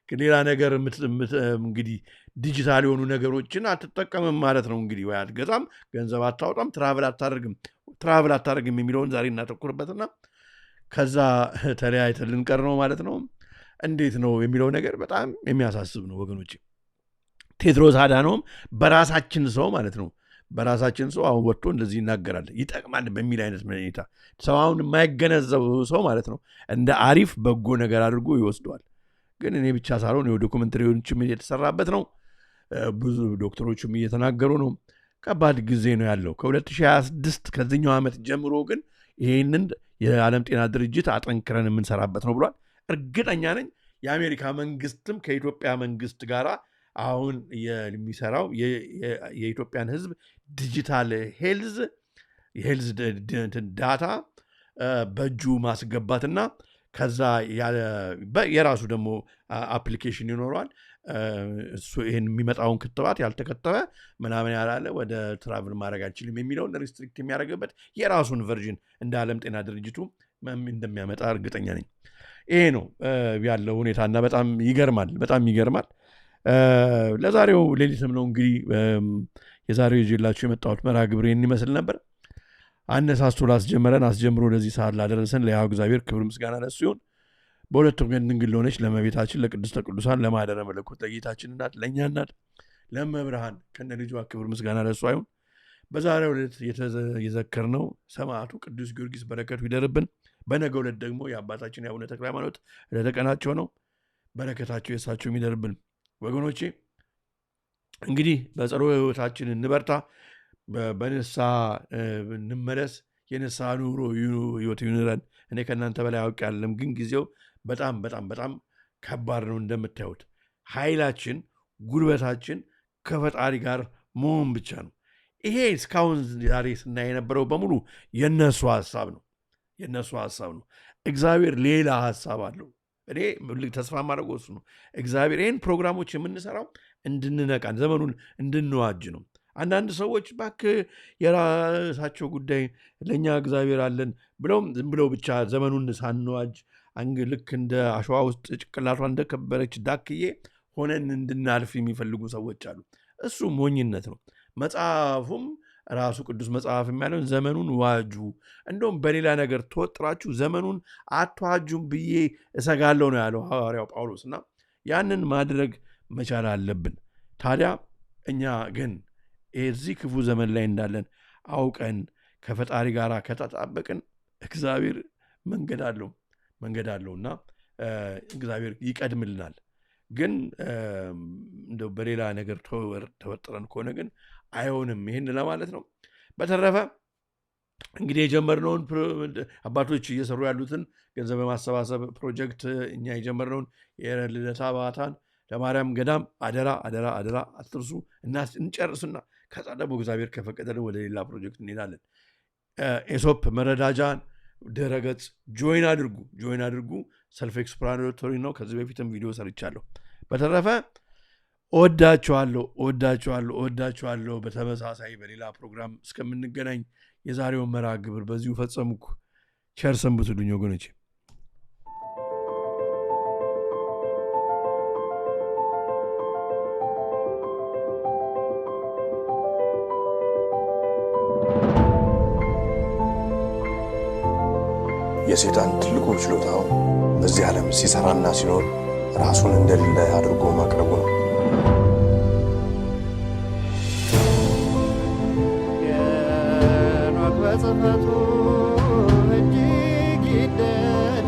ሌላ ነገር እንግዲህ ዲጂታል የሆኑ ነገሮችን አትጠቀምም ማለት ነው። እንግዲህ ወይ አትገዛም፣ ገንዘብ አታወጣም፣ ትራቭል አታደርግም የሚለውን ዛሬ እናተኩርበትና ከዛ ተለያይተን ልንቀር ነው ማለት ነው። እንዴት ነው የሚለው ነገር በጣም የሚያሳስብ ነው ወገኖች። ቴድሮስ አዳኖም በራሳችን ሰው ማለት ነው በራሳችን ሰው አሁን ወጥቶ እንደዚህ ይናገራል። ይጠቅማል በሚል አይነት ሁኔታ ሰው አሁን የማይገነዘብ ሰው ማለት ነው እንደ አሪፍ በጎ ነገር አድርጎ ይወስደዋል። ግን እኔ ብቻ ሳልሆን ዶኩመንተሪዎችም እየተሰራበት ነው። ብዙ ዶክተሮችም እየተናገሩ ነው። ከባድ ጊዜ ነው ያለው ከ2026 ከዚህኛው ዓመት ጀምሮ ግን ይህንን የዓለም ጤና ድርጅት አጠንክረን የምንሰራበት ነው ብሏል። እርግጠኛ ነኝ የአሜሪካ መንግስትም ከኢትዮጵያ መንግስት ጋር አሁን የሚሰራው የኢትዮጵያን ህዝብ ዲጂታል ሄልዝ ዳታ በእጁ ማስገባትና ከዛ የራሱ ደግሞ አፕሊኬሽን ይኖረዋል። እሱ ይህን የሚመጣውን ክትባት ያልተከተበ ምናምን ያላለ ወደ ትራቭል ማድረግ አይችልም የሚለውን ሪስትሪክት የሚያደርግበት የራሱን ቨርዥን እንደ ዓለም ጤና ድርጅቱ እንደሚያመጣ እርግጠኛ ነኝ። ይሄ ነው ያለው ሁኔታና በጣም ይገርማል። ለዛሬው ሌሊትም ነው እንግዲህ የዛሬው ይዤላችሁ የመጣሁት መርሃ ግብር ይመስል ነበር። አነሳስቶ ላስጀመረን አስጀምሮ ለዚህ ሰዓት ላደረሰን ለሕያው እግዚአብሔር ክብር ምስጋና ለእሱ ይሁን። በሁለቱ ወገን ድንግል ለሆነች ለእመቤታችን ለቅድስተ ቅዱሳን ለማኅደረ መለኮት ለጌታችን እናት ለእኛ እናት ለእመብርሃን ከነ ልጇ ክብር ምስጋና ለእሱ ይሁን። በዛሬው ዕለት የዘከርነው ሰማዕቱ ቅዱስ ጊዮርጊስ በረከቱ ይደርብን። በነገው ዕለት ደግሞ የአባታችን የአቡነ ተክለ ሃይማኖት ዕለተ ቀናቸው ነው። በረከታቸው የእሳቸው የሚደርብን። ወገኖቼ እንግዲህ በጸሎት ሕይወታችን እንበርታ፣ በንስሐ እንመለስ፣ የንስሐ ኑሮ ሕይወት ይኑረን። እኔ ከእናንተ በላይ አውቅ ያለም ግን ጊዜው በጣም ከባድ ነው። እንደምታዩት ኃይላችን ጉልበታችን ከፈጣሪ ጋር መሆን ብቻ ነው። ይሄ እስካሁን ዛሬ ስናይ የነበረው በሙሉ የነሱ ሀሳብ ነው። እግዚአብሔር ሌላ ሀሳብ አለው። እኔ ተስፋ ማድረግ እሱ ነው። እግዚአብሔር ይህን ፕሮግራሞች የምንሰራው እንድንነቃ ዘመኑን እንድንዋጅ ነው። አንዳንድ ሰዎች እባክህ የራሳቸው ጉዳይ ለእኛ እግዚአብሔር አለን ብለው ብቻ ዘመኑን ሳንዋጅ ልክ እንደ አሸዋ ውስጥ ጭቅላቷ እንደከበረች ዳክዬ ሆነን እንድናልፍ የሚፈልጉ ሰዎች አሉ። እሱ ሞኝነት ነው። መጽሐፉም ራሱ ቅዱስ መጽሐፍ የሚያለውን ዘመኑን ዋጁ፣ እንደውም በሌላ ነገር ተወጥራችሁ ዘመኑን አትዋጁም ብዬ እሰጋለሁ ነው ያለው ሐዋርያው ጳውሎስ። እና ያንን ማድረግ መቻል አለብን። ታዲያ እኛ ግን የዚህ ክፉ ዘመን ላይ እንዳለን አውቀን ከፈጣሪ ጋር ከተጣበቅን እግዚአብሔር መንገድ አለውና እግዚአብሔር ይቀድምልናል። ግን እንደው በሌላ ነገር ተወጥረን ከሆነ ግን አይሆንም። ይህን ለማለት ነው። በተረፈ እንግዲህ የጀመርነውን አባቶች እየሰሩ ያሉትን ገንዘብ በማሰባሰብ ፕሮጀክት እኛ የጀመርነውን የልደታ ባታን ለማርያም ገዳም አደራ አትርሱ እና እንጨርስና ከዛ ደግሞ እግዚአብሔር ከፈቀደልን ወደ ሌላ ፕሮጀክት እንሄዳለን። ኤሶፕ መረዳጃን ድረገጽ ጆይን አድርጉ። ሰልፍ ኤክስፕላኔቶሪ ነው። ከዚህ በፊትም ቪዲዮ ሰርቻለሁ። በተረፈ እወዳችኋለሁ። በተመሳሳይ በሌላ ፕሮግራም እስከምንገናኝ የዛሬውን መርሃ ግብር በዚሁ ፈጸምኩ። ቸር ሰንብቱልኝ ወገኖቼ። የሰይጣን ትልቁ ችሎታው በዚህ ዓለም ሲሰራና ሲኖር ራሱን እንደሌለ አድርጎ ማቅረቡ ነው።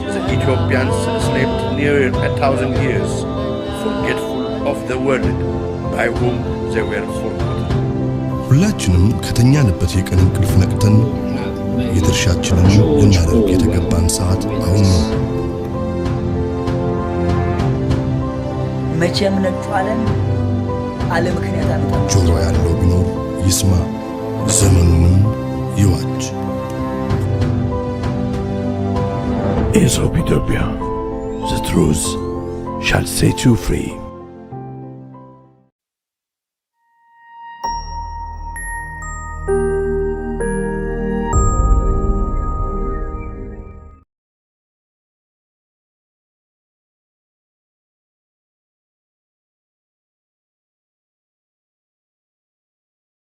The Ethiopians slept near 1,000 years, forgetful of the world by whom they were forgotten. ሁላችንም ከተኛንበት የቀን እንቅልፍ ነቅተን የድርሻችንን ልናደርግ የተገባን ሰዓት አሁን ነው። መቼም ነጩ ዓለም አለ ምክንያት አመጣ። ጆሮ ያለው ቢኖር ይስማ፣ ዘመኑንም ይዋጅ። Aesop Ethiopia, the truth shall set you free.